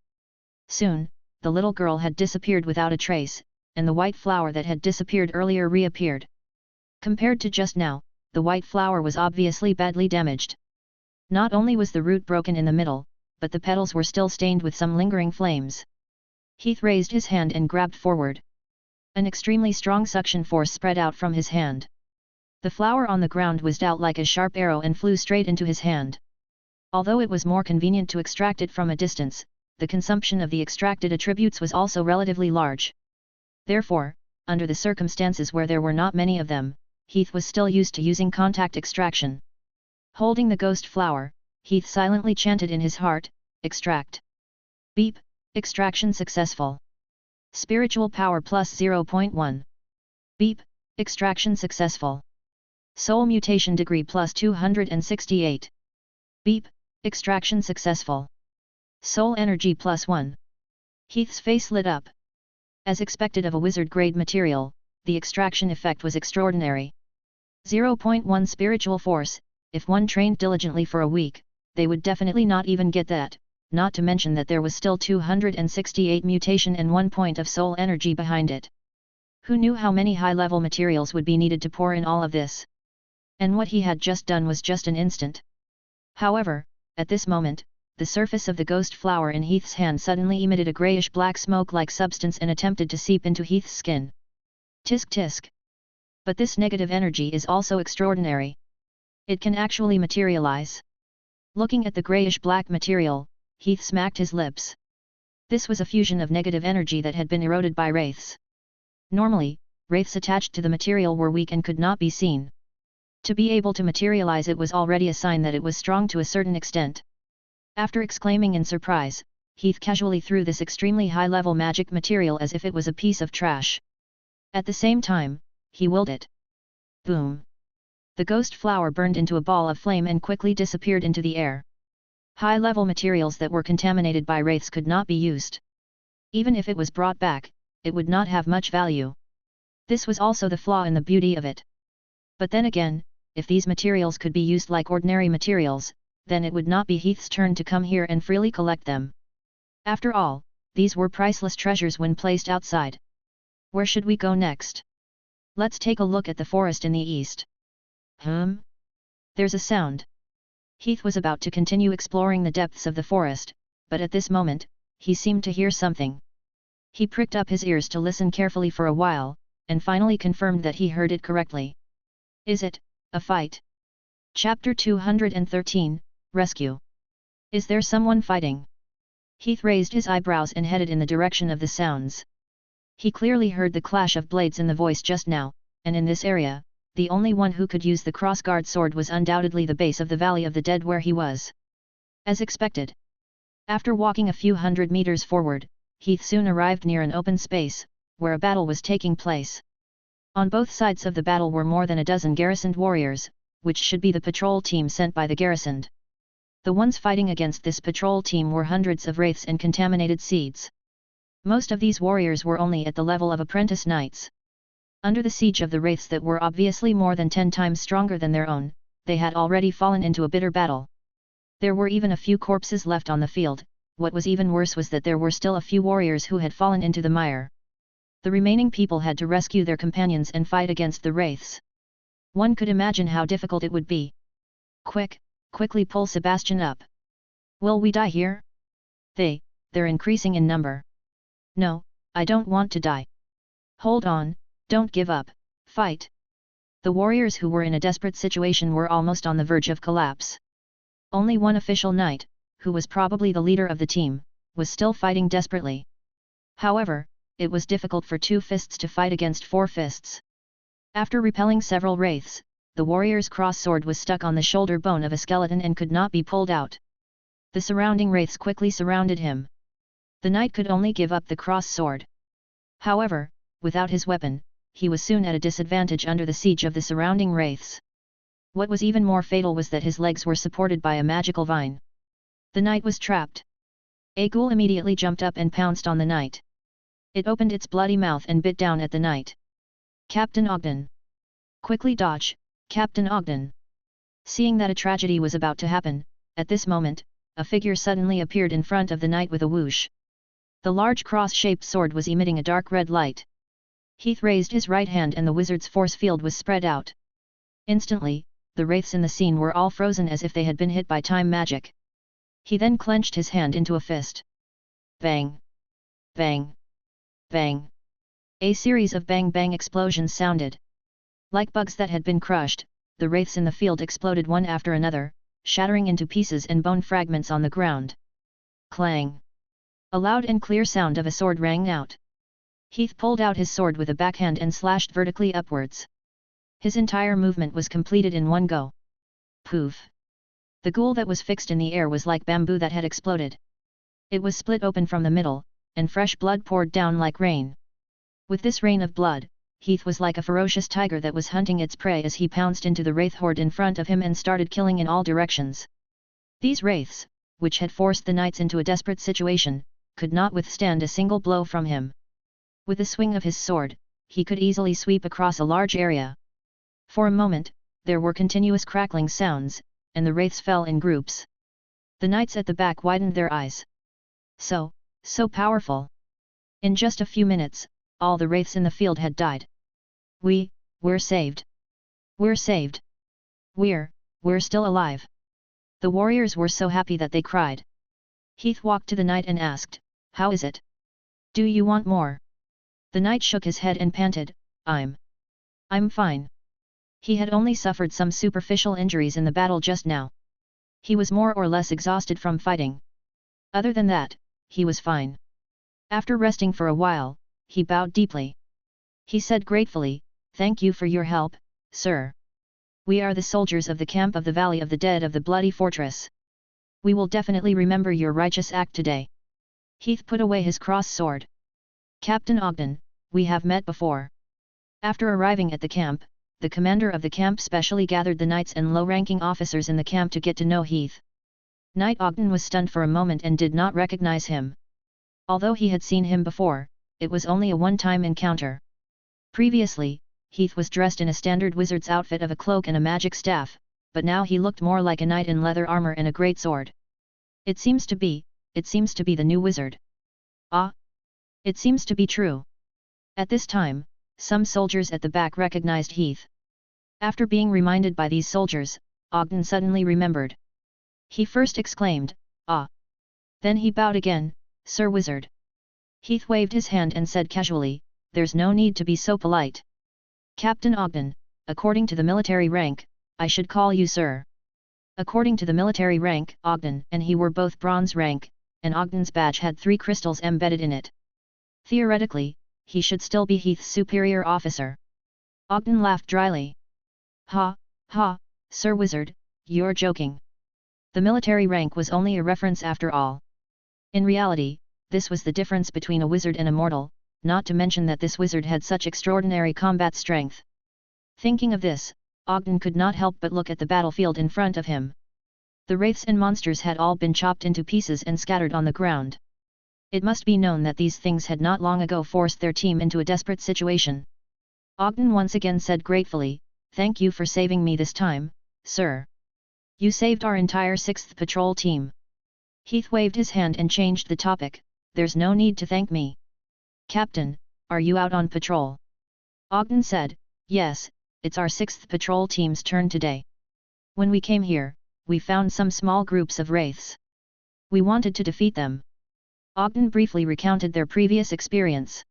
Soon, the little girl had disappeared without a trace, and the white flower that had disappeared earlier reappeared. Compared to just now, the white flower was obviously badly damaged. Not only was the root broken in the middle, but the petals were still stained with some lingering flames. Heath raised his hand and grabbed forward. An extremely strong suction force spread out from his hand. The flower on the ground whizzed out like a sharp arrow and flew straight into his hand. Although it was more convenient to extract it from a distance, the consumption of the extracted attributes was also relatively large. Therefore, under the circumstances where there were not many of them, Heath was still used to using contact extraction. Holding the ghost flower, Heath silently chanted in his heart, "Extract." Beep, extraction successful. Spiritual power plus 0.1. Beep, extraction successful. Soul mutation degree plus 268. Beep, extraction successful. Soul energy plus 1. Heath's face lit up. As expected of a wizard-grade material, the extraction effect was extraordinary. 0.1 spiritual force. If one trained diligently for a week, they would definitely not even get that, not to mention that there was still 268 mutation and 1 point of soul energy behind it. Who knew how many high-level materials would be needed to pour in all of this? And what he had just done was just an instant. However, at this moment, the surface of the ghost flower in Heath's hand suddenly emitted a greyish-black smoke-like substance and attempted to seep into Heath's skin. Tisk tisk. But this negative energy is also extraordinary. It can actually materialize. Looking at the greyish-black material, Heath smacked his lips. This was a fusion of negative energy that had been eroded by wraiths. Normally, wraiths attached to the material were weak and could not be seen. To be able to materialize it was already a sign that it was strong to a certain extent. After exclaiming in surprise, Heath casually threw this extremely high-level magic material as if it was a piece of trash. At the same time, he willed it. Boom! The ghost flower burned into a ball of flame and quickly disappeared into the air. High-level materials that were contaminated by wraiths could not be used. Even if it was brought back, it would not have much value. This was also the flaw in the beauty of it. But then again, if these materials could be used like ordinary materials, then it would not be Heath's turn to come here and freely collect them. After all, these were priceless treasures when placed outside. Where should we go next? Let's take a look at the forest in the east. There's a sound. Heath was about to continue exploring the depths of the forest, but at this moment, he seemed to hear something. He pricked up his ears to listen carefully for a while, and finally confirmed that he heard it correctly. Is it a fight? Chapter 213, Rescue. Is there someone fighting? Heath raised his eyebrows and headed in the direction of the sounds. He clearly heard the clash of blades in the voice just now, and in this area, the only one who could use the crossguard sword was undoubtedly the base of the Valley of the Dead where he was. As expected. After walking a few hundred meters forward, Heath soon arrived near an open space, where a battle was taking place. On both sides of the battle were more than a dozen garrisoned warriors, which should be the patrol team sent by the garrisoned. The ones fighting against this patrol team were hundreds of wraiths and contaminated seeds. Most of these warriors were only at the level of apprentice knights. Under the siege of the wraiths that were obviously more than 10 times stronger than their own, they had already fallen into a bitter battle. There were even a few corpses left on the field. What was even worse was that there were still a few warriors who had fallen into the mire. The remaining people had to rescue their companions and fight against the wraiths. One could imagine how difficult it would be. Quickly pull Sebastian up. Will we die here? They're increasing in number. No, I don't want to die. Hold on, don't give up, fight. The warriors who were in a desperate situation were almost on the verge of collapse. Only one official knight, who was probably the leader of the team, was still fighting desperately. However, it was difficult for 2 fists to fight against 4 fists. After repelling several wraiths, the warrior's cross sword was stuck on the shoulder bone of a skeleton and could not be pulled out. The surrounding wraiths quickly surrounded him. The knight could only give up the cross sword. However, without his weapon, he was soon at a disadvantage under the siege of the surrounding wraiths. What was even more fatal was that his legs were supported by a magical vine. The knight was trapped. A ghoul immediately jumped up and pounced on the knight. It opened its bloody mouth and bit down at the knight. Captain Ogden! Quickly dodge, Captain Ogden! Seeing that a tragedy was about to happen, at this moment, a figure suddenly appeared in front of the knight with a whoosh. The large cross-shaped sword was emitting a dark red light. Heath raised his right hand and the wizard's force field was spread out. Instantly, the wraiths in the scene were all frozen as if they had been hit by time magic. He then clenched his hand into a fist. Bang! Bang! Bang! A series of bang-bang explosions sounded. Like bugs that had been crushed, the wraiths in the field exploded one after another, shattering into pieces and bone fragments on the ground. Clang! A loud and clear sound of a sword rang out. Heath pulled out his sword with a backhand and slashed vertically upwards. His entire movement was completed in one go. Poof! The ghoul that was fixed in the air was like bamboo that had exploded. It was split open from the middle, and fresh blood poured down like rain. With this rain of blood, Heath was like a ferocious tiger that was hunting its prey as he pounced into the wraith horde in front of him and started killing in all directions. These wraiths, which had forced the knights into a desperate situation, could not withstand a single blow from him. With the swing of his sword, he could easily sweep across a large area. For a moment, there were continuous crackling sounds, and the wraiths fell in groups. The knights at the back widened their eyes. So powerful! In just a few minutes, all the wraiths in the field had died. We're saved! We're saved! We're still alive! The warriors were so happy that they cried. Heath walked to the knight and asked, "How is it? Do you want more?" The knight shook his head and panted, I'm fine." He had only suffered some superficial injuries in the battle just now. He was more or less exhausted from fighting. Other than that, he was fine. After resting for a while, he bowed deeply. He said gratefully, "Thank you for your help, sir. We are the soldiers of the camp of the Valley of the Dead of the Bloody Fortress. We will definitely remember your righteous act today." Heath put away his cross sword. "Captain Ogden, we have met before." After arriving at the camp, the commander of the camp specially gathered the knights and low-ranking officers in the camp to get to know Heath. Knight Ogden was stunned for a moment and did not recognize him. Although he had seen him before, it was only a one-time encounter. Previously, Heath was dressed in a standard wizard's outfit of a cloak and a magic staff, but now he looked more like a knight in leather armor and a great sword. It seems to be the new wizard. Ah! It seems to be true. At this time, some soldiers at the back recognized Heath. After being reminded by these soldiers, Ogden suddenly remembered. He first exclaimed, "Ah!" Then he bowed again, "Sir Wizard." Heath waved his hand and said casually, "There's no need to be so polite. Captain Ogden, according to the military rank, I should call you sir." According to the military rank, Ogden and he were both bronze rank, and Ogden's badge had 3 crystals embedded in it. Theoretically, he should still be Heath's superior officer. Ogden laughed dryly. "Ha, ha, Sir Wizard, you're joking. The military rank was only a reference after all. In reality, this was the difference between a wizard and a mortal, not to mention that this wizard had such extraordinary combat strength." Thinking of this, Ogden could not help but look at the battlefield in front of him. The wraiths and monsters had all been chopped into pieces and scattered on the ground. It must be known that these things had not long ago forced their team into a desperate situation. Ogden once again said gratefully, "Thank you for saving me this time, sir. You saved our entire 6th patrol team." Heath waved his hand and changed the topic, "There's no need to thank me. Captain, are you out on patrol?" Ogden said, "Yes, it's our 6th patrol team's turn today. When we came here, we found some small groups of wraiths. We wanted to defeat them." Ogden briefly recounted their previous experience.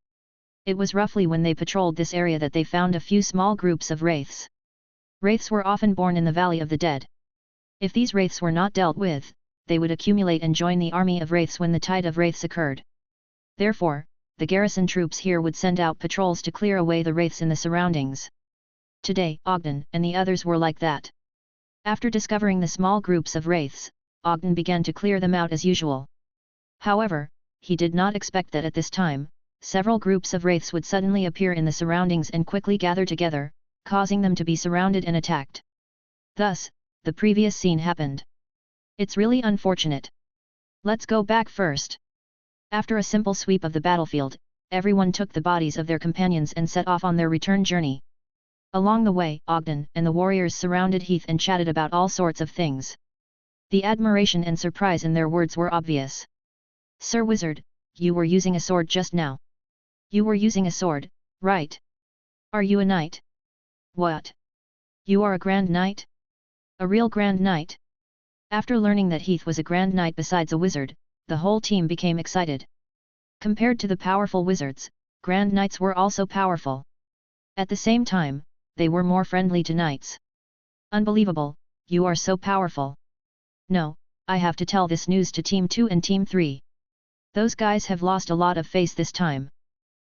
It was roughly when they patrolled this area that they found a few small groups of wraiths. Wraiths were often born in the Valley of the Dead. If these wraiths were not dealt with, they would accumulate and join the army of wraiths when the tide of wraiths occurred. Therefore, the garrison troops here would send out patrols to clear away the wraiths in the surroundings. Today, Ogden and the others were like that. After discovering the small groups of wraiths, Ogden began to clear them out as usual. However, he did not expect that at this time, several groups of wraiths would suddenly appear in the surroundings and quickly gather together, causing them to be surrounded and attacked. Thus, the previous scene happened. It's really unfortunate. Let's go back first. After a simple sweep of the battlefield, everyone took the bodies of their companions and set off on their return journey. Along the way, Ogden and the warriors surrounded Heath and chatted about all sorts of things. The admiration and surprise in their words were obvious. "Sir Wizard, you were using a sword just now." "You were using a sword, right? Are you a knight?" "What? You are a grand knight? A real grand knight?" After learning that Heath was a grand knight besides a wizard, the whole team became excited. Compared to the powerful wizards, grand knights were also powerful. At the same time, they were more friendly to knights. "Unbelievable, you are so powerful." "No, I have to tell this news to Team 2 and Team 3. Those guys have lost a lot of face this time.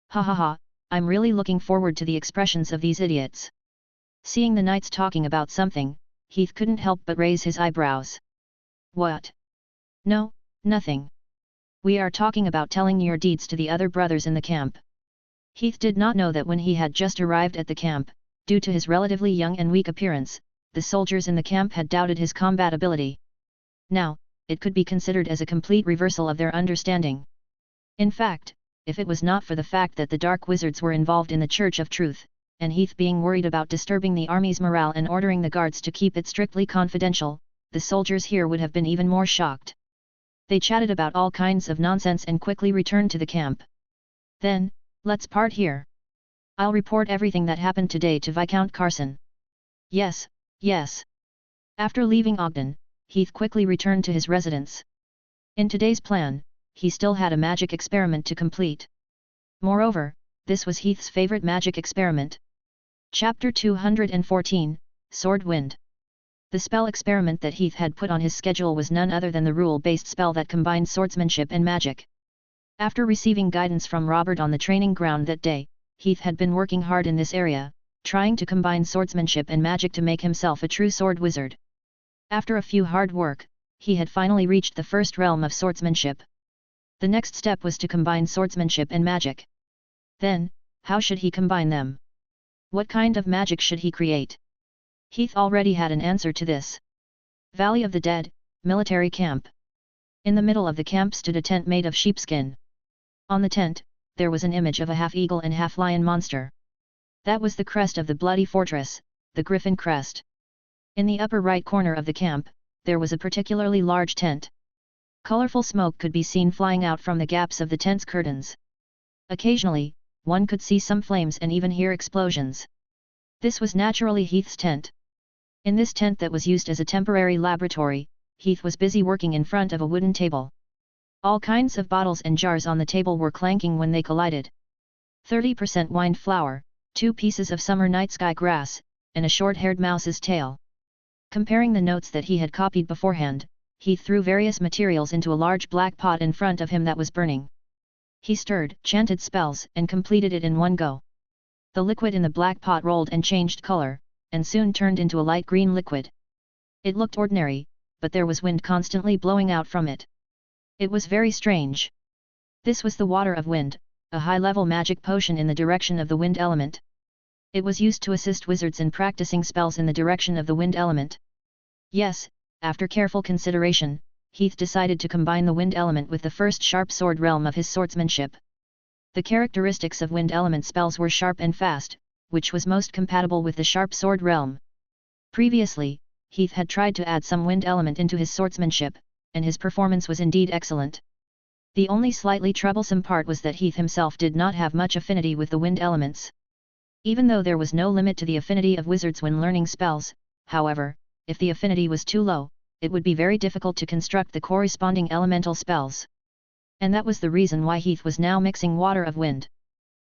Ha ha ha, I'm really looking forward to the expressions of these idiots." Seeing the knights talking about something, Heath couldn't help but raise his eyebrows. "What? No, nothing. We are talking about telling your deeds to the other brothers in the camp." Heath did not know that when he had just arrived at the camp, due to his relatively young and weak appearance, the soldiers in the camp had doubted his combat ability. Now, it could be considered as a complete reversal of their understanding. In fact, if it was not for the fact that the Dark Wizards were involved in the Church of Truth, and Heath being worried about disturbing the army's morale and ordering the guards to keep it strictly confidential, the soldiers here would have been even more shocked. They chatted about all kinds of nonsense and quickly returned to the camp. "Then, let's part here. I'll report everything that happened today to Viscount Carson." "Yes, yes." After leaving Ogden, Heath quickly returned to his residence. In today's plan, he still had a magic experiment to complete. Moreover, this was Heath's favorite magic experiment. Chapter 214, Sword Wind. The spell experiment that Heath had put on his schedule was none other than the rule-based spell that combined swordsmanship and magic. After receiving guidance from Robert on the training ground that day, Heath had been working hard in this area, trying to combine swordsmanship and magic to make himself a true sword wizard. After a few hard work, he had finally reached the first realm of swordsmanship. The next step was to combine swordsmanship and magic. Then, how should he combine them? What kind of magic should he create? Heath already had an answer to this. Valley of the Dead, military camp. In the middle of the camp stood a tent made of sheepskin. On the tent, there was an image of a half-eagle and half-lion monster. That was the crest of the bloody fortress, the Griffin crest. In the upper right corner of the camp, there was a particularly large tent. Colorful smoke could be seen flying out from the gaps of the tent's curtains. Occasionally, one could see some flames and even hear explosions. This was naturally Heath's tent. In this tent that was used as a temporary laboratory, Heath was busy working in front of a wooden table. All kinds of bottles and jars on the table were clanking when they collided. 30% wine flour, 2 pieces of summer night sky grass, and a short-haired mouse's tail. Comparing the notes that he had copied beforehand, he threw various materials into a large black pot in front of him that was burning. He stirred, chanted spells, and completed it in one go. The liquid in the black pot rolled and changed color, and soon turned into a light green liquid. It looked ordinary, but there was wind constantly blowing out from it. It was very strange. This was the Water of Wind, a high-level magic potion in the direction of the wind element. It was used to assist wizards in practicing spells in the direction of the wind element. Yes, after careful consideration, Heath decided to combine the wind element with the first sharp sword realm of his swordsmanship. The characteristics of wind element spells were sharp and fast, which was most compatible with the sharp sword realm. Previously, Heath had tried to add some wind element into his swordsmanship, and his performance was indeed excellent. The only slightly troublesome part was that Heath himself did not have much affinity with the wind elements. Even though there was no limit to the affinity of wizards when learning spells, however, if the affinity was too low, it would be very difficult to construct the corresponding elemental spells. And that was the reason why Heath was now mixing Water of Wind.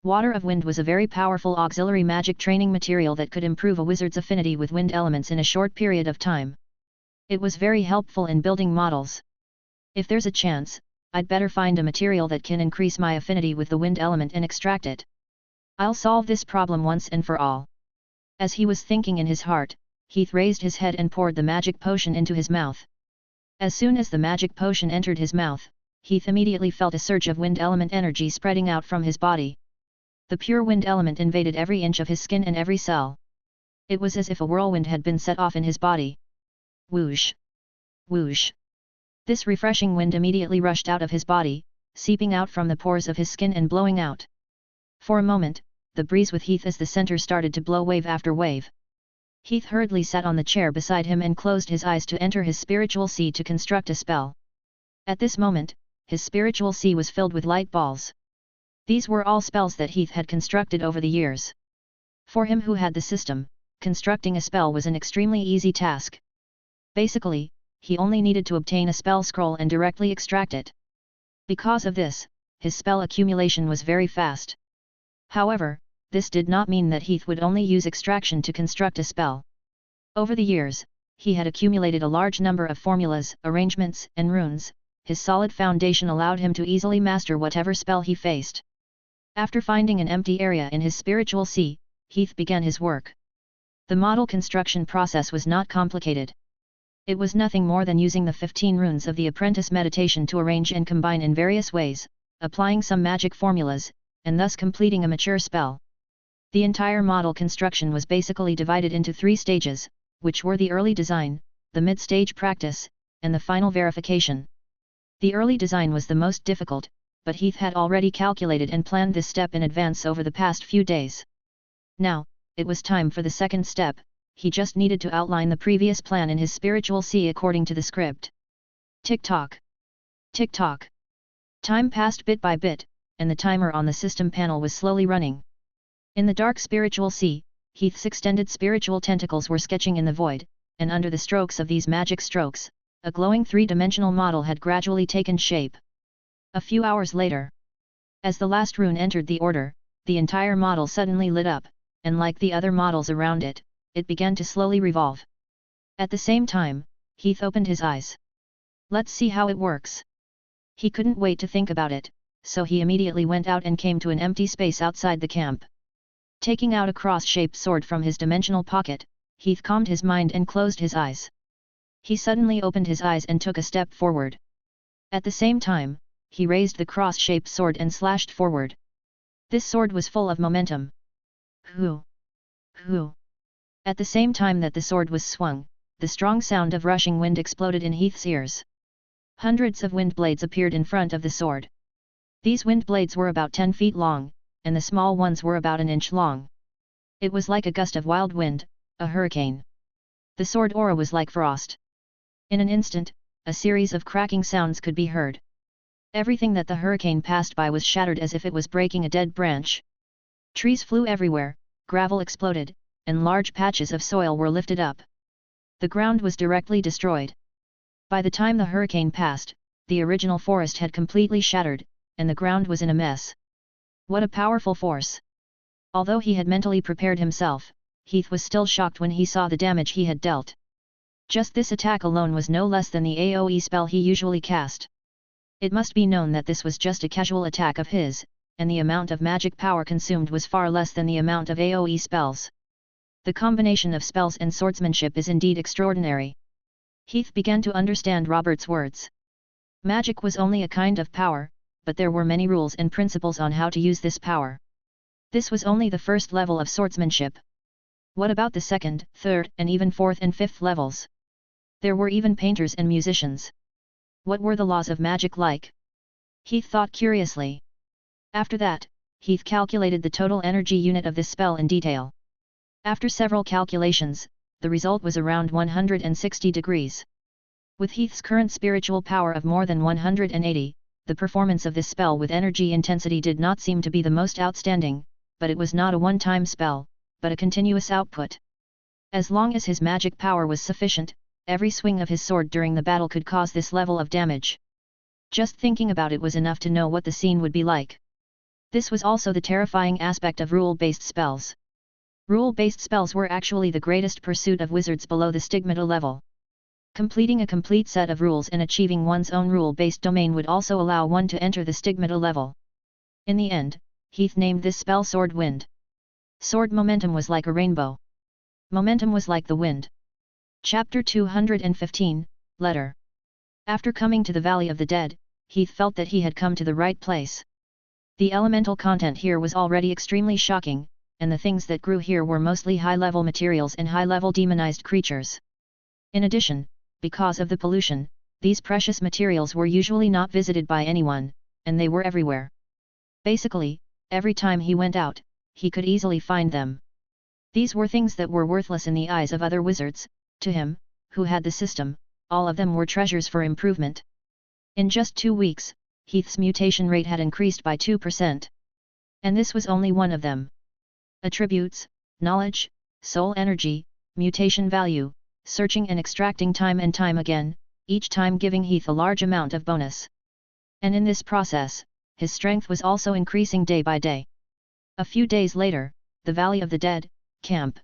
Water of Wind was a very powerful auxiliary magic training material that could improve a wizard's affinity with wind elements in a short period of time. It was very helpful in building models. If there's a chance, I'd better find a material that can increase my affinity with the wind element and extract it. I'll solve this problem once and for all. As he was thinking in his heart, Heath raised his head and poured the magic potion into his mouth. As soon as the magic potion entered his mouth, Heath immediately felt a surge of wind element energy spreading out from his body. The pure wind element invaded every inch of his skin and every cell. It was as if a whirlwind had been set off in his body. Whoosh! Whoosh! This refreshing wind immediately rushed out of his body, seeping out from the pores of his skin and blowing out. For a moment, the breeze with Heath as the center started to blow wave after wave. Heath hurriedly sat on the chair beside him and closed his eyes to enter his spiritual sea to construct a spell. At this moment, his spiritual sea was filled with light balls. These were all spells that Heath had constructed over the years. For him who had the system, constructing a spell was an extremely easy task. Basically, he only needed to obtain a spell scroll and directly extract it. Because of this, his spell accumulation was very fast. However, this did not mean that Heath would only use extraction to construct a spell. Over the years, he had accumulated a large number of formulas, arrangements, and runes. His solid foundation allowed him to easily master whatever spell he faced. After finding an empty area in his spiritual sea, Heath began his work. The model construction process was not complicated. It was nothing more than using the 15 runes of the apprentice meditation to arrange and combine in various ways, applying some magic formulas, and thus completing a mature spell. The entire model construction was basically divided into 3 stages, which were the early design, the mid-stage practice, and the final verification. The early design was the most difficult, but Heath had already calculated and planned this step in advance over the past few days. Now, it was time for the second step. He just needed to outline the previous plan in his spiritual sea according to the script. Tick-tock. Tick-tock. Time passed bit by bit, and the timer on the system panel was slowly running. In the dark spiritual sea, Heath's extended spiritual tentacles were sketching in the void, and under the strokes of these magic strokes, a glowing 3-dimensional model had gradually taken shape. A few hours later, as the last rune entered the order, the entire model suddenly lit up, and like the other models around it, it began to slowly revolve. At the same time, Heath opened his eyes. Let's see how it works. He couldn't wait to think about it, so he immediately went out and came to an empty space outside the camp. Taking out a cross-shaped sword from his dimensional pocket, Heath calmed his mind and closed his eyes. He suddenly opened his eyes and took a step forward. At the same time, he raised the cross-shaped sword and slashed forward. This sword was full of momentum. Hoo! Hoo! At the same time that the sword was swung, the strong sound of rushing wind exploded in Heath's ears. Hundreds of wind blades appeared in front of the sword. These wind blades were about 10 feet long, and the small ones were about an inch long. It was like a gust of wild wind, a hurricane. The sword aura was like frost. In an instant, a series of cracking sounds could be heard. Everything that the hurricane passed by was shattered as if it was breaking a dead branch. Trees flew everywhere, gravel exploded, and large patches of soil were lifted up. The ground was directly destroyed. By the time the hurricane passed, the original forest had completely shattered, and the ground was in a mess. What a powerful force! Although he had mentally prepared himself, Heath was still shocked when he saw the damage he had dealt. Just this attack alone was no less than the AoE spell he usually cast. It must be known that this was just a casual attack of his, and the amount of magic power consumed was far less than the amount of AoE spells. The combination of spells and swordsmanship is indeed extraordinary. Heath began to understand Robert's words. Magic was only a kind of power, but there were many rules and principles on how to use this power. This was only the first level of swordsmanship. What about the second, third, and even fourth and fifth levels? There were even painters and musicians. What were the laws of magic like? Heath thought curiously. After that, Heath calculated the total energy unit of this spell in detail. After several calculations, the result was around 160 degrees. With Heath's current spiritual power of more than 180, the performance of this spell with energy intensity did not seem to be the most outstanding, but it was not a one-time spell, but a continuous output. As long as his magic power was sufficient, every swing of his sword during the battle could cause this level of damage. Just thinking about it was enough to know what the scene would be like. This was also the terrifying aspect of rule-based spells. Rule-based spells were actually the greatest pursuit of wizards below the stigmata level. Completing a complete set of rules and achieving one's own rule-based domain would also allow one to enter the stigmata level. In the end, Heath named this spell Sword Wind. Sword momentum was like a rainbow. Momentum was like the wind. Chapter 215, Letter. After coming to the Valley of the Dead, Heath felt that he had come to the right place. The elemental content here was already extremely shocking, and the things that grew here were mostly high-level materials and high-level demonized creatures. In addition, because of the pollution, these precious materials were usually not visited by anyone, and they were everywhere. Basically, every time he went out, he could easily find them. These were things that were worthless in the eyes of other wizards. To him, who had the system, all of them were treasures for improvement. In just 2 weeks, Heath's mutation rate had increased by 2%. And this was only one of them. Attributes, knowledge, soul energy, mutation value, searching and extracting time and time again, each time giving Heath a large amount of bonus. And in this process, his strength was also increasing day by day. A few days later, the Valley of the Dead, camp.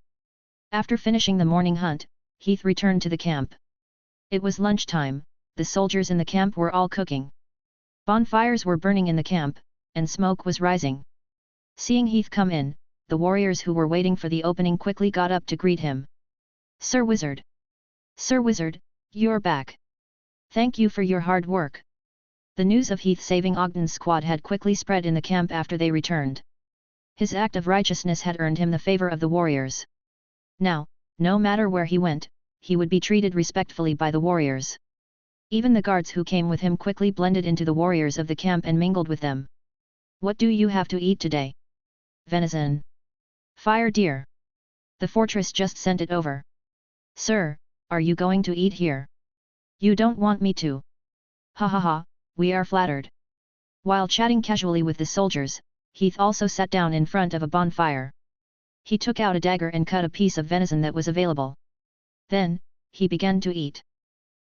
After finishing the morning hunt, Heath returned to the camp. It was lunchtime, the soldiers in the camp were all cooking. Bonfires were burning in the camp, and smoke was rising. Seeing Heath come in, the warriors who were waiting for the opening quickly got up to greet him. "Sir Wizard! Sir Wizard, you're back! Thank you for your hard work." The news of Heath saving Ogden's squad had quickly spread in the camp after they returned. His act of righteousness had earned him the favor of the warriors. Now, no matter where he went, he would be treated respectfully by the warriors. Even the guards who came with him quickly blended into the warriors of the camp and mingled with them. "What do you have to eat today?" "Venison. Fire deer. The fortress just sent it over." "Sir, are you going to eat here?" "You don't want me to." "Ha ha ha, we are flattered." While chatting casually with the soldiers, Heath also sat down in front of a bonfire. He took out a dagger and cut a piece of venison that was available. Then, he began to eat.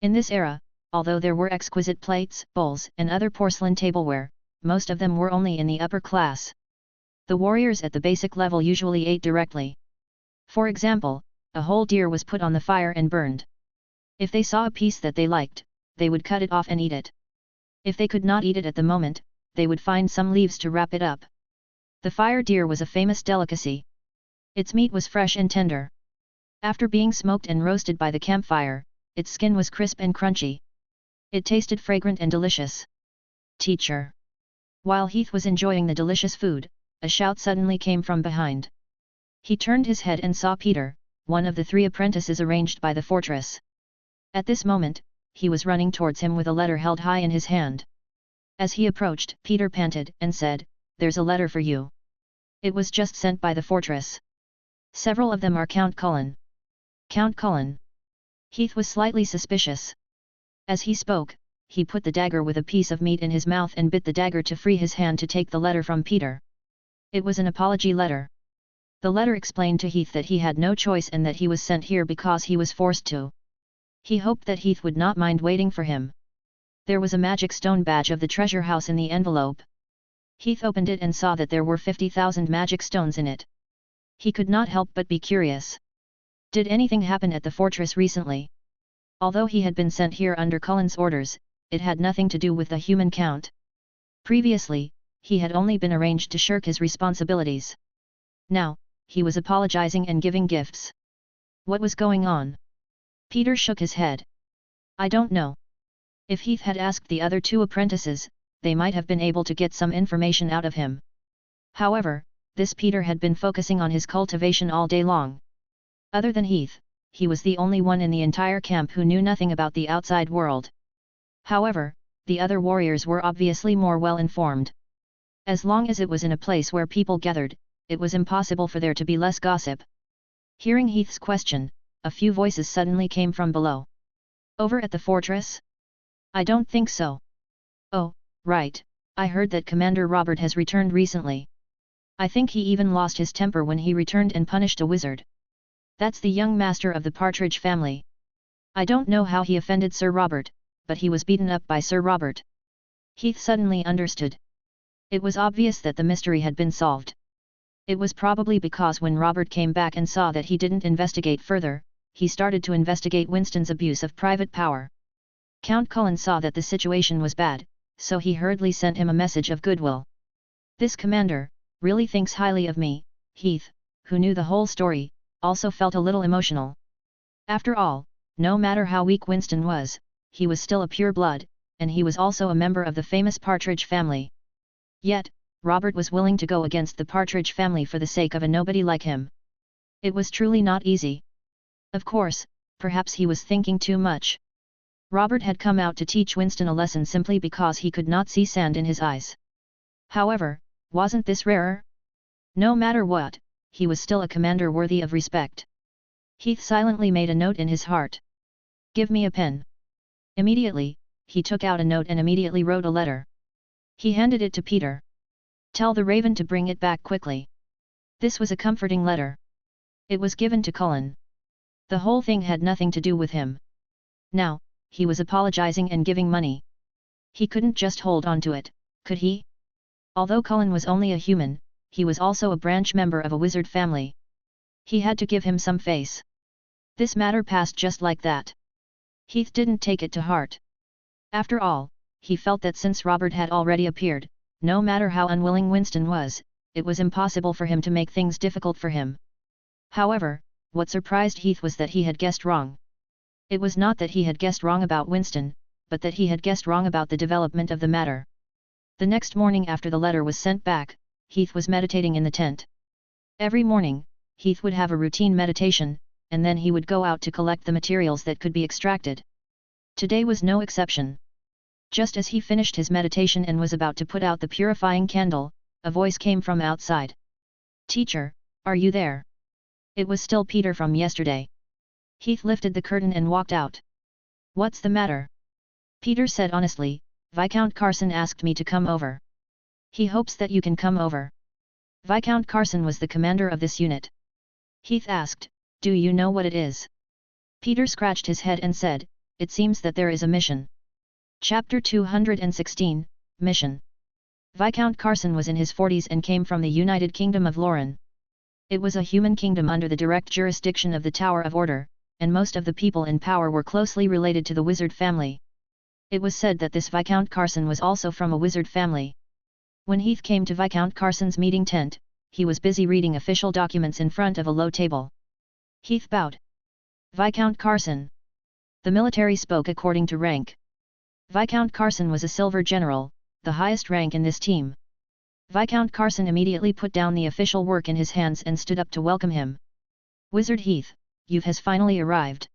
In this era, although there were exquisite plates, bowls, and other porcelain tableware, most of them were only in the upper class. The warriors at the basic level usually ate directly. For example, a whole deer was put on the fire and burned. If they saw a piece that they liked, they would cut it off and eat it. If they could not eat it at the moment, they would find some leaves to wrap it up. The fire deer was a famous delicacy. Its meat was fresh and tender. After being smoked and roasted by the campfire, its skin was crisp and crunchy. It tasted fragrant and delicious. "Teacher!" While Heath was enjoying the delicious food, a shout suddenly came from behind. He turned his head and saw Peter, one of the 3 apprentices arranged by the fortress. At this moment, he was running towards him with a letter held high in his hand. As he approached, Peter panted and said, "There's a letter for you. It was just sent by the fortress. Several of them are Count Cullen." "Count Cullen?" Heath was slightly suspicious. As he spoke, he put the dagger with a piece of meat in his mouth and bit the dagger to free his hand to take the letter from Peter. It was an apology letter. The letter explained to Heath that he had no choice and that he was sent here because he was forced to. He hoped that Heath would not mind waiting for him. There was a magic stone badge of the treasure house in the envelope. Heath opened it and saw that there were 50,000 magic stones in it. He could not help but be curious. Did anything happen at the fortress recently? Although he had been sent here under Cullen's orders, it had nothing to do with the human count. Previously, he had only been arranged to shirk his responsibilities. Now, he was apologizing and giving gifts. What was going on? Peter shook his head. "I don't know." If Heath had asked the other 2 apprentices, they might have been able to get some information out of him. However, this Peter had been focusing on his cultivation all day long. Other than Heath, he was the only one in the entire camp who knew nothing about the outside world. However, the other warriors were obviously more well informed. As long as it was in a place where people gathered, it was impossible for there to be less gossip. Hearing Heath's question, a few voices suddenly came from below. "Over at the fortress?" "I don't think so." "Oh, right, I heard that Commander Robert has returned recently. I think he even lost his temper when he returned and punished a wizard. That's the young master of the Partridge family. I don't know how he offended Sir Robert, but he was beaten up by Sir Robert." Heath suddenly understood. It was obvious that the mystery had been solved. It was probably because when Robert came back and saw that he didn't investigate further, he started to investigate Winston's abuse of private power. Count Cullen saw that the situation was bad, so he hurriedly sent him a message of goodwill. "This commander really thinks highly of me." Heath, who knew the whole story, also felt a little emotional. After all, no matter how weak Winston was, he was still a pure blood, and he was also a member of the famous Partridge family. Yet, Robert was willing to go against the Partridge family for the sake of a nobody like him. It was truly not easy. Of course, perhaps he was thinking too much. Robert had come out to teach Winston a lesson simply because he could not see sand in his eyes. However, wasn't this rarer? No matter what, he was still a commander worthy of respect. Heath silently made a note in his heart. "Give me a pen." Immediately, he took out a note and immediately wrote a letter. He handed it to Peter. "Tell the Raven to bring it back quickly." This was a comforting letter. It was given to Cullen. The whole thing had nothing to do with him. Now, he was apologizing and giving money. He couldn't just hold on to it, could he? Although Cullen was only a human, he was also a branch member of a wizard family. He had to give him some face. This matter passed just like that. Heath didn't take it to heart. After all, he felt that since Robert had already appeared, no matter how unwilling Winston was, it was impossible for him to make things difficult for him. However, what surprised Heath was that he had guessed wrong. It was not that he had guessed wrong about Winston, but that he had guessed wrong about the development of the matter. The next morning after the letter was sent back, Heath was meditating in the tent. Every morning, Heath would have a routine meditation, and then he would go out to collect the materials that could be extracted. Today was no exception. Just as he finished his meditation and was about to put out the purifying candle, a voice came from outside. "Teacher, are you there?" It was still Peter from yesterday. Heath lifted the curtain and walked out. "What's the matter?" Peter said honestly, "Viscount Carson asked me to come over. He hopes that you can come over." Viscount Carson was the commander of this unit. Heath asked, "Do you know what it is?" Peter scratched his head and said, "It seems that there is a mission." Chapter 216, Mission. Viscount Carson was in his 40s and came from the United Kingdom of Lauren. It was a human kingdom under the direct jurisdiction of the Tower of Order, and most of the people in power were closely related to the wizard family. It was said that this Viscount Carson was also from a wizard family. When Heath came to Viscount Carson's meeting tent, he was busy reading official documents in front of a low table. Heath bowed. "Viscount Carson." The military spoke according to rank. Viscount Carson was a silver general, the highest rank in this team. Viscount Carson immediately put down the official work in his hands and stood up to welcome him. "Wizard Heath, you has finally arrived."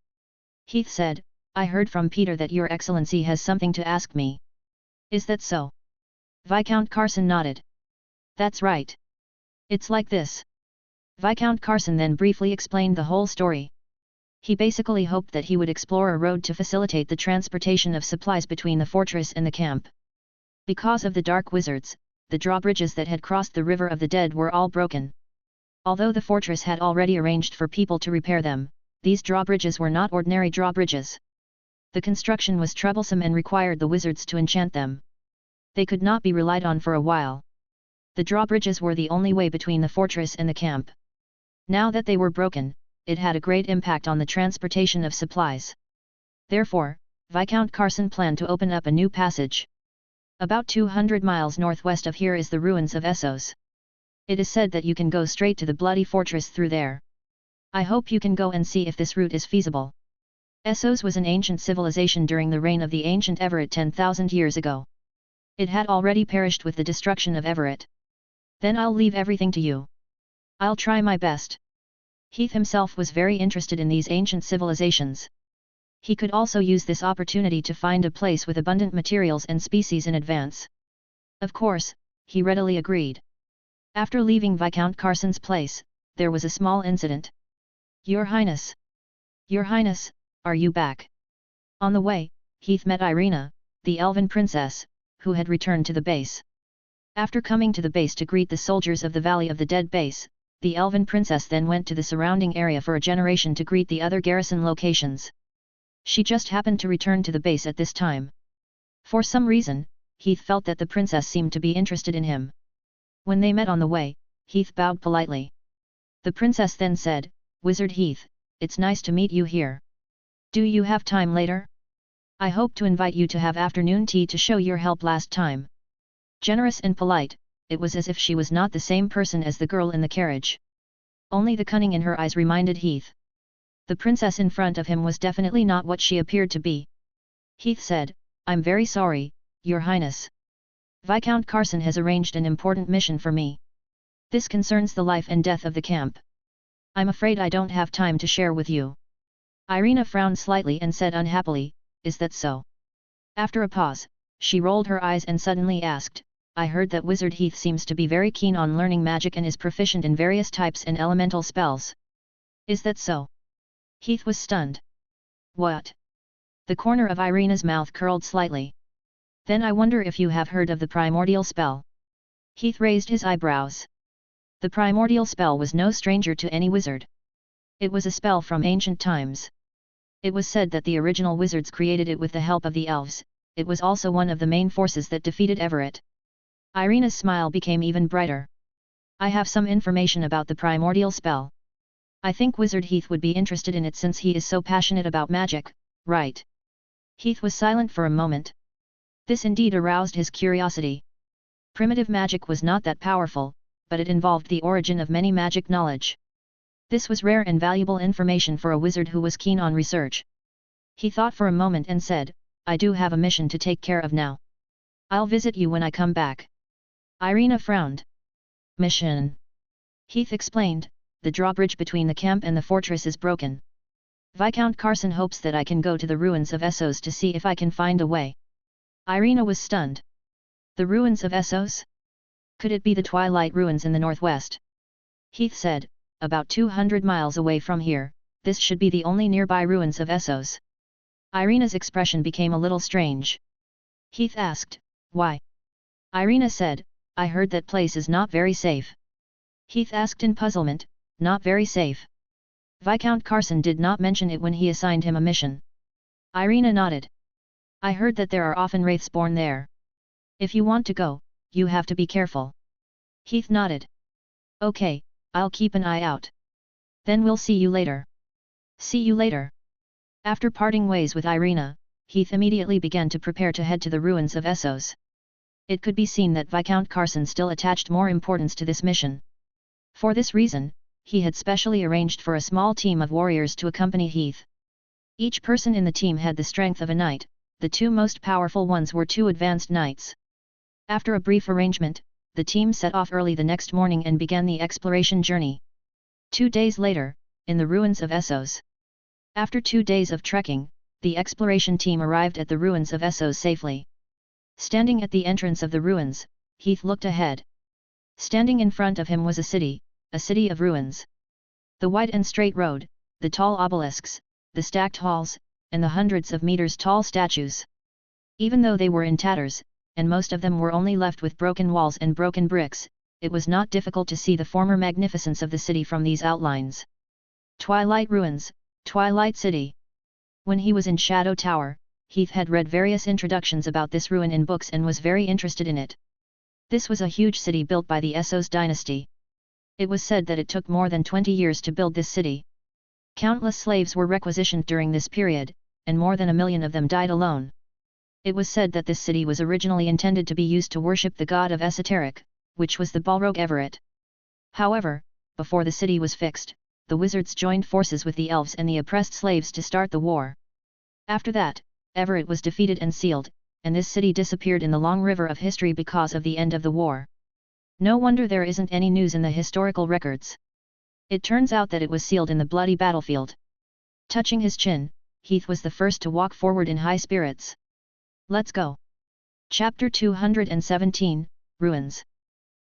Heath said, "I heard from Peter that your excellency has something to ask me. Is that so?" Viscount Carson nodded. "That's right. It's like this." Viscount Carson then briefly explained the whole story. He basically hoped that he would explore a road to facilitate the transportation of supplies between the fortress and the camp. Because of the dark wizards, the drawbridges that had crossed the River of the Dead were all broken. Although the fortress had already arranged for people to repair them, these drawbridges were not ordinary drawbridges. The construction was troublesome and required the wizards to enchant them. They could not be relied on for a while. The drawbridges were the only way between the fortress and the camp. Now that they were broken, it had a great impact on the transportation of supplies. Therefore, Viscount Carson planned to open up a new passage. About 200 miles northwest of here is the ruins of Essos. It is said that you can go straight to the bloody fortress through there. I hope you can go and see if this route is feasible. Essos was an ancient civilization during the reign of the ancient Everett 10,000 years ago. It had already perished with the destruction of Everett. Then I'll leave everything to you. I'll try my best. Heath himself was very interested in these ancient civilizations. He could also use this opportunity to find a place with abundant materials and species in advance. Of course, he readily agreed. After leaving Viscount Carson's place, there was a small incident. "Your Highness! Your Highness, are you back?" On the way, Heath met Irina, the elven princess, who had returned to the base. After coming to the base to greet the soldiers of the Valley of the Dead base, the elven princess then went to the surrounding area for a generation to greet the other garrison locations. She just happened to return to the base at this time. For some reason, Heath felt that the princess seemed to be interested in him. When they met on the way, Heath bowed politely. The princess then said, "Wizard Heath, it's nice to meet you here. Do you have time later? I hope to invite you to have afternoon tea to show your help last time." Generous and polite, it was as if she was not the same person as the girl in the carriage. Only the cunning in her eyes reminded Heath. The princess in front of him was definitely not what she appeared to be. Heath said, "I'm very sorry, Your Highness. Viscount Carson has arranged an important mission for me. This concerns the life and death of the camp. I'm afraid I don't have time to share with you." Irina frowned slightly and said unhappily, "Is that so?" After a pause, she rolled her eyes and suddenly asked, "I heard that Wizard Heath seems to be very keen on learning magic and is proficient in various types and elemental spells. Is that so?" Heath was stunned. "What?" The corner of Irina's mouth curled slightly. "Then I wonder if you have heard of the primordial spell." Heath raised his eyebrows. The primordial spell was no stranger to any wizard. It was a spell from ancient times. It was said that the original wizards created it with the help of the elves. It was also one of the main forces that defeated Everett. Irina's smile became even brighter. "I have some information about the primordial spell. I think Wizard Heath would be interested in it since he is so passionate about magic, right?" Heath was silent for a moment. This indeed aroused his curiosity. Primitive magic was not that powerful, but it involved the origin of many magic knowledge. This was rare and valuable information for a wizard who was keen on research. He thought for a moment and said, "I do have a mission to take care of now. I'll visit you when I come back." Irina frowned. "Mission?" Heath explained, "The drawbridge between the camp and the fortress is broken. Viscount Carson hopes that I can go to the ruins of Essos to see if I can find a way." Irina was stunned. The ruins of Essos? Could it be the Twilight ruins in the northwest? Heath said, "About 200 miles away from here, this should be the only nearby ruins of Essos." Irina's expression became a little strange. Heath asked, "Why?" Irina said, "I heard that place is not very safe." Heath asked in puzzlement, "Not very safe?" Viscount Carson did not mention it when he assigned him a mission. Irina nodded. "I heard that there are often wraiths born there. If you want to go, you have to be careful." Heath nodded. "Okay, I'll keep an eye out. Then we'll see you later." "See you later." After parting ways with Irina, Heath immediately began to prepare to head to the ruins of Essos. It could be seen that Viscount Carson still attached more importance to this mission. For this reason, he had specially arranged for a small team of warriors to accompany Heath. Each person in the team had the strength of a knight. The two most powerful ones were two advanced knights. After a brief arrangement, the team set off early the next morning and began the exploration journey. 2 days later, in the ruins of Essos. After 2 days of trekking, the exploration team arrived at the ruins of Essos safely. Standing at the entrance of the ruins, Heath looked ahead. Standing in front of him was a city of ruins. The wide and straight road, the tall obelisks, the stacked halls, and the hundreds of meters tall statues. Even though they were in tatters, and most of them were only left with broken walls and broken bricks, it was not difficult to see the former magnificence of the city from these outlines. Twilight Ruins, Twilight City. When he was in Shadow Tower, Heath had read various introductions about this ruin in books and was very interested in it. This was a huge city built by the Essos dynasty. It was said that it took more than 20 years to build this city. Countless slaves were requisitioned during this period, and more than 1 million of them died alone. It was said that this city was originally intended to be used to worship the god of esoteric, which was the Balrog Everett. However, before the city was fixed, the wizards joined forces with the elves and the oppressed slaves to start the war. After that, Everett was defeated and sealed, and this city disappeared in the long river of history because of the end of the war. No wonder there isn't any news in the historical records. It turns out that it was sealed in the bloody battlefield. Touching his chin, Heath was the first to walk forward in high spirits. "Let's go." Chapter 217, Ruins.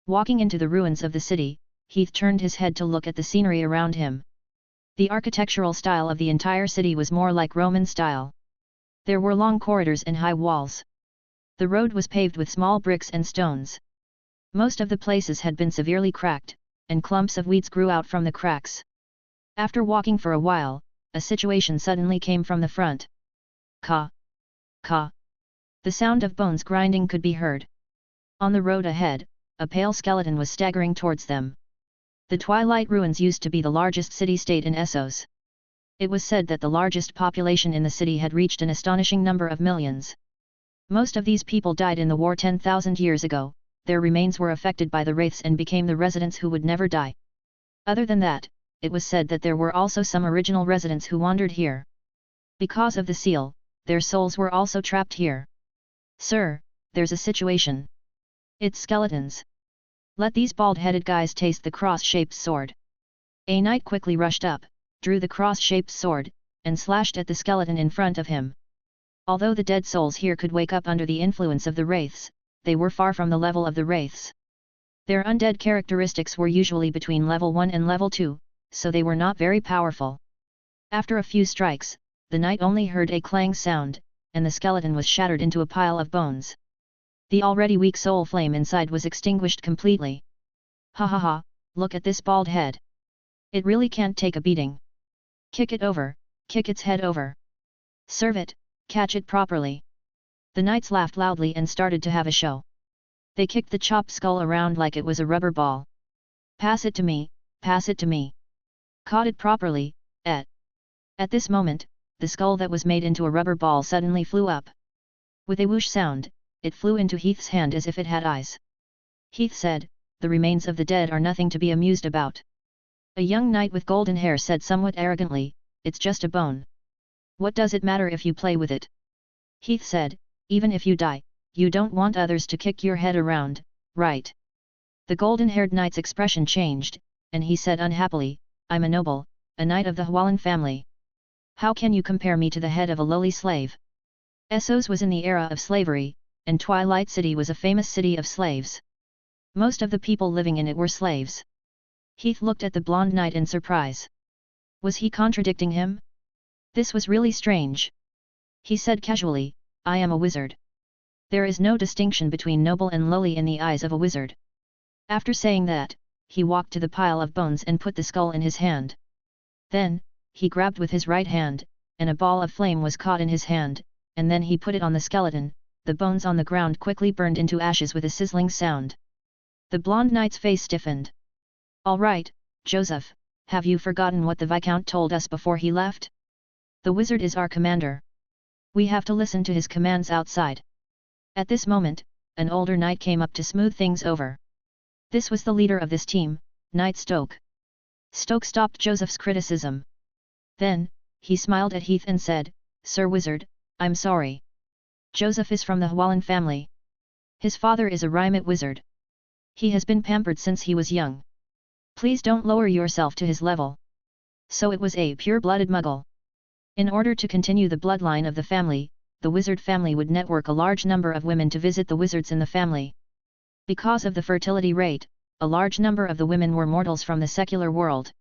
Walking into the ruins of the city, Heath turned his head to look at the scenery around him. The architectural style of the entire city was more like Roman style. There were long corridors and high walls. The road was paved with small bricks and stones. Most of the places had been severely cracked, and clumps of weeds grew out from the cracks. After walking for a while, a situation suddenly came from the front. Caw! Caw! The sound of bones grinding could be heard. On the road ahead, a pale skeleton was staggering towards them. The Twilight Ruins used to be the largest city-state in Essos. It was said that the largest population in the city had reached an astonishing number of millions. Most of these people died in the war 10,000 years ago. Their remains were affected by the wraiths and became the residents who would never die. Other than that, it was said that there were also some original residents who wandered here. Because of the seal, their souls were also trapped here. Sir, there's a situation. It's skeletons. Let these bald-headed guys taste the cross-shaped sword. A knight quickly rushed up, drew the cross-shaped sword, and slashed at the skeleton in front of him. Although the dead souls here could wake up under the influence of the wraiths, they were far from the level of the wraiths. Their undead characteristics were usually between level 1 and level 2, so they were not very powerful. After a few strikes, the knight only heard a clang sound, and the skeleton was shattered into a pile of bones. The already weak soul flame inside was extinguished completely. Ha ha ha, look at this bald head. It really can't take a beating. Kick it over, kick its head over. Serve it, catch it properly. The knights laughed loudly and started to have a show. They kicked the chopped skull around like it was a rubber ball. Pass it to me, pass it to me. Caught it properly, et. At this moment, the skull that was made into a rubber ball suddenly flew up. With a whoosh sound, it flew into Heath's hand as if it had eyes. Heath said, "The remains of the dead are nothing to be amused about." A young knight with golden hair said somewhat arrogantly, "It's just a bone. What does it matter if you play with it?" Heath said, "Even if you die, you don't want others to kick your head around, right?" The golden-haired knight's expression changed, and he said unhappily, "I'm a noble, a knight of the Hualan family. How can you compare me to the head of a lowly slave?" Essos was in the era of slavery, and Twilight City was a famous city of slaves. Most of the people living in it were slaves. Heath looked at the blonde knight in surprise. Was he contradicting him? This was really strange. He said casually, "I am a wizard. There is no distinction between noble and lowly in the eyes of a wizard." After saying that, he walked to the pile of bones and put the skull in his hand. Then, he grabbed with his right hand, and a ball of flame was caught in his hand, and then he put it on the skeleton. The bones on the ground quickly burned into ashes with a sizzling sound. The blonde knight's face stiffened. "All right, Joseph, have you forgotten what the Viscount told us before he left? The wizard is our commander. We have to listen to his commands outside." At this moment, an older knight came up to smooth things over. This was the leader of this team, Knight Stoke. Stoke stopped Joseph's criticism. Then, he smiled at Heath and said, "Sir Wizard, I'm sorry. Joseph is from the Hualan family. His father is a Rhymet wizard. He has been pampered since he was young. Please don't lower yourself to his level." So it was a pure-blooded muggle. In order to continue the bloodline of the family, the wizard family would network a large number of women to visit the wizards in the family. Because of the fertility rate, a large number of the women were mortals from the secular world.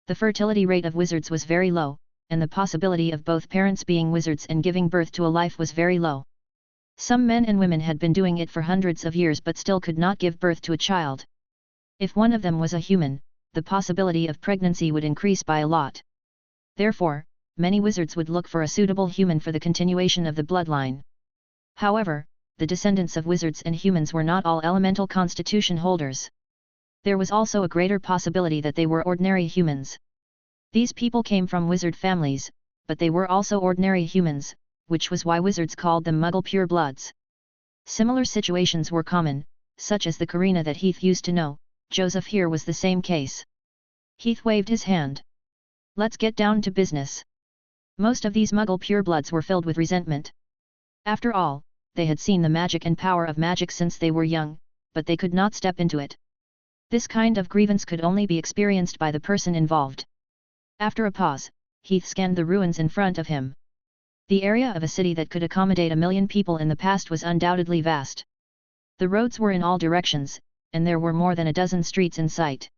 The fertility rate of wizards was very low, and the possibility of both parents being wizards and giving birth to a life was very low. Some men and women had been doing it for hundreds of years but still could not give birth to a child. If one of them was a human, the possibility of pregnancy would increase by a lot. Therefore, many wizards would look for a suitable human for the continuation of the bloodline. However, the descendants of wizards and humans were not all elemental constitution holders. There was also a greater possibility that they were ordinary humans. These people came from wizard families, but they were also ordinary humans, which was why wizards called them Muggle purebloods. Similar situations were common, such as the Karina that Heath used to know. Joseph here was the same case. Heath waved his hand. "Let's get down to business." Most of these Muggle purebloods were filled with resentment. After all, they had seen the magic and power of magic since they were young, but they could not step into it. This kind of grievance could only be experienced by the person involved. After a pause, Heath scanned the ruins in front of him. The area of a city that could accommodate 1 million people in the past was undoubtedly vast. The roads were in all directions, and there were more than a dozen streets in sight.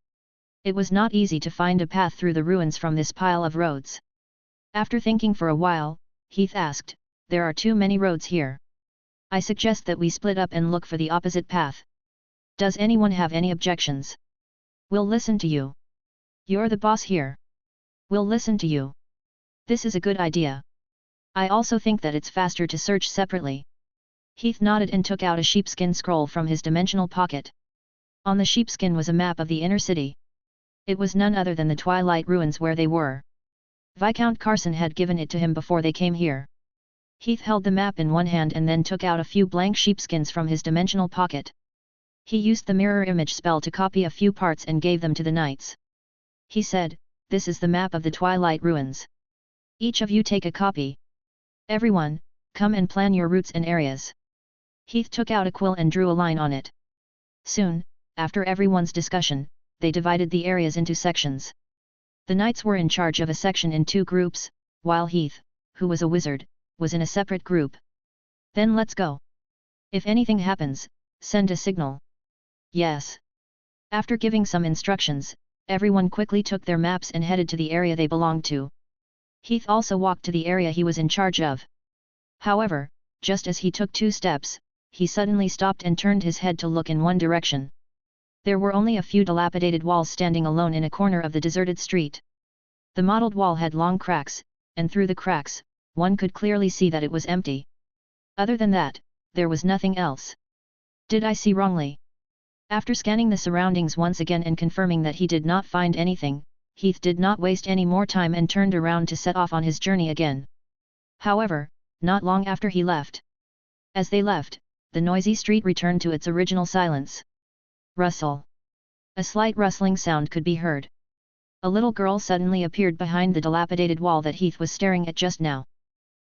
It was not easy to find a path through the ruins from this pile of roads. After thinking for a while, Heath asked, "There are too many roads here. I suggest that we split up and look for the opposite path. Does anyone have any objections? We'll listen to you. You're the boss here. We'll listen to you. This is a good idea. I also think that it's faster to search separately." Heath nodded and took out a sheepskin scroll from his dimensional pocket. On the sheepskin was a map of the inner city. It was none other than the Twilight Ruins where they were. Viscount Carson had given it to him before they came here. Heath held the map in one hand and then took out a few blank sheepskins from his dimensional pocket. He used the mirror image spell to copy a few parts and gave them to the knights. He said, "This is the map of the Twilight Ruins. Each of you take a copy. Everyone, come and plan your routes and areas." Heath took out a quill and drew a line on it. Soon, after everyone's discussion, they divided the areas into sections. The knights were in charge of a section in 2 groups, while Heath, who was a wizard, was in a separate group. "Then let's go. If anything happens, send a signal." "Yes." After giving some instructions, everyone quickly took their maps and headed to the area they belonged to. Heath also walked to the area he was in charge of. However, just as he took 2 steps, he suddenly stopped and turned his head to look in one direction. There were only a few dilapidated walls standing alone in a corner of the deserted street. The mottled wall had long cracks, and through the cracks, one could clearly see that it was empty. Other than that, there was nothing else. Did I see wrongly? After scanning the surroundings once again and confirming that he did not find anything, Heath did not waste any more time and turned around to set off on his journey again. However, not long after he left. As they left, the noisy street returned to its original silence. Rustle. A slight rustling sound could be heard. A little girl suddenly appeared behind the dilapidated wall that Heath was staring at just now.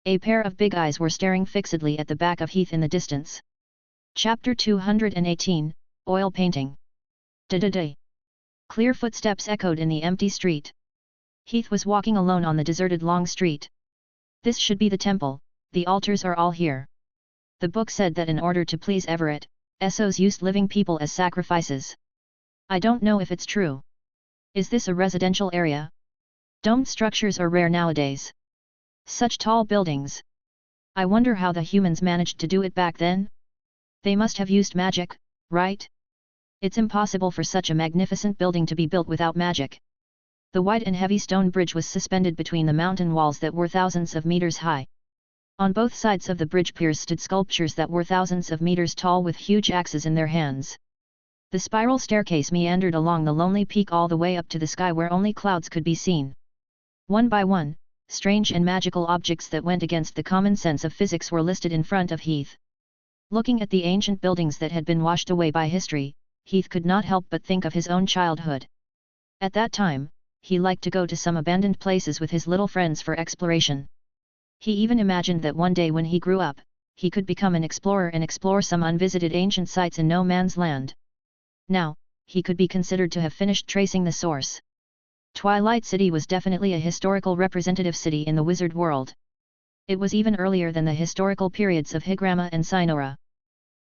A pair of big eyes were staring fixedly at the back of Heath in the distance. Chapter 218, Oil Painting. Da-da-da. Clear footsteps echoed in the empty street. Heath was walking alone on the deserted long street. "This should be the temple, the altars are all here." The book said that in order to please Everett, Essos used living people as sacrifices. I don't know if it's true. Is this a residential area? Domed structures are rare nowadays. Such tall buildings. I wonder how the humans managed to do it back then? They must have used magic, right? It's impossible for such a magnificent building to be built without magic. The wide and heavy stone bridge was suspended between the mountain walls that were thousands of meters high. On both sides of the bridge piers stood sculptures that were thousands of meters tall with huge axes in their hands. The spiral staircase meandered along the lonely peak all the way up to the sky where only clouds could be seen. One by one, strange and magical objects that went against the common sense of physics were listed in front of Heath. Looking at the ancient buildings that had been washed away by history, Heath could not help but think of his own childhood. At that time, he liked to go to some abandoned places with his little friends for exploration. He even imagined that one day when he grew up, he could become an explorer and explore some unvisited ancient sites in no man's land. Now, he could be considered to have finished tracing the source. Twilight City was definitely a historical representative city in the wizard world. It was even earlier than the historical periods of Higrama and Sinora.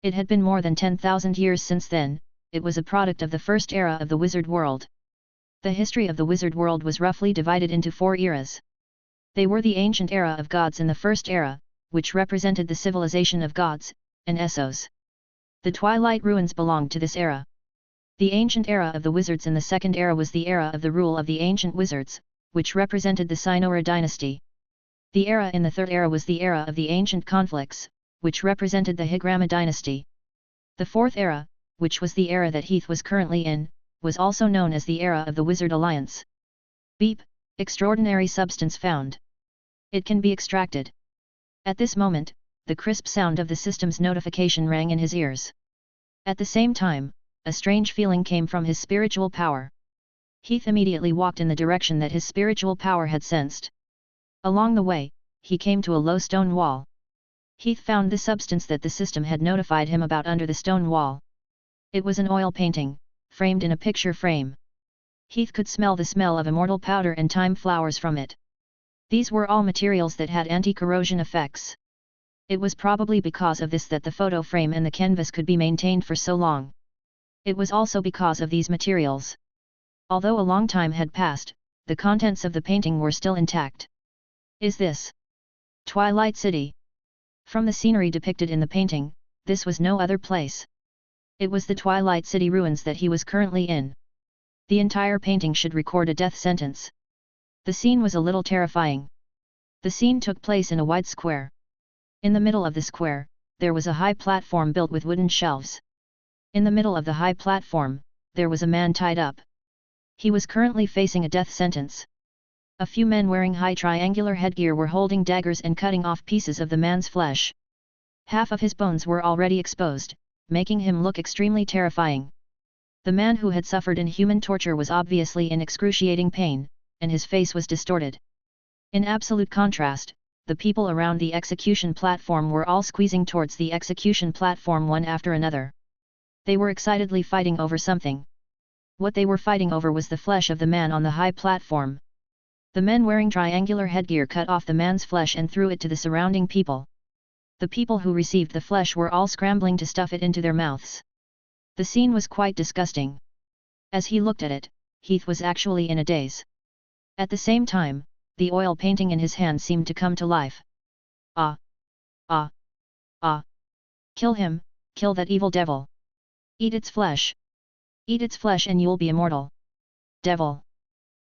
It had been more than 10,000 years since then. It was a product of the first era of the wizard world. The history of the wizard world was roughly divided into 4 eras. They were the ancient era of gods in the first era, which represented the civilization of gods, and Essos. The Twilight Ruins belonged to this era. The ancient era of the wizards in the second era was the era of the rule of the ancient wizards, which represented the Sinora dynasty. The era in the third era was the era of the ancient conflicts, which represented the Higrama dynasty. The fourth era, which was the era that Heath was currently in, was also known as the era of the Wizard Alliance. Beep, extraordinary substance found. It can be extracted. At this moment, the crisp sound of the system's notification rang in his ears. At the same time, a strange feeling came from his spiritual power. Heath immediately walked in the direction that his spiritual power had sensed. Along the way, he came to a low stone wall. Heath found the substance that the system had notified him about under the stone wall. It was an oil painting, framed in a picture frame. Heath could smell the smell of immortal powder and thyme flowers from it. These were all materials that had anti-corrosion effects. It was probably because of this that the photo frame and the canvas could be maintained for so long. It was also because of these materials. Although a long time had passed, the contents of the painting were still intact. Is this Twilight City? From the scenery depicted in the painting, this was no other place. It was the Twilight City ruins that he was currently in. The entire painting should record a death sentence. The scene was a little terrifying. The scene took place in a wide square. In the middle of the square, there was a high platform built with wooden shelves. In the middle of the high platform, there was a man tied up. He was currently facing a death sentence. A few men wearing high triangular headgear were holding daggers and cutting off pieces of the man's flesh. Half of his bones were already exposed, making him look extremely terrifying. The man who had suffered inhuman torture was obviously in excruciating pain, and his face was distorted. In absolute contrast, the people around the execution platform were all squeezing towards the execution platform one after another. They were excitedly fighting over something. What they were fighting over was the flesh of the man on the high platform. The men wearing triangular headgear cut off the man's flesh and threw it to the surrounding people. The people who received the flesh were all scrambling to stuff it into their mouths. The scene was quite disgusting. As he looked at it, Heath was actually in a daze. At the same time, the oil painting in his hand seemed to come to life. Ah! Ah! Ah! Kill him, kill that evil devil! Eat its flesh! Eat its flesh and you'll be immortal! Devil!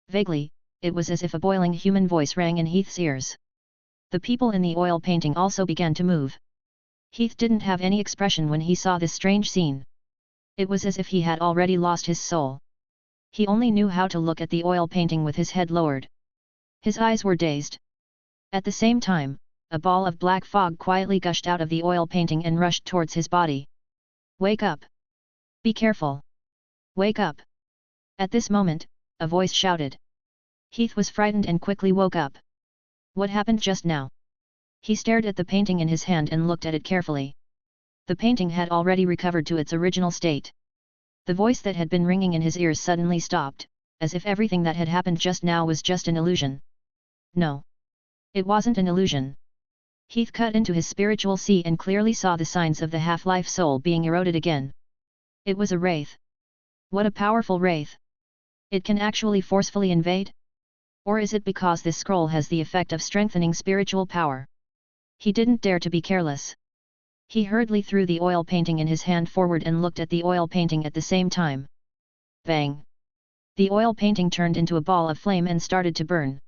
Vaguely, it was as if a boiling human voice rang in Heath's ears. The people in the oil painting also began to move. Heath didn't have any expression when he saw this strange scene. It was as if he had already lost his soul. He only knew how to look at the oil painting with his head lowered. His eyes were dazed. At the same time, a ball of black fog quietly gushed out of the oil painting and rushed towards his body. Wake up! Be careful! Wake up! At this moment, a voice shouted. Heath was frightened and quickly woke up. What happened just now? He stared at the painting in his hand and looked at it carefully. The painting had already recovered to its original state. The voice that had been ringing in his ears suddenly stopped, as if everything that had happened just now was just an illusion. No. It wasn't an illusion. Heath cut into his spiritual sea and clearly saw the signs of the half-life soul being eroded again. It was a wraith. What a powerful wraith! It can actually forcefully invade? Or is it because this scroll has the effect of strengthening spiritual power? He didn't dare to be careless. He hurriedly threw the oil painting in his hand forward and looked at the oil painting at the same time. Bang! The oil painting turned into a ball of flame and started to burn.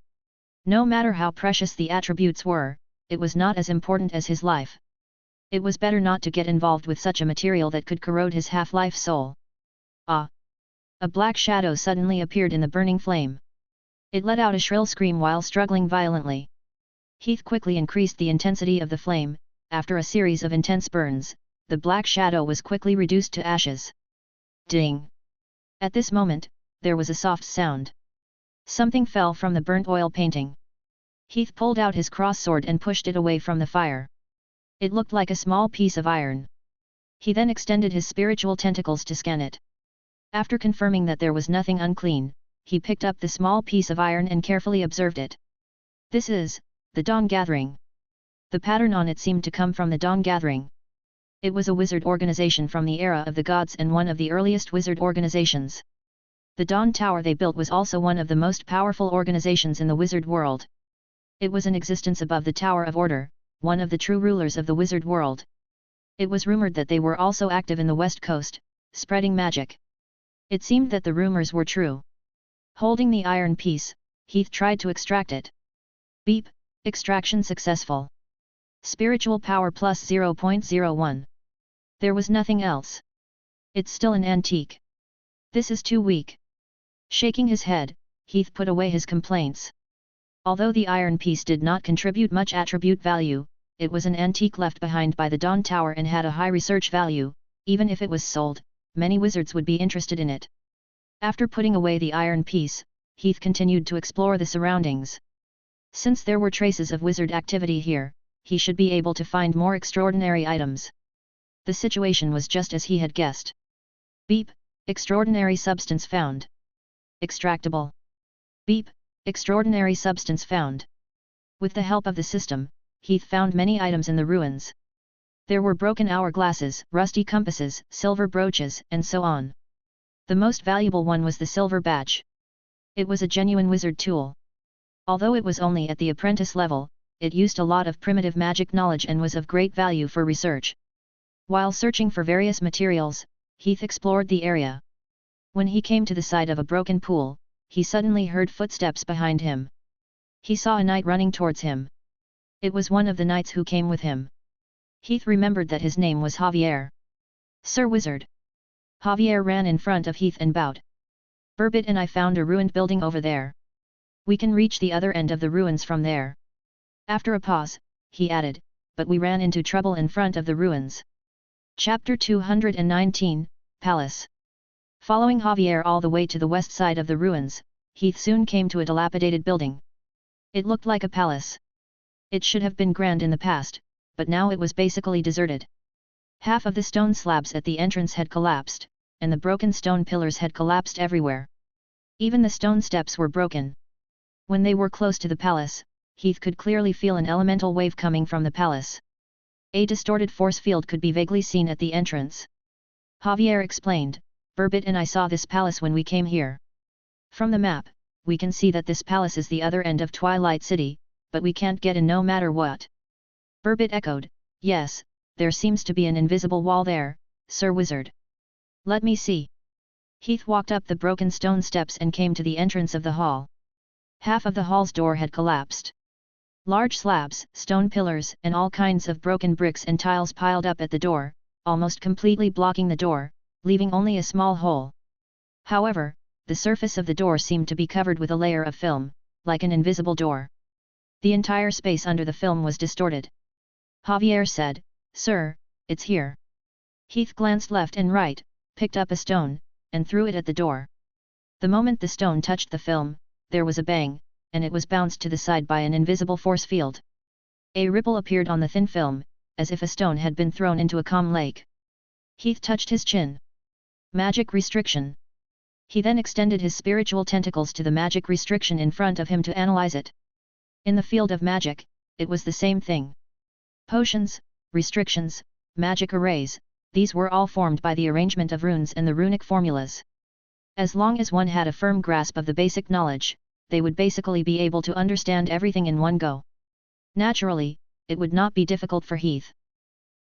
No matter how precious the attributes were, it was not as important as his life. It was better not to get involved with such a material that could corrode his half-life soul. Ah! A black shadow suddenly appeared in the burning flame. It let out a shrill scream while struggling violently. Heath quickly increased the intensity of the flame. After a series of intense burns, the black shadow was quickly reduced to ashes. Ding! At this moment, there was a soft sound. Something fell from the burnt oil painting. Heath pulled out his cross-sword and pushed it away from the fire. It looked like a small piece of iron. He then extended his spiritual tentacles to scan it. After confirming that there was nothing unclean, he picked up the small piece of iron and carefully observed it. This is the Dawn Gathering. The pattern on it seemed to come from the Dawn Gathering. It was a wizard organization from the era of the gods and one of the earliest wizard organizations. The Dawn Tower they built was also one of the most powerful organizations in the wizard world. It was in existence above the Tower of Order, one of the true rulers of the wizard world. It was rumored that they were also active in the West Coast, spreading magic. It seemed that the rumors were true. Holding the iron piece, Heath tried to extract it. Beep! Extraction successful. Spiritual power plus 0.01. There was nothing else. It's still an antique. This is too weak. Shaking his head, Heath put away his complaints. Although the iron piece did not contribute much attribute value, it was an antique left behind by the Dawn Tower and had a high research value. Even if it was sold, many wizards would be interested in it. After putting away the iron piece, Heath continued to explore the surroundings. Since there were traces of wizard activity here, he should be able to find more extraordinary items. The situation was just as he had guessed. Beep! Extraordinary substance found. Extractable. Beep! Extraordinary substance found. With the help of the system, Heath found many items in the ruins. There were broken hourglasses, rusty compasses, silver brooches, and so on. The most valuable one was the silver badge. It was a genuine wizard tool. Although it was only at the apprentice level, it used a lot of primitive magic knowledge and was of great value for research. While searching for various materials, Heath explored the area. When he came to the side of a broken pool, he suddenly heard footsteps behind him. He saw a knight running towards him. It was one of the knights who came with him. Heath remembered that his name was Javier. Sir Wizard. Javier ran in front of Heath and bowed. Burbot and I found a ruined building over there. We can reach the other end of the ruins from there. After a pause, he added, but we ran into trouble in front of the ruins. Chapter 219, Palace. Following Javier all the way to the west side of the ruins, Heath soon came to a dilapidated building. It looked like a palace. It should have been grand in the past, but now it was basically deserted. Half of the stone slabs at the entrance had collapsed, and the broken stone pillars had collapsed everywhere. Even the stone steps were broken. When they were close to the palace, Heath could clearly feel an elemental wave coming from the palace. A distorted force field could be vaguely seen at the entrance. Javier explained, "Burbot and I saw this palace when we came here. From the map, we can see that this palace is the other end of Twilight City, but we can't get in no matter what." Burbot echoed, "Yes, there seems to be an invisible wall there, Sir Wizard. Let me see." Heath walked up the broken stone steps and came to the entrance of the hall. Half of the hall's door had collapsed. Large slabs, stone pillars and all kinds of broken bricks and tiles piled up at the door, almost completely blocking the door, leaving only a small hole. However, the surface of the door seemed to be covered with a layer of film, like an invisible door. The entire space under the film was distorted. Javier said, "Sir, it's here." Heath glanced left and right, picked up a stone, and threw it at the door. The moment the stone touched the film, there was a bang, and it was bounced to the side by an invisible force field. A ripple appeared on the thin film, as if a stone had been thrown into a calm lake. Heath touched his chin. Magic restriction. He then extended his spiritual tentacles to the magic restriction in front of him to analyze it. In the field of magic, it was the same thing. Potions, restrictions, magic arrays, these were all formed by the arrangement of runes and the runic formulas. As long as one had a firm grasp of the basic knowledge, they would basically be able to understand everything in one go. Naturally, it would not be difficult for Heath.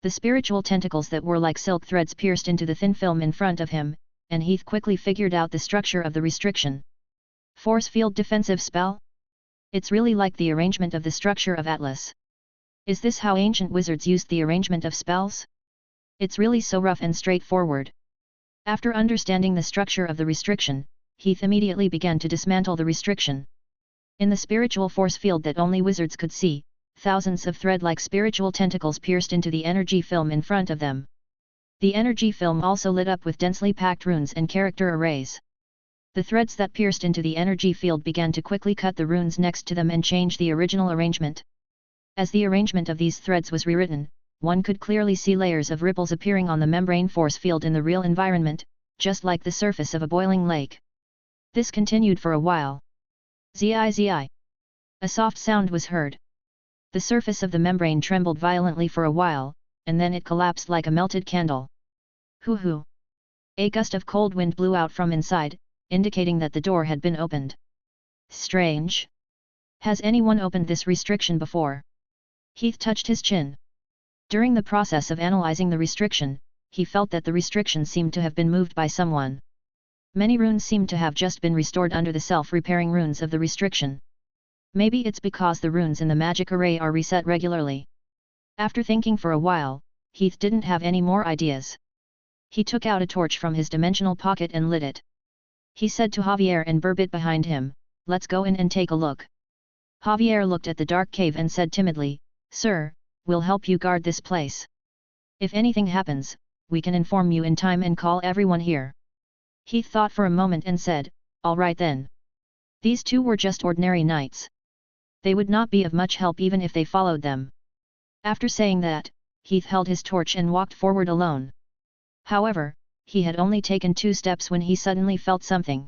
The spiritual tentacles that were like silk threads pierced into the thin film in front of him, and Heath quickly figured out the structure of the restriction. Force field defensive spell? It's really like the arrangement of the structure of Atlas. Is this how ancient wizards used the arrangement of spells? It's really so rough and straightforward. After understanding the structure of the restriction, Heath immediately began to dismantle the restriction. In the spiritual force field that only wizards could see, thousands of thread-like spiritual tentacles pierced into the energy film in front of them. The energy film also lit up with densely packed runes and character arrays. The threads that pierced into the energy field began to quickly cut the runes next to them and change the original arrangement. As the arrangement of these threads was rewritten, one could clearly see layers of ripples appearing on the membrane force field in the real environment, just like the surface of a boiling lake. This continued for a while. Zi. A soft sound was heard. The surface of the membrane trembled violently for a while, and then it collapsed like a melted candle. Hoo. A gust of cold wind blew out from inside, indicating that the door had been opened. Strange. Has anyone opened this restriction before? Heath touched his chin. During the process of analyzing the restriction, he felt that the restriction seemed to have been moved by someone. Many runes seemed to have just been restored under the self-repairing runes of the restriction. Maybe it's because the runes in the magic array are reset regularly. After thinking for a while, Heath didn't have any more ideas. He took out a torch from his dimensional pocket and lit it. He said to Javier and Burbot behind him, "Let's go in and take a look." Javier looked at the dark cave and said timidly, "Sir, we'll help you guard this place. If anything happens, we can inform you in time and call everyone here." Heath thought for a moment and said, "All right then." These two were just ordinary knights. They would not be of much help even if they followed them. After saying that, Heath held his torch and walked forward alone. However, he had only taken 2 steps when he suddenly felt something.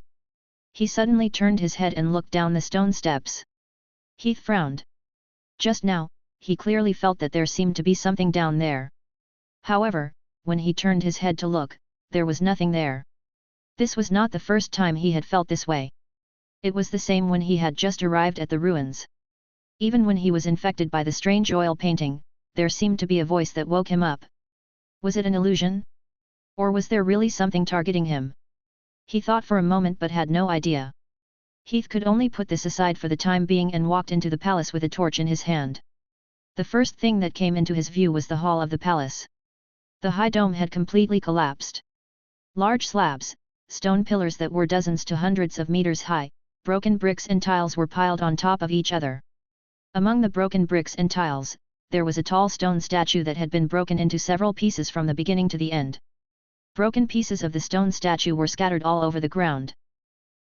He suddenly turned his head and looked down the stone steps. Heath frowned. Just now, he clearly felt that there seemed to be something down there. However, when he turned his head to look, there was nothing there. This was not the first time he had felt this way. It was the same when he had just arrived at the ruins. Even when he was infected by the strange oil painting, there seemed to be a voice that woke him up. Was it an illusion? Or was there really something targeting him? He thought for a moment but had no idea. Heath could only put this aside for the time being and walked into the palace with a torch in his hand. The first thing that came into his view was the hall of the palace. The high dome had completely collapsed. Large slabs, stone pillars that were dozens to hundreds of meters high, broken bricks and tiles were piled on top of each other. Among the broken bricks and tiles, there was a tall stone statue that had been broken into several pieces from the beginning to the end. Broken pieces of the stone statue were scattered all over the ground.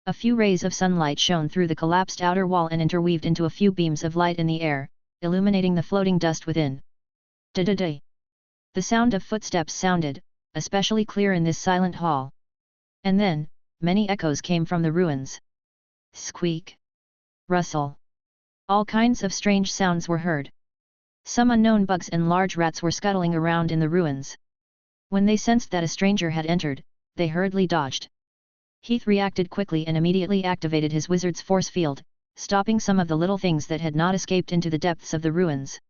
A few rays of sunlight shone through the collapsed outer wall and interweaved into a few beams of light in the air, illuminating the floating dust within. Da-da-da. The sound of footsteps sounded, especially clear in this silent hall. And then, many echoes came from the ruins. Squeak. Rustle. All kinds of strange sounds were heard. Some unknown bugs and large rats were scuttling around in the ruins. When they sensed that a stranger had entered, they hurriedly dodged. Heath reacted quickly and immediately activated his wizard's force field, stopping some of the little things that had not escaped into the depths of the ruins.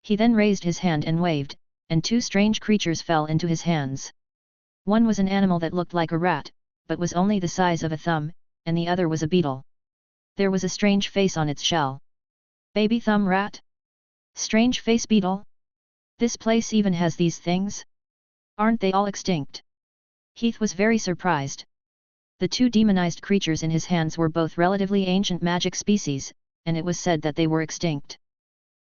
He then raised his hand and waved, and two strange creatures fell into his hands. One was an animal that looked like a rat, but was only the size of a thumb, and the other was a beetle. There was a strange face on its shell. Baby thumb rat? Strange face beetle? This place even has these things? Aren't they all extinct? Heath was very surprised. The two demonized creatures in his hands were both relatively ancient magic species, and it was said that they were extinct.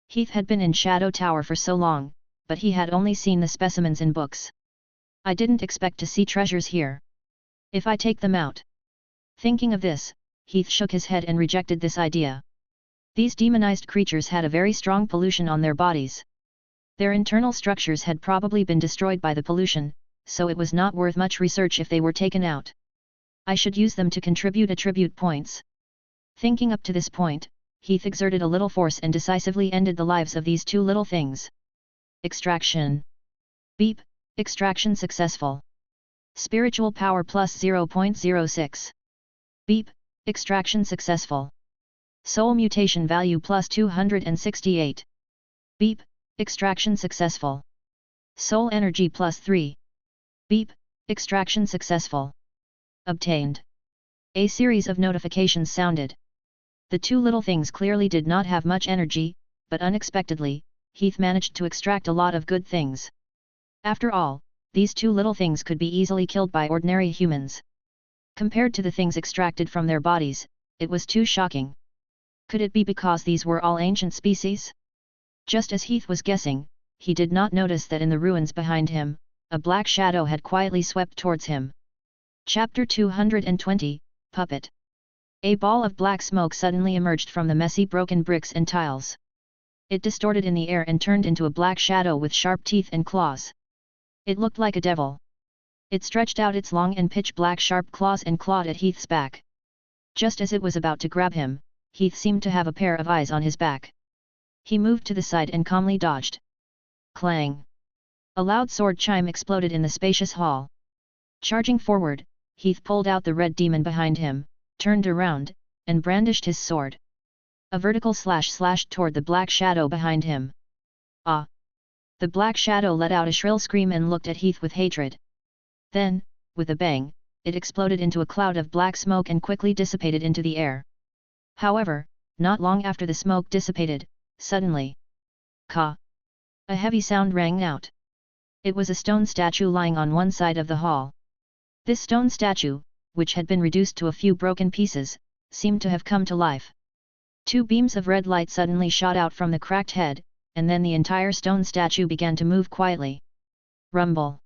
Heath had been in Shadow Tower for so long, but he had only seen the specimens in books. I didn't expect to see treasures here. If I take them out? Thinking of this, Heath shook his head and rejected this idea. These demonized creatures had a very strong pollution on their bodies. Their internal structures had probably been destroyed by the pollution, so it was not worth much research if they were taken out. I should use them to contribute attribute points. Thinking up to this point, Heath exerted a little force and decisively ended the lives of these two little things. Extraction. Beep, extraction successful. Spiritual power plus 0.06. Beep, extraction successful. Soul mutation value plus 268. Beep, extraction successful. Soul energy plus 3. Beep, extraction successful. Obtained. A series of notifications sounded. The two little things clearly did not have much energy, but unexpectedly, Heath managed to extract a lot of good things. After all, these two little things could be easily killed by ordinary humans. Compared to the things extracted from their bodies, it was too shocking. Could it be because these were all ancient species? Just as Heath was guessing, he did not notice that in the ruins behind him, a black shadow had quietly swept towards him. Chapter 220, Puppet. A ball of black smoke suddenly emerged from the messy broken bricks and tiles. It distorted in the air and turned into a black shadow with sharp teeth and claws. It looked like a devil. It stretched out its long and pitch-black sharp claws and clawed at Heath's back. Just as it was about to grab him, Heath seemed to have a pair of eyes on his back. He moved to the side and calmly dodged. Clang! A loud sword chime exploded in the spacious hall. Charging forward, Heath pulled out the red demon behind him, turned around, and brandished his sword. A vertical slash slashed toward the black shadow behind him. Ah! The black shadow let out a shrill scream and looked at Heath with hatred. Then, with a bang, it exploded into a cloud of black smoke and quickly dissipated into the air. However, not long after the smoke dissipated, suddenly, "Ka!" a heavy sound rang out. It was a stone statue lying on one side of the hall. This stone statue, which had been reduced to a few broken pieces, seemed to have come to life. Two beams of red light suddenly shot out from the cracked head, and then the entire stone statue began to move quietly. Rumble!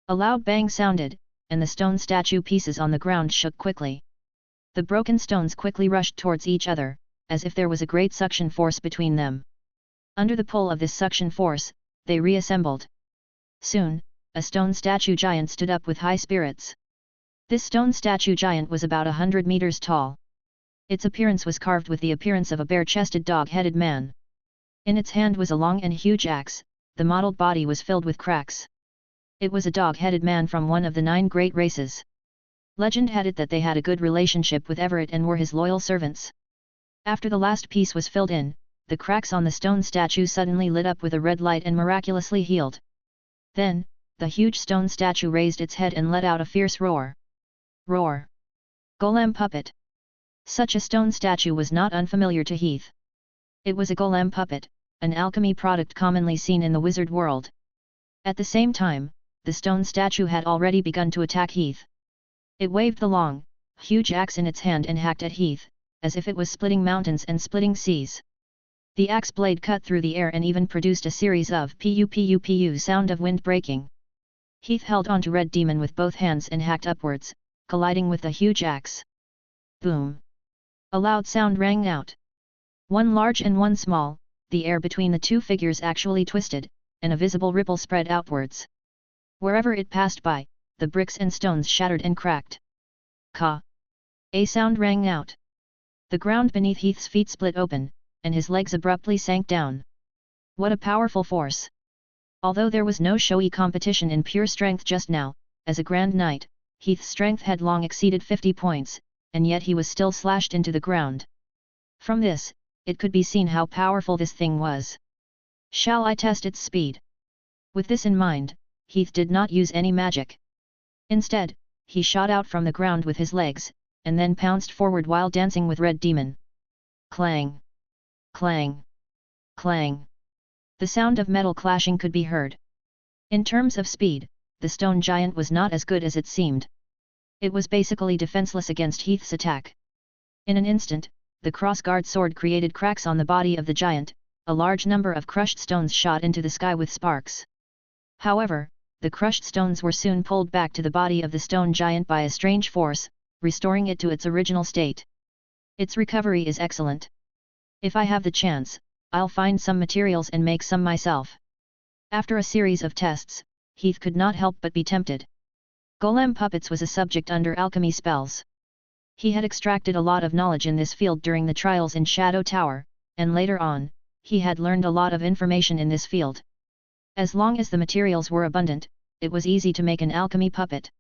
A loud bang sounded, and the stone statue pieces on the ground shook quickly. The broken stones quickly rushed towards each other, as if there was a great suction force between them. Under the pull of this suction force, they reassembled. Soon, a stone statue giant stood up with high spirits. This stone statue giant was about 100 meters tall. Its appearance was carved with the appearance of a bare-chested dog-headed man. In its hand was a long and huge axe, the mottled body was filled with cracks. It was a dog-headed man from one of the 9 great races. Legend had it that they had a good relationship with Everett and were his loyal servants. After the last piece was filled in, the cracks on the stone statue suddenly lit up with a red light and miraculously healed. Then, the huge stone statue raised its head and let out a fierce roar. Roar! Golem puppet! Such a stone statue was not unfamiliar to Heath. It was a golem puppet, an alchemy product commonly seen in the wizard world. At the same time, the stone statue had already begun to attack Heath. It waved the long, huge axe in its hand and hacked at Heath, as if it was splitting mountains and splitting seas. The axe blade cut through the air and even produced a series of pu-pu-pu sound of wind breaking. Heath held onto Red Demon with both hands and hacked upwards, colliding with the huge axe. Boom! A loud sound rang out. One large and one small, the air between the two figures actually twisted, and a visible ripple spread outwards. Wherever it passed by, the bricks and stones shattered and cracked. Ka! A sound rang out. The ground beneath Heath's feet split open, and his legs abruptly sank down. What a powerful force! Although there was no showy competition in pure strength just now, as a Grand Knight, Heath's strength had long exceeded 50 points, and yet he was still slashed into the ground. From this, it could be seen how powerful this thing was. Shall I test its speed? With this in mind, Heath did not use any magic. Instead, he shot out from the ground with his legs, and then pounced forward while dancing with Red Demon. Clang! Clang! Clang! The sound of metal clashing could be heard. In terms of speed, the stone giant was not as good as it seemed. It was basically defenseless against Heath's attack. In an instant, the crossguard sword created cracks on the body of the giant, a large number of crushed stones shot into the sky with sparks. However, the crushed stones were soon pulled back to the body of the stone giant by a strange force, restoring it to its original state. Its recovery is excellent. If I have the chance, I'll find some materials and make some myself. After a series of tests, Heath could not help but be tempted. Golem puppets was a subject under alchemy spells. He had extracted a lot of knowledge in this field during the trials in Shadow Tower, and later on, he had learned a lot of information in this field. As long as the materials were abundant, it was easy to make an alchemy puppet.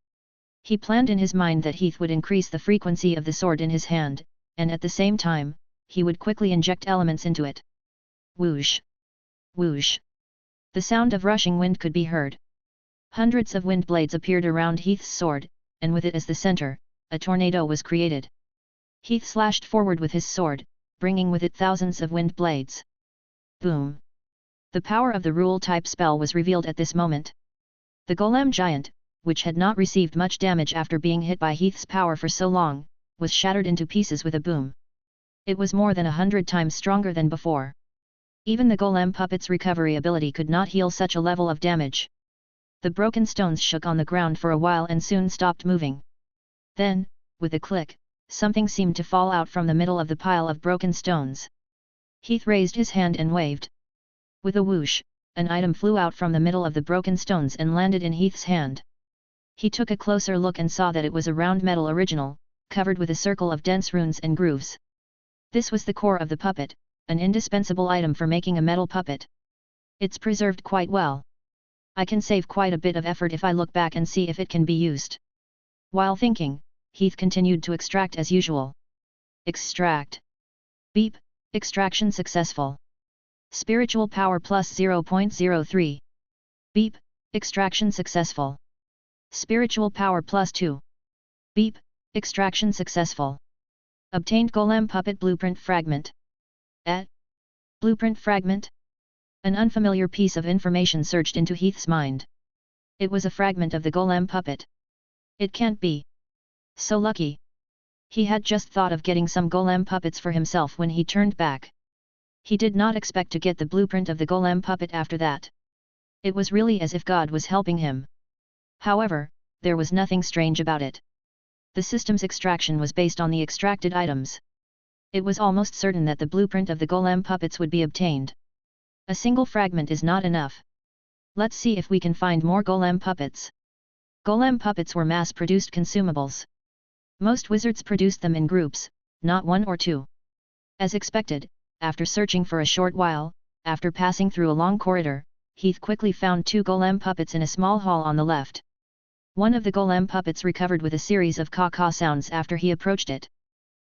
He planned in his mind that Heath would increase the frequency of the sword in his hand, and at the same time, he would quickly inject elements into it. Whoosh! Whoosh! The sound of rushing wind could be heard. Hundreds of wind blades appeared around Heath's sword, and with it as the center, a tornado was created. Heath slashed forward with his sword, bringing with it thousands of wind blades. Boom! The power of the rule-type spell was revealed at this moment. The golem giant, which had not received much damage after being hit by Heath's power for so long, was shattered into pieces with a boom. It was more than 100 times stronger than before. Even the golem puppet's recovery ability could not heal such a level of damage. The broken stones shook on the ground for a while and soon stopped moving. Then, with a click, something seemed to fall out from the middle of the pile of broken stones. Heath raised his hand and waved. With a whoosh, an item flew out from the middle of the broken stones and landed in Heath's hand. He took a closer look and saw that it was a round metal original, covered with a circle of dense runes and grooves. This was the core of the puppet, an indispensable item for making a metal puppet. It's preserved quite well. I can save quite a bit of effort if I look back and see if it can be used. While thinking, Heath continued to extract as usual. Extract. Beep, extraction successful. Spiritual power plus 0.03. Beep, extraction successful. Spiritual power plus 2. Beep, extraction successful. Obtained golem puppet blueprint fragment. Blueprint fragment? An unfamiliar piece of information surged into Heath's mind. It was a fragment of the golem puppet. It can't be. So lucky. He had just thought of getting some golem puppets for himself when he turned back. He did not expect to get the blueprint of the golem puppet after that. It was really as if God was helping him. However, there was nothing strange about it. The system's extraction was based on the extracted items. It was almost certain that the blueprint of the golem puppets would be obtained. A single fragment is not enough. Let's see if we can find more golem puppets. Golem puppets were mass-produced consumables. Most wizards produced them in groups, not one or two. As expected, after searching for a short while, after passing through a long corridor, Heath quickly found 2 golem puppets in a small hall on the left. One of the golem puppets recovered with a series of caw-caw sounds after he approached it.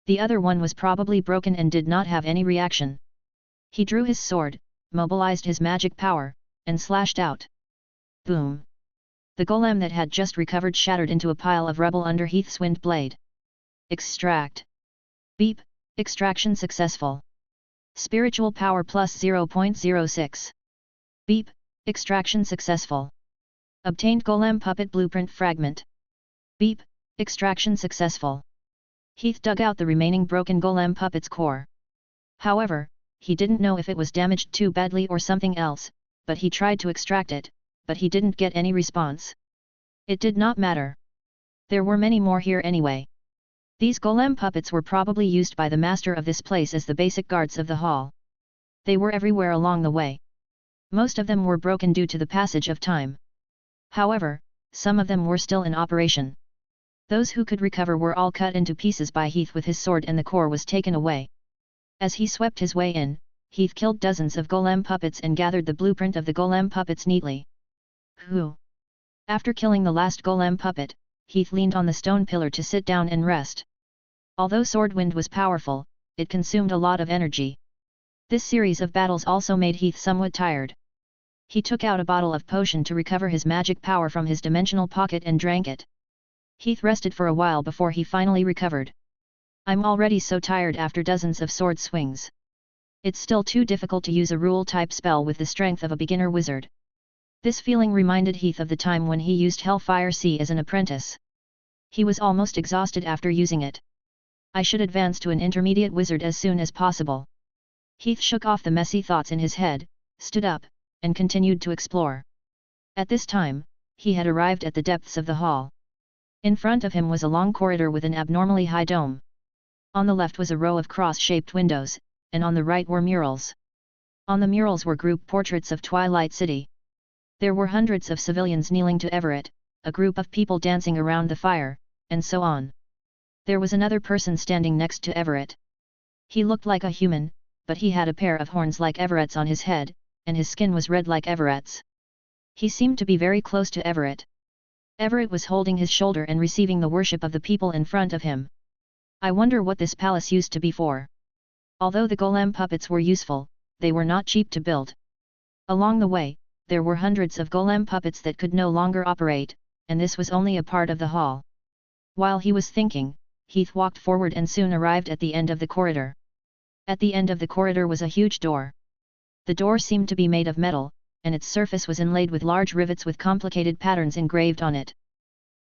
The other one was probably broken and did not have any reaction. He drew his sword, mobilized his magic power, and slashed out. Boom! The golem that had just recovered shattered into a pile of rubble under Heath's wind blade. Extract. Beep, extraction successful. Spiritual power plus 0.06. Beep, extraction successful. Obtained golem puppet blueprint fragment. Beep, extraction successful. Heath dug out the remaining broken golem puppet's core. However, he didn't know if it was damaged too badly or something else, but he tried to extract it, but he didn't get any response. It did not matter. There were many more here anyway. These golem puppets were probably used by the master of this place as the basic guards of the hall. They were everywhere along the way. Most of them were broken due to the passage of time. However, some of them were still in operation. Those who could recover were all cut into pieces by Heath with his sword, and the core was taken away. As he swept his way in, Heath killed dozens of golem puppets and gathered the blueprint of the golem puppets neatly. Whew! After killing the last golem puppet, Heath leaned on the stone pillar to sit down and rest. Although sword wind was powerful, it consumed a lot of energy. This series of battles also made Heath somewhat tired. He took out a bottle of potion to recover his magic power from his dimensional pocket and drank it. Heath rested for a while before he finally recovered. I'm already so tired after dozens of sword swings. It's still too difficult to use a rule-type spell with the strength of a beginner wizard. This feeling reminded Heath of the time when he used Hellfire Sea as an apprentice. He was almost exhausted after using it. I should advance to an intermediate wizard as soon as possible. Heath shook off the messy thoughts in his head, stood up, and continued to explore. At this time, he had arrived at the depths of the hall. In front of him was a long corridor with an abnormally high dome. On the left was a row of cross-shaped windows, and on the right were murals. On the murals were group portraits of Twilight City. There were hundreds of civilians kneeling to Everett, a group of people dancing around the fire, and so on. There was another person standing next to Everett. He looked like a human, but he had a pair of horns like Everett's on his head, and his skin was red like Everett's. He seemed to be very close to Everett. Everett was holding his shoulder and receiving the worship of the people in front of him. I wonder what this palace used to be for. Although the golem puppets were useful, they were not cheap to build. Along the way, there were hundreds of golem puppets that could no longer operate, and this was only a part of the hall. While he was thinking, Heath walked forward and soon arrived at the end of the corridor. At the end of the corridor was a huge door. The door seemed to be made of metal, and its surface was inlaid with large rivets with complicated patterns engraved on it.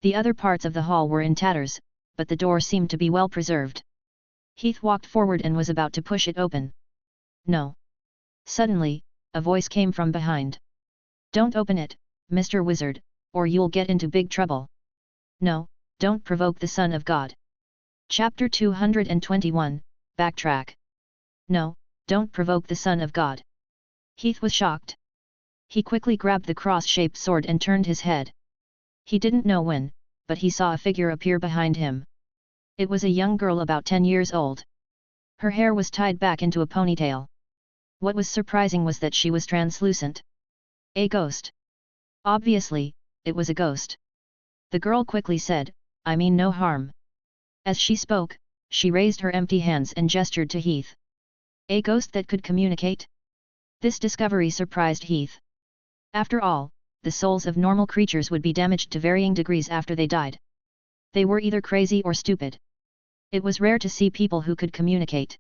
The other parts of the hall were in tatters, but the door seemed to be well preserved. Heath walked forward and was about to push it open. No. Suddenly, a voice came from behind. Don't open it, Mr. Wizard, or you'll get into big trouble. No, don't provoke the Son of God. Chapter 221, Backtrack. No, don't provoke the Son of God. Heath was shocked. He quickly grabbed the cross-shaped sword and turned his head. He didn't know when, but he saw a figure appear behind him. It was a young girl about 10 years old. Her hair was tied back into a ponytail. What was surprising was that she was translucent. A ghost. Obviously, it was a ghost. The girl quickly said, I mean no harm. As she spoke, she raised her empty hands and gestured to Heath. A ghost that could communicate? This discovery surprised Heath. After all, the souls of normal creatures would be damaged to varying degrees after they died. They were either crazy or stupid. It was rare to see people who could communicate.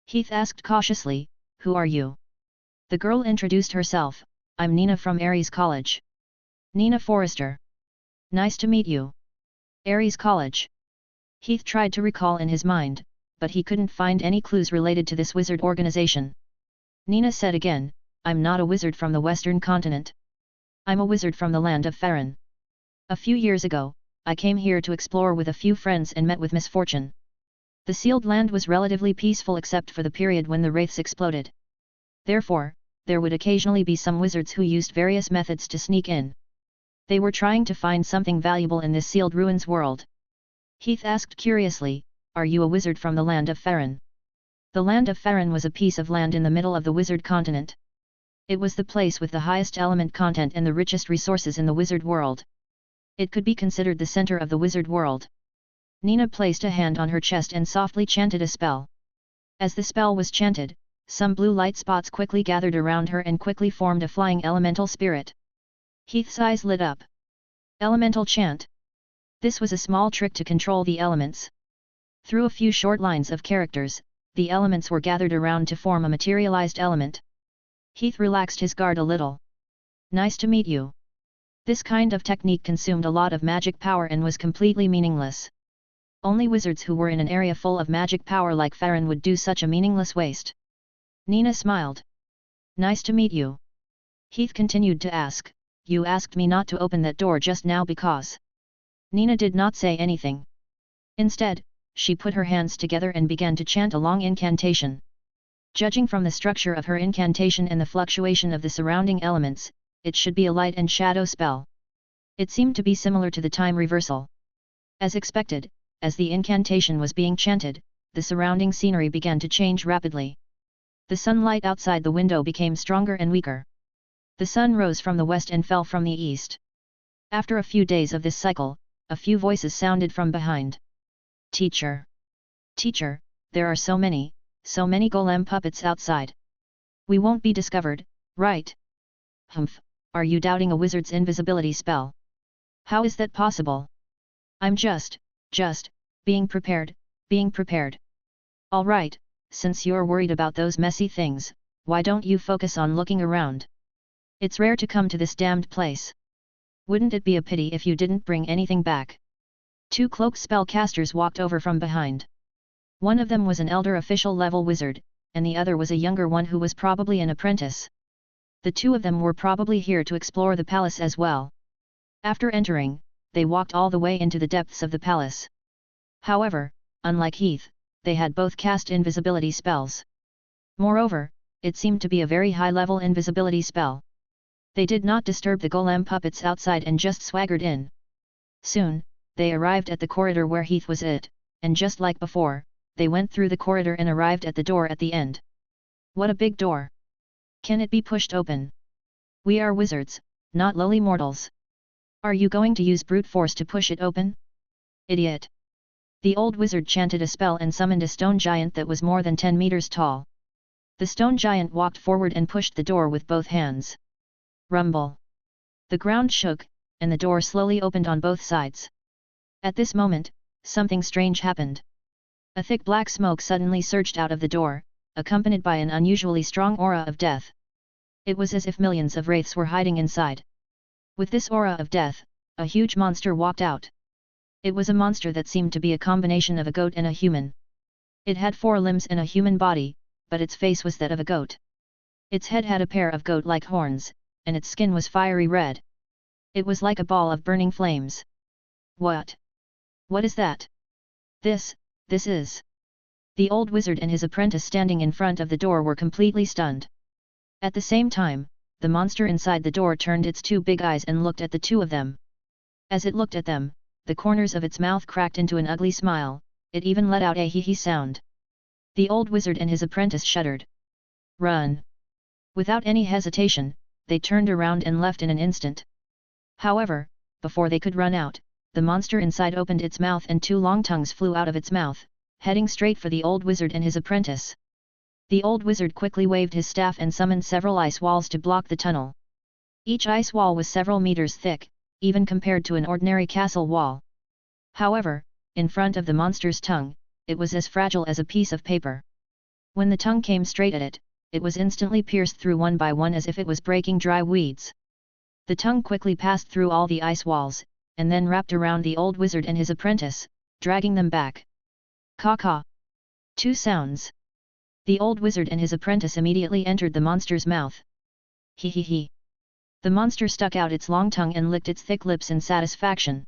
Heath asked cautiously, Who are you? The girl introduced herself, I'm Nina from Aries College. Nina Forrester. Nice to meet you. Aries College. Heath tried to recall in his mind, but he couldn't find any clues related to this wizard organization. Nina said again, I'm not a wizard from the Western continent. I'm a wizard from the land of Farron. A few years ago, I came here to explore with a few friends and met with misfortune. The sealed land was relatively peaceful except for the period when the wraiths exploded. Therefore, there would occasionally be some wizards who used various methods to sneak in. They were trying to find something valuable in this sealed ruins world. Heath asked curiously, Are you a wizard from the land of Farron? The land of Farron was a piece of land in the middle of the wizard continent. It was the place with the highest element content and the richest resources in the wizard world. It could be considered the center of the wizard world. Nina placed a hand on her chest and softly chanted a spell. As the spell was chanted, some blue light spots quickly gathered around her and quickly formed a flying elemental spirit. Heath's eyes lit up. Elemental chant. This was a small trick to control the elements. Through a few short lines of characters, the elements were gathered around to form a materialized element. Heath relaxed his guard a little. Nice to meet you. This kind of technique consumed a lot of magic power and was completely meaningless. Only wizards who were in an area full of magic power like Farron would do such a meaningless waste. Nina smiled. Nice to meet you. Heath continued to ask, You asked me not to open that door just now because... Nina did not say anything. Instead, she put her hands together and began to chant a long incantation. Judging from the structure of her incantation and the fluctuation of the surrounding elements, it should be a light and shadow spell. It seemed to be similar to the time reversal. As expected, as the incantation was being chanted, the surrounding scenery began to change rapidly. The sunlight outside the window became stronger and weaker. The sun rose from the west and fell from the east. After a few days of this cycle, a few voices sounded from behind. Teacher! Teacher, there are so many golem puppets outside. We won't be discovered, right? Humph, are you doubting a wizard's invisibility spell? How is that possible? I'm just, being prepared. All right, since you're worried about those messy things, why don't you focus on looking around? It's rare to come to this damned place. Wouldn't it be a pity if you didn't bring anything back? Two cloaked spellcasters walked over from behind. One of them was an elder official level wizard, and the other was a younger one who was probably an apprentice. The two of them were probably here to explore the palace as well. After entering, they walked all the way into the depths of the palace. However, unlike Heath, they had both cast invisibility spells. Moreover, it seemed to be a very high-level invisibility spell. They did not disturb the golem puppets outside and just swaggered in. Soon, they arrived at the corridor where Heath was at, and just like before, they went through the corridor and arrived at the door at the end. What a big door! Can it be pushed open? We are wizards, not lowly mortals. Are you going to use brute force to push it open? Idiot! The old wizard chanted a spell and summoned a stone giant that was more than 10 meters tall. The stone giant walked forward and pushed the door with both hands. Rumble! The ground shook, and the door slowly opened on both sides. At this moment, something strange happened. A thick black smoke suddenly surged out of the door, accompanied by an unusually strong aura of death. It was as if millions of wraiths were hiding inside. With this aura of death, a huge monster walked out. It was a monster that seemed to be a combination of a goat and a human. It had 4 limbs and a human body, but its face was that of a goat. Its head had a pair of goat-like horns, and its skin was fiery red. It was like a ball of burning flames. What? What is that? This is... The old wizard and his apprentice standing in front of the door were completely stunned. At the same time, the monster inside the door turned its 2 big eyes and looked at the two of them. As it looked at them, the corners of its mouth cracked into an ugly smile, it even let out a hee-hee sound. The old wizard and his apprentice shuddered. Run! Without any hesitation, they turned around and left in an instant. However, before they could run out, the monster inside opened its mouth and 2 long tongues flew out of its mouth, heading straight for the old wizard and his apprentice. The old wizard quickly waved his staff and summoned several ice walls to block the tunnel. Each ice wall was several meters thick, even compared to an ordinary castle wall. However, in front of the monster's tongue, it was as fragile as a piece of paper. When the tongue came straight at it, it was instantly pierced through one by one as if it was breaking dry weeds. The tongue quickly passed through all the ice walls, and then wrapped around the old wizard and his apprentice, dragging them back. Caw-caw! 2 sounds. The old wizard and his apprentice immediately entered the monster's mouth. Hee-hee-hee! The monster stuck out its long tongue and licked its thick lips in satisfaction.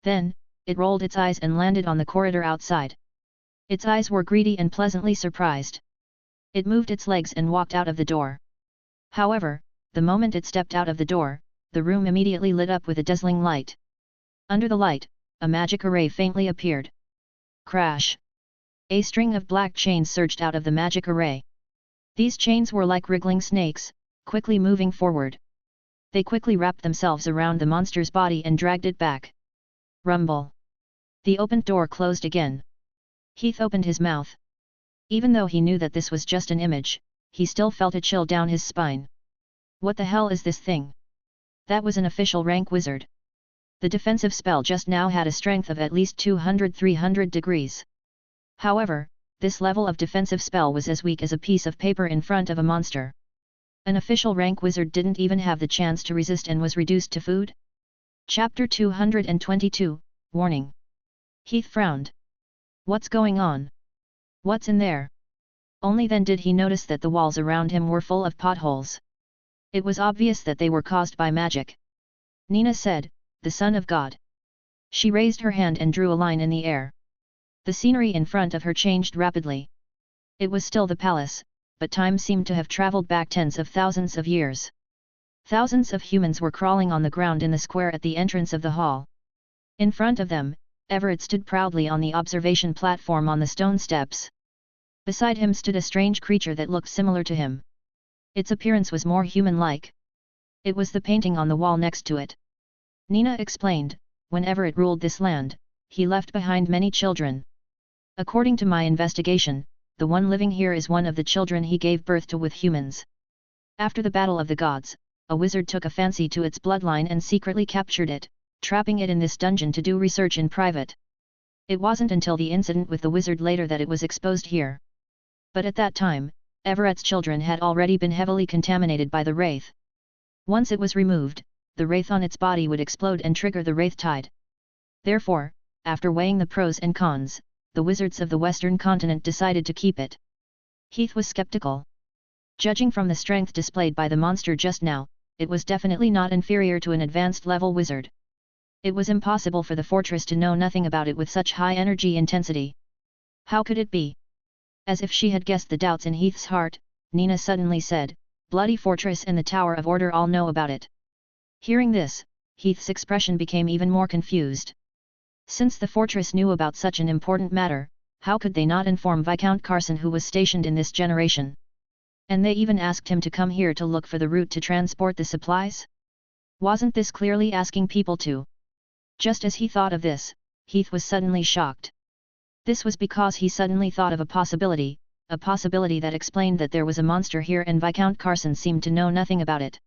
Then, it rolled its eyes and landed on the corridor outside. Its eyes were greedy and pleasantly surprised. It moved its legs and walked out of the door. However, the moment it stepped out of the door, the room immediately lit up with a dazzling light. Under the light, a magic array faintly appeared. Crash! A string of black chains surged out of the magic array. These chains were like wriggling snakes, quickly moving forward. They quickly wrapped themselves around the monster's body and dragged it back. Rumble! The opened door closed again. Heath opened his mouth. Even though he knew that this was just an image, he still felt a chill down his spine. What the hell is this thing? That was an official rank wizard. The defensive spell just now had a strength of at least 200-300 degrees. However, this level of defensive spell was as weak as a piece of paper in front of a monster. An official rank wizard didn't even have the chance to resist and was reduced to food? Chapter 222, Warning. Heath frowned. What's going on? What's in there? Only then did he notice that the walls around him were full of potholes. It was obvious that they were caused by magic. Nina said, the Son of God. She raised her hand and drew a line in the air. The scenery in front of her changed rapidly. It was still the palace, but time seemed to have traveled back tens of thousands of years. Thousands of humans were crawling on the ground in the square at the entrance of the hall. In front of them, Everett stood proudly on the observation platform on the stone steps. Beside him stood a strange creature that looked similar to him. Its appearance was more human-like. It was the painting on the wall next to it. Nina explained, when Everett ruled this land, he left behind many children. According to my investigation, the one living here is one of the children he gave birth to with humans. After the Battle of the Gods, a wizard took a fancy to its bloodline and secretly captured it, trapping it in this dungeon to do research in private. It wasn't until the incident with the wizard later that it was exposed here. But at that time, Everett's children had already been heavily contaminated by the wraith. Once it was removed, the wraith on its body would explode and trigger the wraith tide. Therefore, after weighing the pros and cons, the wizards of the Western continent decided to keep it. Heath was skeptical. Judging from the strength displayed by the monster just now, it was definitely not inferior to an advanced level wizard. It was impossible for the fortress to know nothing about it with such high energy intensity. How could it be? As if she had guessed the doubts in Heath's heart, Nina suddenly said, Bloody Fortress and the Tower of Order all know about it. Hearing this, Heath's expression became even more confused. Since the fortress knew about such an important matter, how could they not inform Viscount Carson, who was stationed in this generation? And they even asked him to come here to look for the route to transport the supplies? Wasn't this clearly asking people to? Just as he thought of this, Heath was suddenly shocked. This was because he suddenly thought of a possibility that explained that there was a monster here and Viscount Carson seemed to know nothing about it.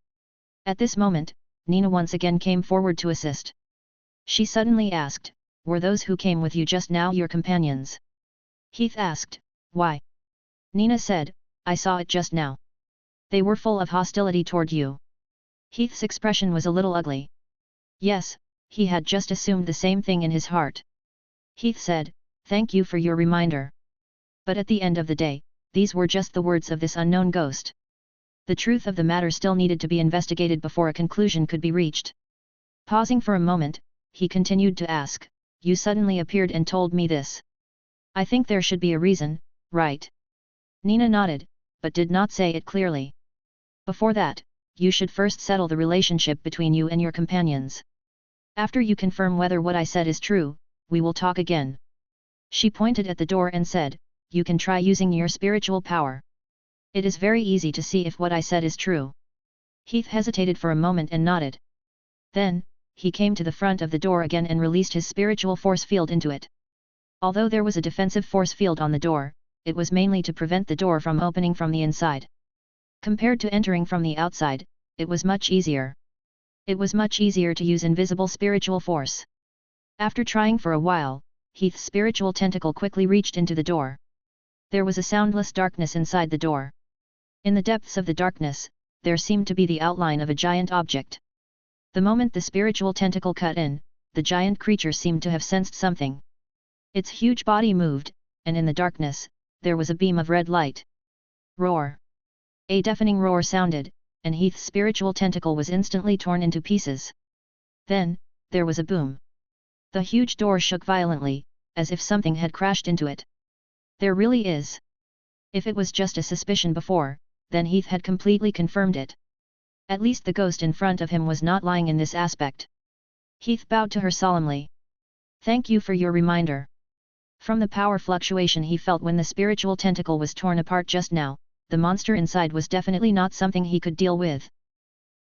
At this moment, Nina once again came forward to assist. She suddenly asked, Were those who came with you just now your companions? Heath asked, Why? Nina said, I saw it just now. They were full of hostility toward you. Heath's expression was a little ugly. Yes, he had just assumed the same thing in his heart. Heath said, Thank you for your reminder. But at the end of the day, these were just the words of this unknown ghost. The truth of the matter still needed to be investigated before a conclusion could be reached. Pausing for a moment, he continued to ask, You suddenly appeared and told me this. I think there should be a reason, right? Nina nodded, but did not say it clearly. Before that, you should first settle the relationship between you and your companions. After you confirm whether what I said is true, we will talk again. She pointed at the door and said, You can try using your spiritual power. It is very easy to see if what I said is true. Heath hesitated for a moment and nodded. Then, he came to the front of the door again and released his spiritual force field into it. Although there was a defensive force field on the door, it was mainly to prevent the door from opening from the inside. Compared to entering from the outside, it was much easier. It was much easier to use invisible spiritual force. After trying for a while, Heath's spiritual tentacle quickly reached into the door. There was a soundless darkness inside the door. In the depths of the darkness, there seemed to be the outline of a giant object. The moment the spiritual tentacle cut in, the giant creature seemed to have sensed something. Its huge body moved, and in the darkness, there was a beam of red light. Roar! A deafening roar sounded, and Heath's spiritual tentacle was instantly torn into pieces. Then, there was a boom. The huge door shook violently, as if something had crashed into it. There really is. If it was just a suspicion before, then Heath had completely confirmed it. At least the ghost in front of him was not lying in this aspect. Heath bowed to her solemnly. Thank you for your reminder. From the power fluctuation he felt when the spiritual tentacle was torn apart just now, the monster inside was definitely not something he could deal with.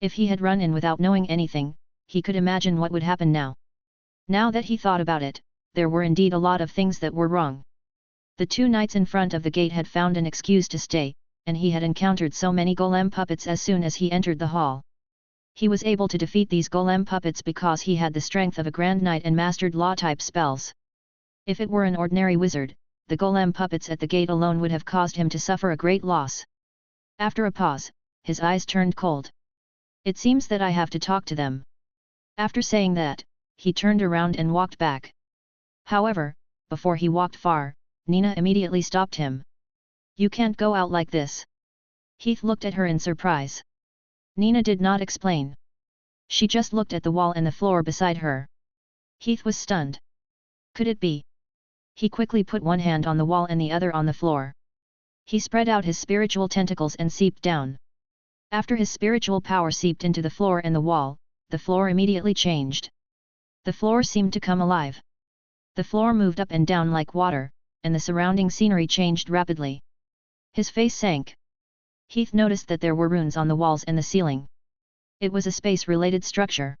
If he had run in without knowing anything, he could imagine what would happen now. Now that he thought about it, there were indeed a lot of things that were wrong. The two knights in front of the gate had found an excuse to stay, and he had encountered so many golem puppets as soon as he entered the hall. He was able to defeat these golem puppets because he had the strength of a grand knight and mastered law-type spells. If it were an ordinary wizard, the golem puppets at the gate alone would have caused him to suffer a great loss. After a pause, his eyes turned cold. It seems that I have to talk to them. After saying that, he turned around and walked back. However, before he walked far, Nina immediately stopped him. You can't go out like this. Heath looked at her in surprise. Nina did not explain. She just looked at the wall and the floor beside her. Heath was stunned. Could it be? He quickly put one hand on the wall and the other on the floor. He spread out his spiritual tentacles and seeped down. After his spiritual power seeped into the floor and the wall, the floor immediately changed. The floor seemed to come alive. The floor moved up and down like water, and the surrounding scenery changed rapidly. His face sank. Heath noticed that there were runes on the walls and the ceiling. It was a space-related structure.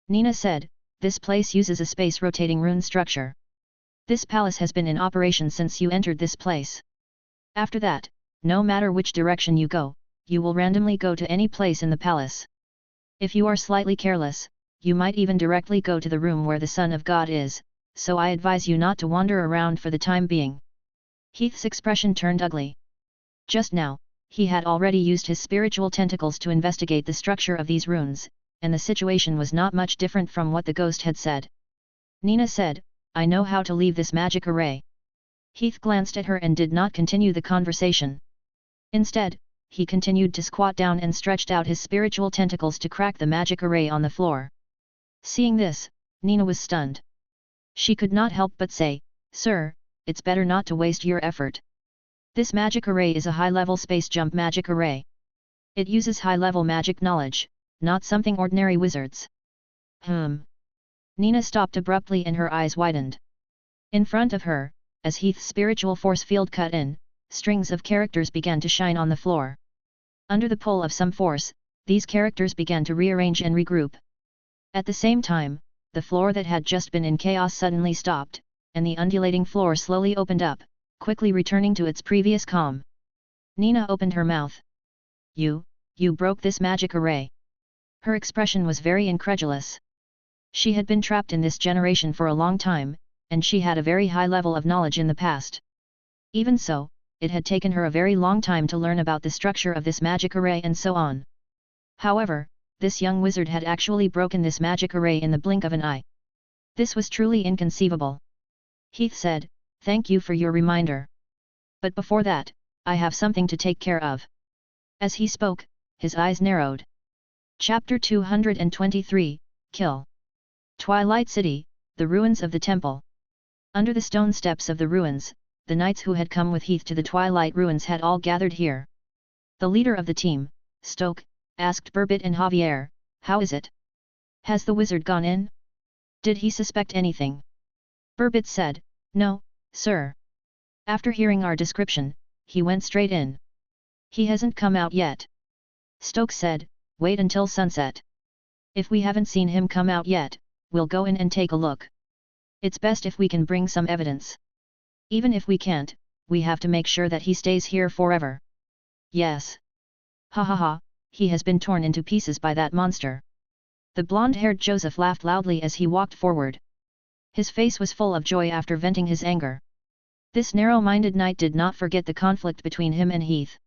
Nina said, "This place uses a space-rotating rune structure. This palace has been in operation since you entered this place. After that, no matter which direction you go, you will randomly go to any place in the palace. If you are slightly careless, you might even directly go to the room where the Son of God is, so I advise you not to wander around for the time being." Heath's expression turned ugly. Just now, he had already used his spiritual tentacles to investigate the structure of these runes, and the situation was not much different from what the ghost had said. Nina said, "I know how to leave this magic array." Heath glanced at her and did not continue the conversation. Instead, he continued to squat down and stretched out his spiritual tentacles to crack the magic array on the floor. Seeing this, Nina was stunned. She could not help but say, "Sir, it's better not to waste your effort. This magic array is a high-level space jump magic array. It uses high-level magic knowledge, not something ordinary wizards." Nina stopped abruptly and her eyes widened. In front of her, as Heath's spiritual force field cut in, strings of characters began to shine on the floor. Under the pull of some force, these characters began to rearrange and regroup. At the same time, the floor that had just been in chaos suddenly stopped, and the undulating floor slowly opened up, quickly returning to its previous calm. Nina opened her mouth. You broke this magic array." Her expression was very incredulous. She had been trapped in this generation for a long time, and she had a very high level of knowledge in the past. Even so, it had taken her a very long time to learn about the structure of this magic array and so on. However, this young wizard had actually broken this magic array in the blink of an eye. This was truly inconceivable. Heath said, "Thank you for your reminder. But before that, I have something to take care of." As he spoke, his eyes narrowed. Chapter 223, Kill. Twilight City, the ruins of the temple. Under the stone steps of the ruins, the knights who had come with Heath to the Twilight ruins had all gathered here. The leader of the team, Stoke, asked Burbot and Javier, "How is it? Has the wizard gone in? Did he suspect anything?" Burbot said, "No, sir. After hearing our description, he went straight in. He hasn't come out yet." Stoke said, "Wait until sunset. If we haven't seen him come out yet, we'll go in and take a look. It's best if we can bring some evidence. Even if we can't, we have to make sure that he stays here forever." "Yes. Ha ha ha, he has been torn into pieces by that monster." The blonde-haired Joseph laughed loudly as he walked forward. His face was full of joy after venting his anger. This narrow-minded knight did not forget the conflict between him and Heath.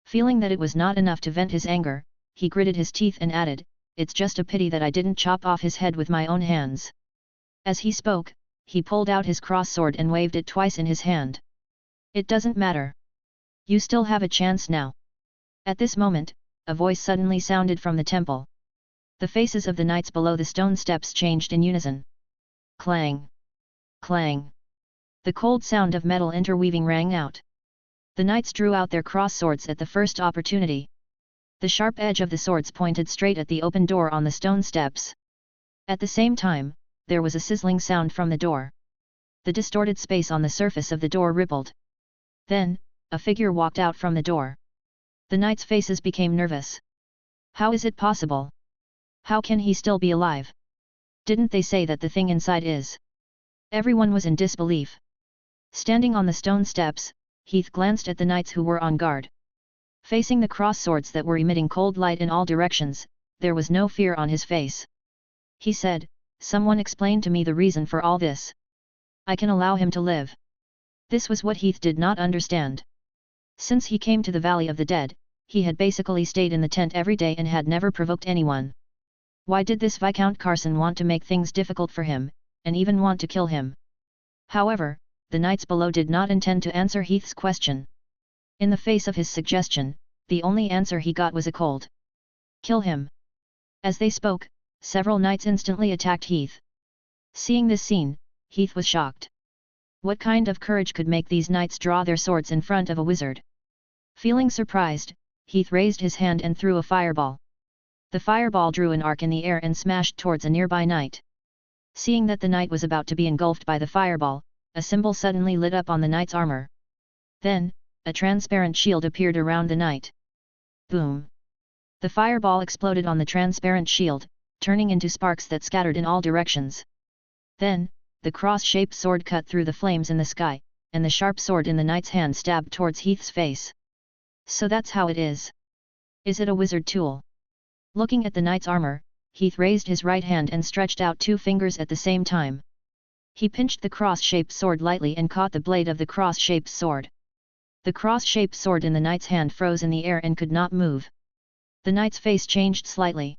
Feeling that it was not enough to vent his anger, he gritted his teeth and added, "It's just a pity that I didn't chop off his head with my own hands." As he spoke, he pulled out his cross sword and waved it twice in his hand. "It doesn't matter. You still have a chance now." At this moment, a voice suddenly sounded from the temple. The faces of the knights below the stone steps changed in unison. Clang! Clang! The cold sound of metal interweaving rang out. The knights drew out their cross swords at the first opportunity. The sharp edge of the swords pointed straight at the open door on the stone steps. At the same time, there was a sizzling sound from the door. The distorted space on the surface of the door rippled. Then, a figure walked out from the door. The knights' faces became nervous. How is it possible? How can he still be alive? Didn't they say that the thing inside is? Everyone was in disbelief. Standing on the stone steps, Heath glanced at the knights who were on guard. Facing the cross swords that were emitting cold light in all directions, there was no fear on his face. He said, "Someone explain to me the reason for all this. I can allow him to live." This was what Heath did not understand. Since he came to the Valley of the Dead, he had basically stayed in the tent every day and had never provoked anyone. Why did this Viscount Carson want to make things difficult for him, and even want to kill him? However, the knights below did not intend to answer Heath's question. In the face of his suggestion, the only answer he got was a cold "Kill him." As they spoke, several knights instantly attacked Heath. Seeing this scene, Heath was shocked. What kind of courage could make these knights draw their swords in front of a wizard? Feeling surprised, Heath raised his hand and threw a fireball. The fireball drew an arc in the air and smashed towards a nearby knight. Seeing that the knight was about to be engulfed by the fireball, a symbol suddenly lit up on the knight's armor. Then, a transparent shield appeared around the knight. Boom! The fireball exploded on the transparent shield, turning into sparks that scattered in all directions. Then, the cross-shaped sword cut through the flames in the sky, and the sharp sword in the knight's hand stabbed towards Heath's face. So that's how it is. Is it a wizard tool? Looking at the knight's armor, Heath raised his right hand and stretched out 2 fingers at the same time. He pinched the cross-shaped sword lightly and caught the blade of the cross-shaped sword. The cross-shaped sword in the knight's hand froze in the air and could not move. The knight's face changed slightly.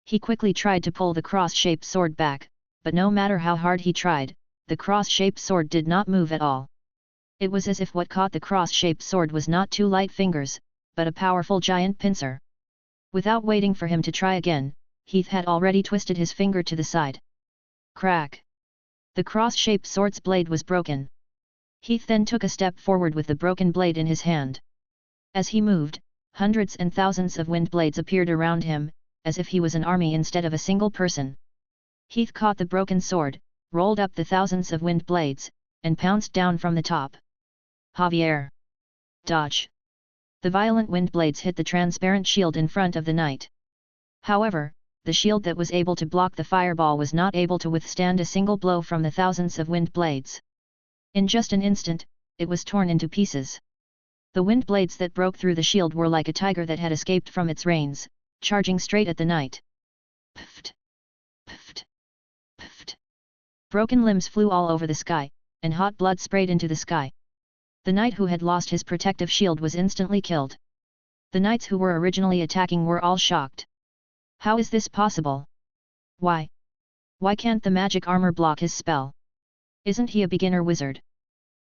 He quickly tried to pull the cross-shaped sword back, but no matter how hard he tried, the cross-shaped sword did not move at all. It was as if what caught the cross-shaped sword was not 2 light fingers, but a powerful giant pincer. Without waiting for him to try again, Heath had already twisted his finger to the side. Crack! The cross-shaped sword's blade was broken. Heath then took a step forward with the broken blade in his hand. As he moved, hundreds and thousands of wind blades appeared around him, as if he was an army instead of a single person. Heath caught the broken sword, rolled up the thousands of wind blades, and pounced down from the top. Javier! Dodge! The violent wind blades hit the transparent shield in front of the knight. However, the shield that was able to block the fireball was not able to withstand a single blow from the thousands of wind blades. In just an instant, it was torn into pieces. The wind blades that broke through the shield were like a tiger that had escaped from its reins, charging straight at the knight. Pft! Pft! Pft! Broken limbs flew all over the sky, and hot blood sprayed into the sky. The knight who had lost his protective shield was instantly killed. The knights who were originally attacking were all shocked. How is this possible? Why? Why can't the magic armor block his spell? Isn't he a beginner wizard?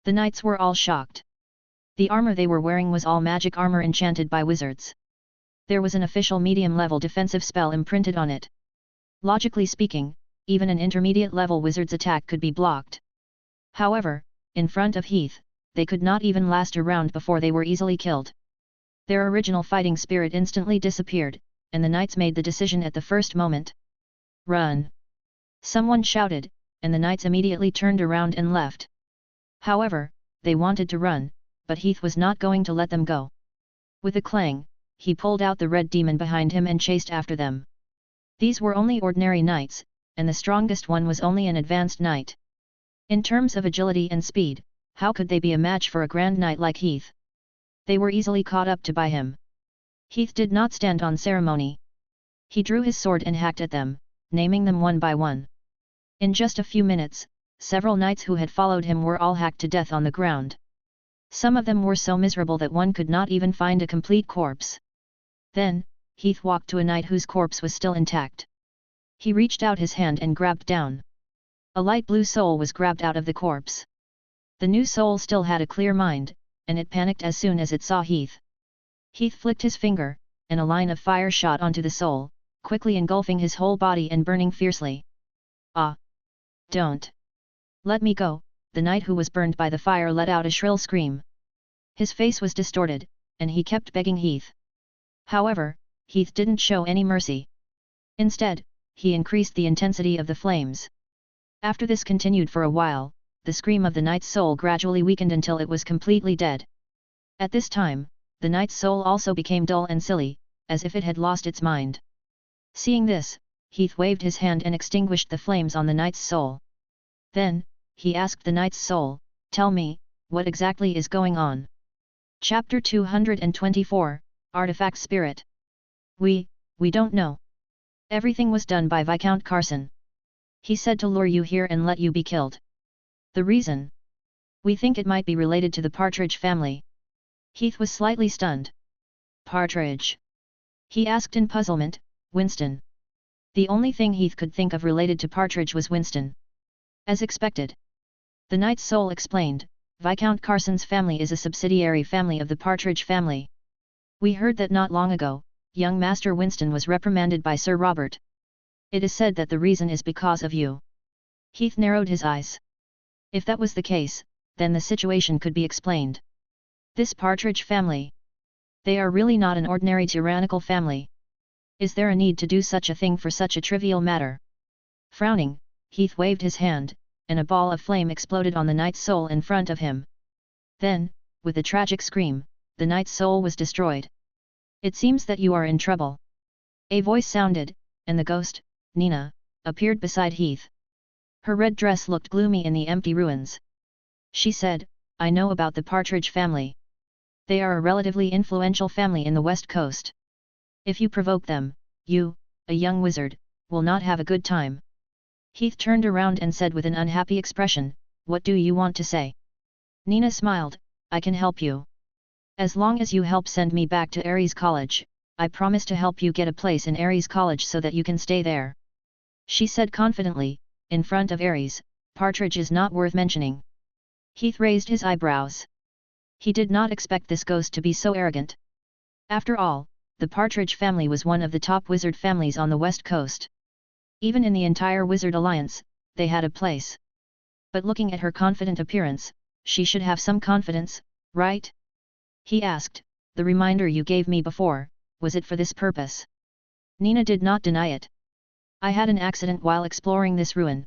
The knights were all shocked. The armor they were wearing was all magic armor enchanted by wizards. There was an official medium-level defensive spell imprinted on it. Logically speaking, even an intermediate-level wizard's attack could be blocked. However, in front of Heath, they could not even last a round before they were easily killed. Their original fighting spirit instantly disappeared, and the knights made the decision at the first moment. Run! Someone shouted, and the knights immediately turned around and left. However, they wanted to run, but Heath was not going to let them go. With a clang, he pulled out the red demon behind him and chased after them. These were only ordinary knights, and the strongest one was only an advanced knight. In terms of agility and speed, how could they be a match for a grand knight like Heath? They were easily caught up to by him. Heath did not stand on ceremony. He drew his sword and hacked at them, naming them one by one. In just a few minutes, several knights who had followed him were all hacked to death on the ground. Some of them were so miserable that one could not even find a complete corpse. Then, Heath walked to a knight whose corpse was still intact. He reached out his hand and grabbed down. A light blue soul was grabbed out of the corpse. The new soul still had a clear mind, and it panicked as soon as it saw Heath. Heath flicked his finger, and a line of fire shot onto the soul, quickly engulfing his whole body and burning fiercely. Ah! Don't! Let me go! The knight who was burned by the fire let out a shrill scream. His face was distorted, and he kept begging Heath. However, Heath didn't show any mercy. Instead, he increased the intensity of the flames. After this continued for a while, the scream of the knight's soul gradually weakened until it was completely dead. At this time, the knight's soul also became dull and silly, as if it had lost its mind. Seeing this, Heath waved his hand and extinguished the flames on the knight's soul. Then, he asked the knight's soul, "Tell me, what exactly is going on?" Chapter 224, Artifact Spirit. We don't know. Everything was done by Viscount Carson. He said to lure you here and let you be killed. The reason? We think it might be related to the Partridge family. Heath was slightly stunned. Partridge? He asked in puzzlement. Winston. The only thing Heath could think of related to Partridge was Winston. As expected. The knight's soul explained, Viscount Carson's family is a subsidiary family of the Partridge family. We heard that not long ago, young Master Winston was reprimanded by Sir Robert. It is said that the reason is because of you. Heath narrowed his eyes. If that was the case, then the situation could be explained. This Partridge family. They are really not an ordinary tyrannical family. Is there a need to do such a thing for such a trivial matter? Frowning, Heath waved his hand, and a ball of flame exploded on the knight's soul in front of him. Then, with a tragic scream, the knight's soul was destroyed. It seems that you are in trouble. A voice sounded, and the ghost, Nina, appeared beside Heath. Her red dress looked gloomy in the empty ruins. She said, I know about the Partridge family. They are a relatively influential family in the West Coast. If you provoke them, you, a young wizard, will not have a good time. Heath turned around and said with an unhappy expression, What do you want to say? Nina smiled, I can help you. As long as you help send me back to Ares College, I promise to help you get a place in Ares College so that you can stay there. She said confidently, in front of Ares, Partridge is not worth mentioning. Heath raised his eyebrows. He did not expect this ghost to be so arrogant. After all, the Partridge family was one of the top wizard families on the West Coast. Even in the entire Wizard Alliance, they had a place. But looking at her confident appearance, she should have some confidence, right? He asked, the reminder you gave me before, was it for this purpose? Nina did not deny it. I had an accident while exploring this ruin.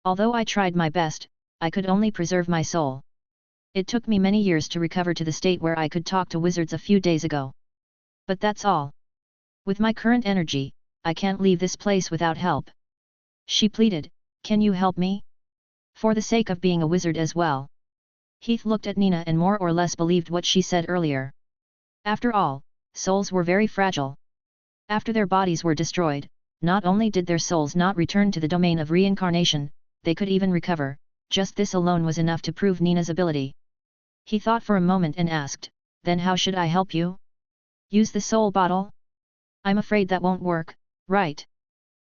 Although I tried my best, I could only preserve my soul. It took me many years to recover to the state where I could talk to wizards a few days ago. But that's all. With my current energy, I can't leave this place without help. She pleaded, can you help me? For the sake of being a wizard as well. Heath looked at Nina and more or less believed what she said earlier. After all, souls were very fragile. After their bodies were destroyed, not only did their souls not return to the domain of reincarnation, they could even recover. Just this alone was enough to prove Nina's ability. He thought for a moment and asked, then how should I help you? Use the soul bottle? I'm afraid that won't work, right?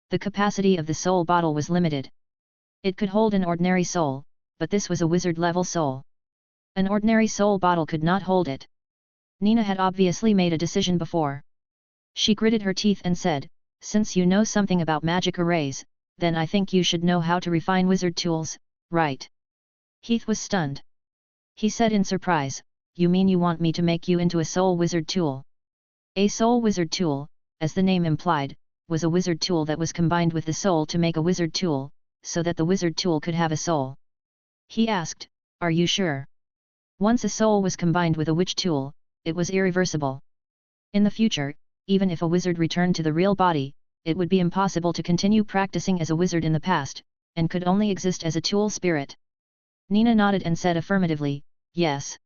The capacity of the soul bottle was limited. It could hold an ordinary soul, but this was a wizard-level soul. An ordinary soul bottle could not hold it. Nina had obviously made a decision before. She gritted her teeth and said, since you know something about magic arrays, then I think you should know how to refine wizard tools, right? Heath was stunned. He said in surprise, you mean you want me to make you into a soul wizard tool? A soul wizard tool, as the name implied, was a wizard tool that was combined with the soul to make a wizard tool, so that the wizard tool could have a soul. He asked, are you sure? Once a soul was combined with a witch tool, it was irreversible. In the future, even if a wizard returned to the real body, it would be impossible to continue practicing as a wizard in the past, and could only exist as a tool spirit. Nina nodded and said affirmatively, yes.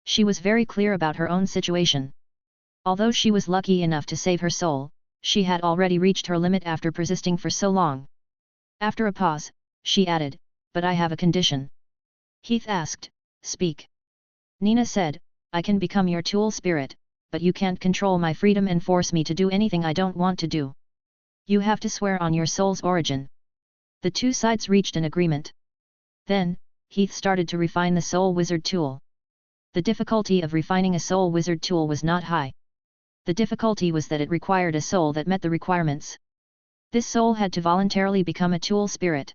She was very clear about her own situation. Although she was lucky enough to save her soul, she had already reached her limit after persisting for so long. After a pause, she added, but I have a condition. Heath asked, speak. Nina said, I can become your tool spirit, but you can't control my freedom and force me to do anything I don't want to do. You have to swear on your soul's origin. The two sides reached an agreement. Then, Heath started to refine the soul wizard tool. The difficulty of refining a soul wizard tool was not high. The difficulty was that it required a soul that met the requirements. This soul had to voluntarily become a tool spirit.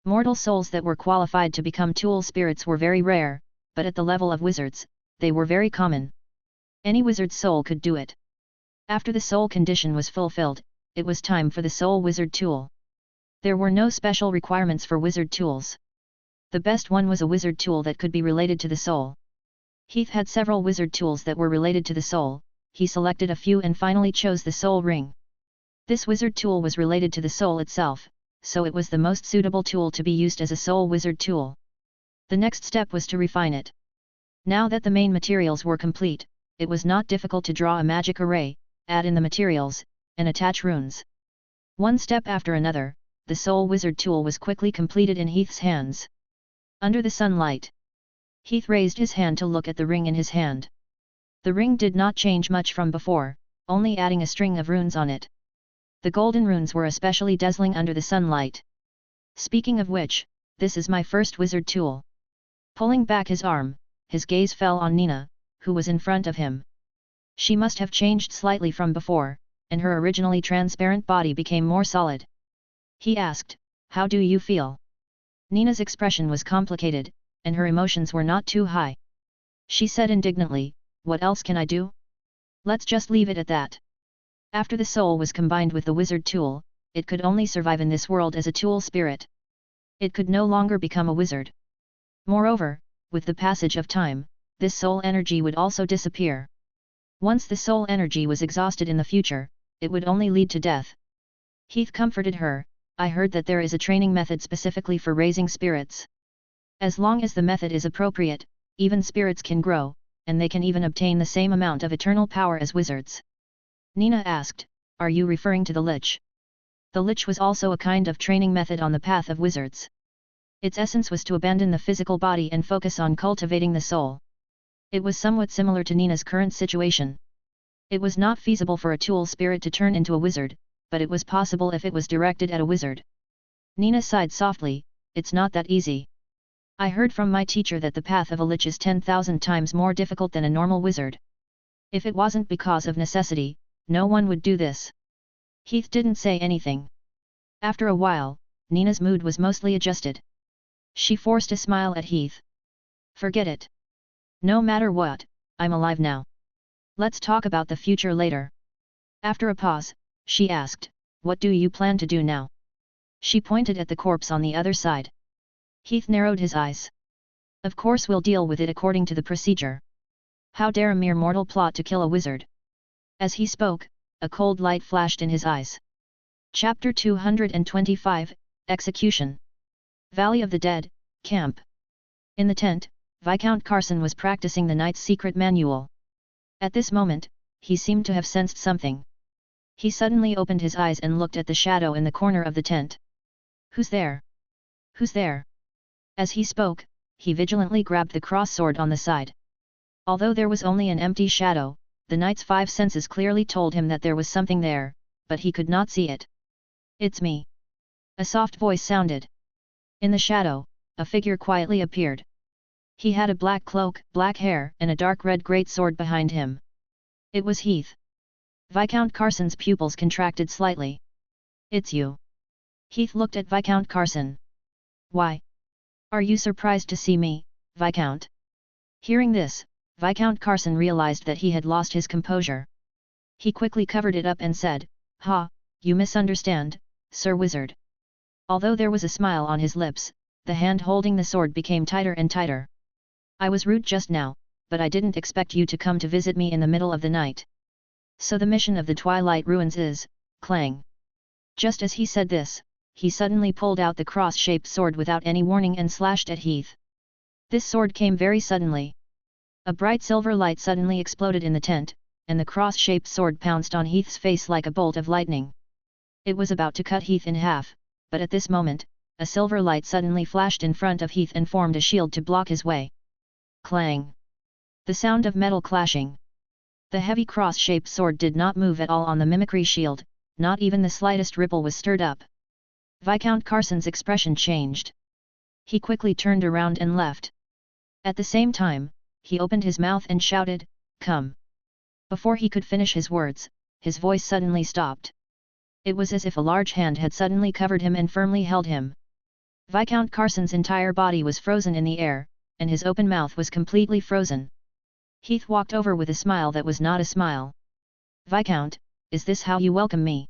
Mortal souls that were qualified to become tool spirits were very rare, but at the level of wizards, they were very common. Any wizard's soul could do it. After the soul condition was fulfilled, it was time for the soul wizard tool. There were no special requirements for wizard tools. The best one was a wizard tool that could be related to the soul. Heath had several wizard tools that were related to the soul. He selected a few and finally chose the soul ring. This wizard tool was related to the soul itself, so it was the most suitable tool to be used as a soul wizard tool. The next step was to refine it. Now that the main materials were complete, it was not difficult to draw a magic array, add in the materials, and attach runes. One step after another, the soul wizard tool was quickly completed in Heath's hands. Under the sunlight, Heath raised his hand to look at the ring in his hand. The ring did not change much from before, only adding a string of runes on it. The golden runes were especially dazzling under the sunlight. Speaking of which, this is my first wizard tool. Pulling back his arm, his gaze fell on Nina, who was in front of him. She must have changed slightly from before, and her originally transparent body became more solid. He asked, "How do you feel?" Nina's expression was complicated, and her emotions were not too high. She said indignantly, "What else can I do? Let's just leave it at that." After the soul was combined with the wizard tool, it could only survive in this world as a tool spirit. It could no longer become a wizard. Moreover, with the passage of time, this soul energy would also disappear. Once the soul energy was exhausted in the future, it would only lead to death. Heath comforted her, "I heard that there is a training method specifically for raising spirits. As long as the method is appropriate, even spirits can grow, and they can even obtain the same amount of eternal power as wizards." Nina asked, "Are you referring to the Lich?" The Lich was also a kind of training method on the path of wizards. Its essence was to abandon the physical body and focus on cultivating the soul. It was somewhat similar to Nina's current situation. It was not feasible for a tool spirit to turn into a wizard, but it was possible if it was directed at a wizard. Nina sighed softly, "It's not that easy. I heard from my teacher that the path of a Lich is 10,000 times more difficult than a normal wizard. If it wasn't because of necessity, no one would do this." Heath didn't say anything. After a while, Nina's mood was mostly adjusted. She forced a smile at Heath. "Forget it. No matter what, I'm alive now. Let's talk about the future later." After a pause, she asked, "What do you plan to do now?" She pointed at the corpse on the other side. Heath narrowed his eyes. "Of course we'll deal with it according to the procedure. How dare a mere mortal plot to kill a wizard?" As he spoke, a cold light flashed in his eyes. Chapter 225, Execution. Valley of the Dead, Camp. In the tent, Viscount Carson was practicing the knight's secret manual. At this moment, he seemed to have sensed something. He suddenly opened his eyes and looked at the shadow in the corner of the tent. "Who's there? Who's there?" As he spoke, he vigilantly grabbed the cross-sword on the side. Although there was only an empty shadow, the knight's 5 senses clearly told him that there was something there, but he could not see it. "It's me." A soft voice sounded. In the shadow, a figure quietly appeared. He had a black cloak, black hair, and a dark red greatsword behind him. It was Heath. Viscount Carson's pupils contracted slightly. "It's you." Heath looked at Viscount Carson. "Why? Are you surprised to see me, Viscount?" Hearing this, Viscount Carson realized that he had lost his composure. He quickly covered it up and said, "Ha, you misunderstand, Sir Wizard." Although there was a smile on his lips, the hand holding the sword became tighter and tighter. "I was rude just now, but I didn't expect you to come to visit me in the middle of the night. So the mission of the Twilight Ruins is, clang." Just as he said this, he suddenly pulled out the cross-shaped sword without any warning and slashed at Heath. This sword came very suddenly. A bright silver light suddenly exploded in the tent, and the cross-shaped sword pounced on Heath's face like a bolt of lightning. It was about to cut Heath in half, but at this moment, a silver light suddenly flashed in front of Heath and formed a shield to block his way. Clang! The sound of metal clashing. The heavy cross-shaped sword did not move at all on the mimicry shield, not even the slightest ripple was stirred up. Viscount Carson's expression changed. He quickly turned around and left. At the same time, he opened his mouth and shouted, "Come!" Before he could finish his words, his voice suddenly stopped. It was as if a large hand had suddenly covered him and firmly held him. Viscount Carson's entire body was frozen in the air, and his open mouth was completely frozen. Heath walked over with a smile that was not a smile. "Viscount, is this how you welcome me?"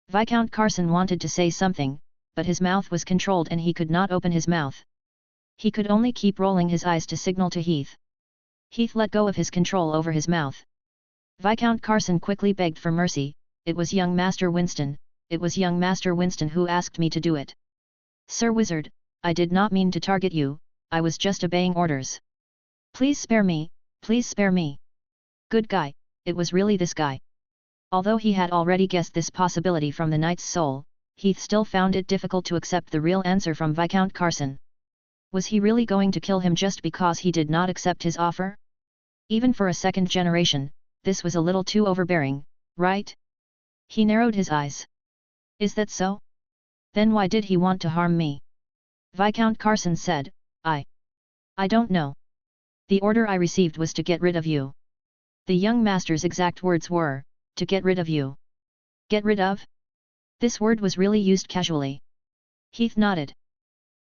Viscount Carson wanted to say something, but his mouth was controlled and he could not open his mouth. He could only keep rolling his eyes to signal to Heath. Heath let go of his control over his mouth. Viscount Carson quickly begged for mercy. "It was young Master Winston, it was young Master Winston who asked me to do it. Sir Wizard, I did not mean to target you, I was just obeying orders. Please spare me, please spare me." Good guy, it was really this guy. Although he had already guessed this possibility from the knight's soul, Heath still found it difficult to accept the real answer from Viscount Carson. Was he really going to kill him just because he did not accept his offer? Even for a second generation, this was a little too overbearing, right? He narrowed his eyes. "Is that so? Then why did he want to harm me?" Viscount Carson said, I don't know. The order I received was to get rid of you. The young master's exact words were, to get rid of you. Get rid of? This word was really used casually. Heath nodded.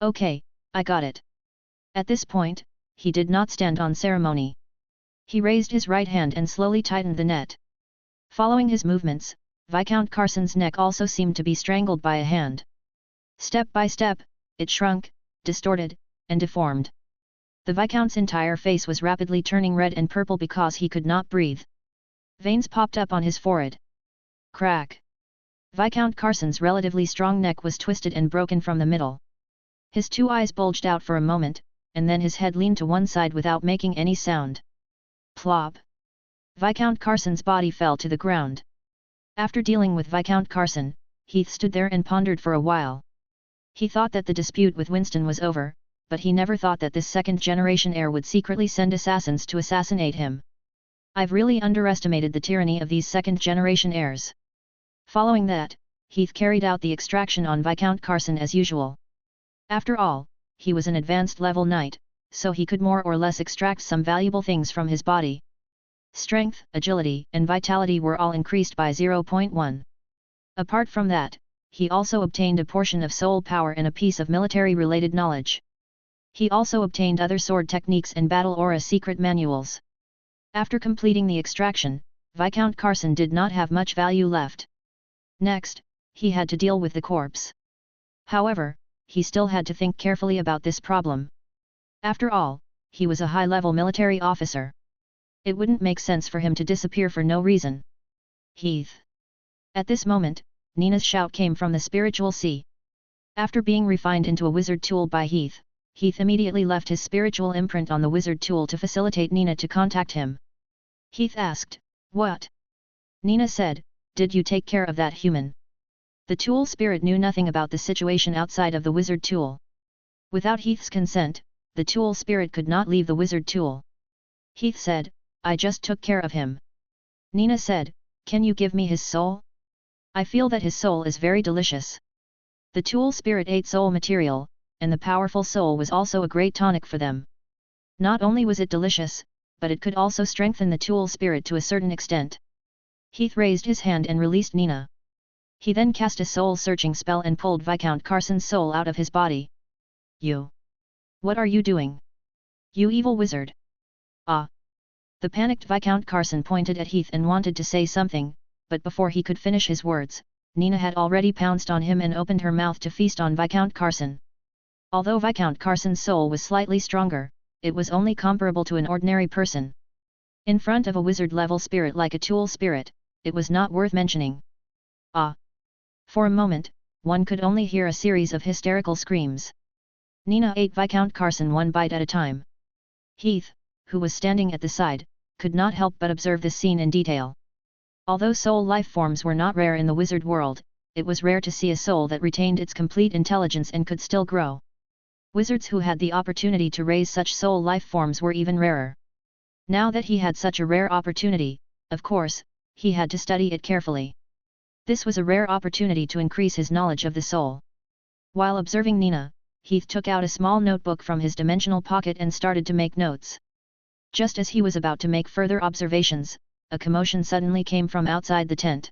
Okay, I got it. At this point, he did not stand on ceremony. He raised his right hand and slowly tightened the net. Following his movements, Viscount Carson's neck also seemed to be strangled by a hand. Step by step, it shrunk, distorted, and deformed. The Viscount's entire face was rapidly turning red and purple because he could not breathe. Veins popped up on his forehead. Crack! Viscount Carson's relatively strong neck was twisted and broken from the middle. His two eyes bulged out for a moment, and then his head leaned to one side without making any sound. Plop! Viscount Carson's body fell to the ground. After dealing with Viscount Carson, Heath stood there and pondered for a while. He thought that the dispute with Winston was over, but he never thought that this second-generation heir would secretly send assassins to assassinate him. I've really underestimated the tyranny of these second-generation heirs. Following that, Heath carried out the extraction on Viscount Carson as usual. After all, he was an advanced-level knight, so he could more or less extract some valuable things from his body. Strength, agility, and vitality were all increased by 0.1. Apart from that, he also obtained a portion of soul power and a piece of military-related knowledge. He also obtained other sword techniques and battle aura secret manuals. After completing the extraction, Viscount Carson did not have much value left. Next, he had to deal with the corpse. However, he still had to think carefully about this problem. After all, he was a high-level military officer. It wouldn't make sense for him to disappear for no reason. Heath! At this moment, Nina's shout came from the spiritual sea. After being refined into a wizard tool by Heath, Heath immediately left his spiritual imprint on the wizard tool to facilitate Nina to contact him. Heath asked, "What?" Nina said, "Did you take care of that human?" The tool spirit knew nothing about the situation outside of the wizard tool. Without Heath's consent, the tool spirit could not leave the wizard tool. Heath said, "I just took care of him." Nina said, "Can you give me his soul? I feel that his soul is very delicious." The tool spirit ate soul material, and the powerful soul was also a great tonic for them. Not only was it delicious, but it could also strengthen the tool spirit to a certain extent. Heath raised his hand and released Nina. He then cast a soul-searching spell and pulled Viscount Carson's soul out of his body. "You! What are you doing? You evil wizard!" "Ah!" The panicked Viscount Carson pointed at Heath and wanted to say something, but before he could finish his words, Nina had already pounced on him and opened her mouth to feast on Viscount Carson. Although Viscount Carson's soul was slightly stronger, it was only comparable to an ordinary person. In front of a wizard-level spirit like a tool spirit, it was not worth mentioning. "Ah!" For a moment, one could only hear a series of hysterical screams. Nina ate Viscount Carson one bite at a time. Heath, who was standing at the side, could not help but observe this scene in detail. Although soul life forms were not rare in the wizard world, it was rare to see a soul that retained its complete intelligence and could still grow. Wizards who had the opportunity to raise such soul life forms were even rarer. Now that he had such a rare opportunity, of course, he had to study it carefully. This was a rare opportunity to increase his knowledge of the soul. While observing Nina, Heath took out a small notebook from his dimensional pocket and started to make notes. Just as he was about to make further observations, a commotion suddenly came from outside the tent.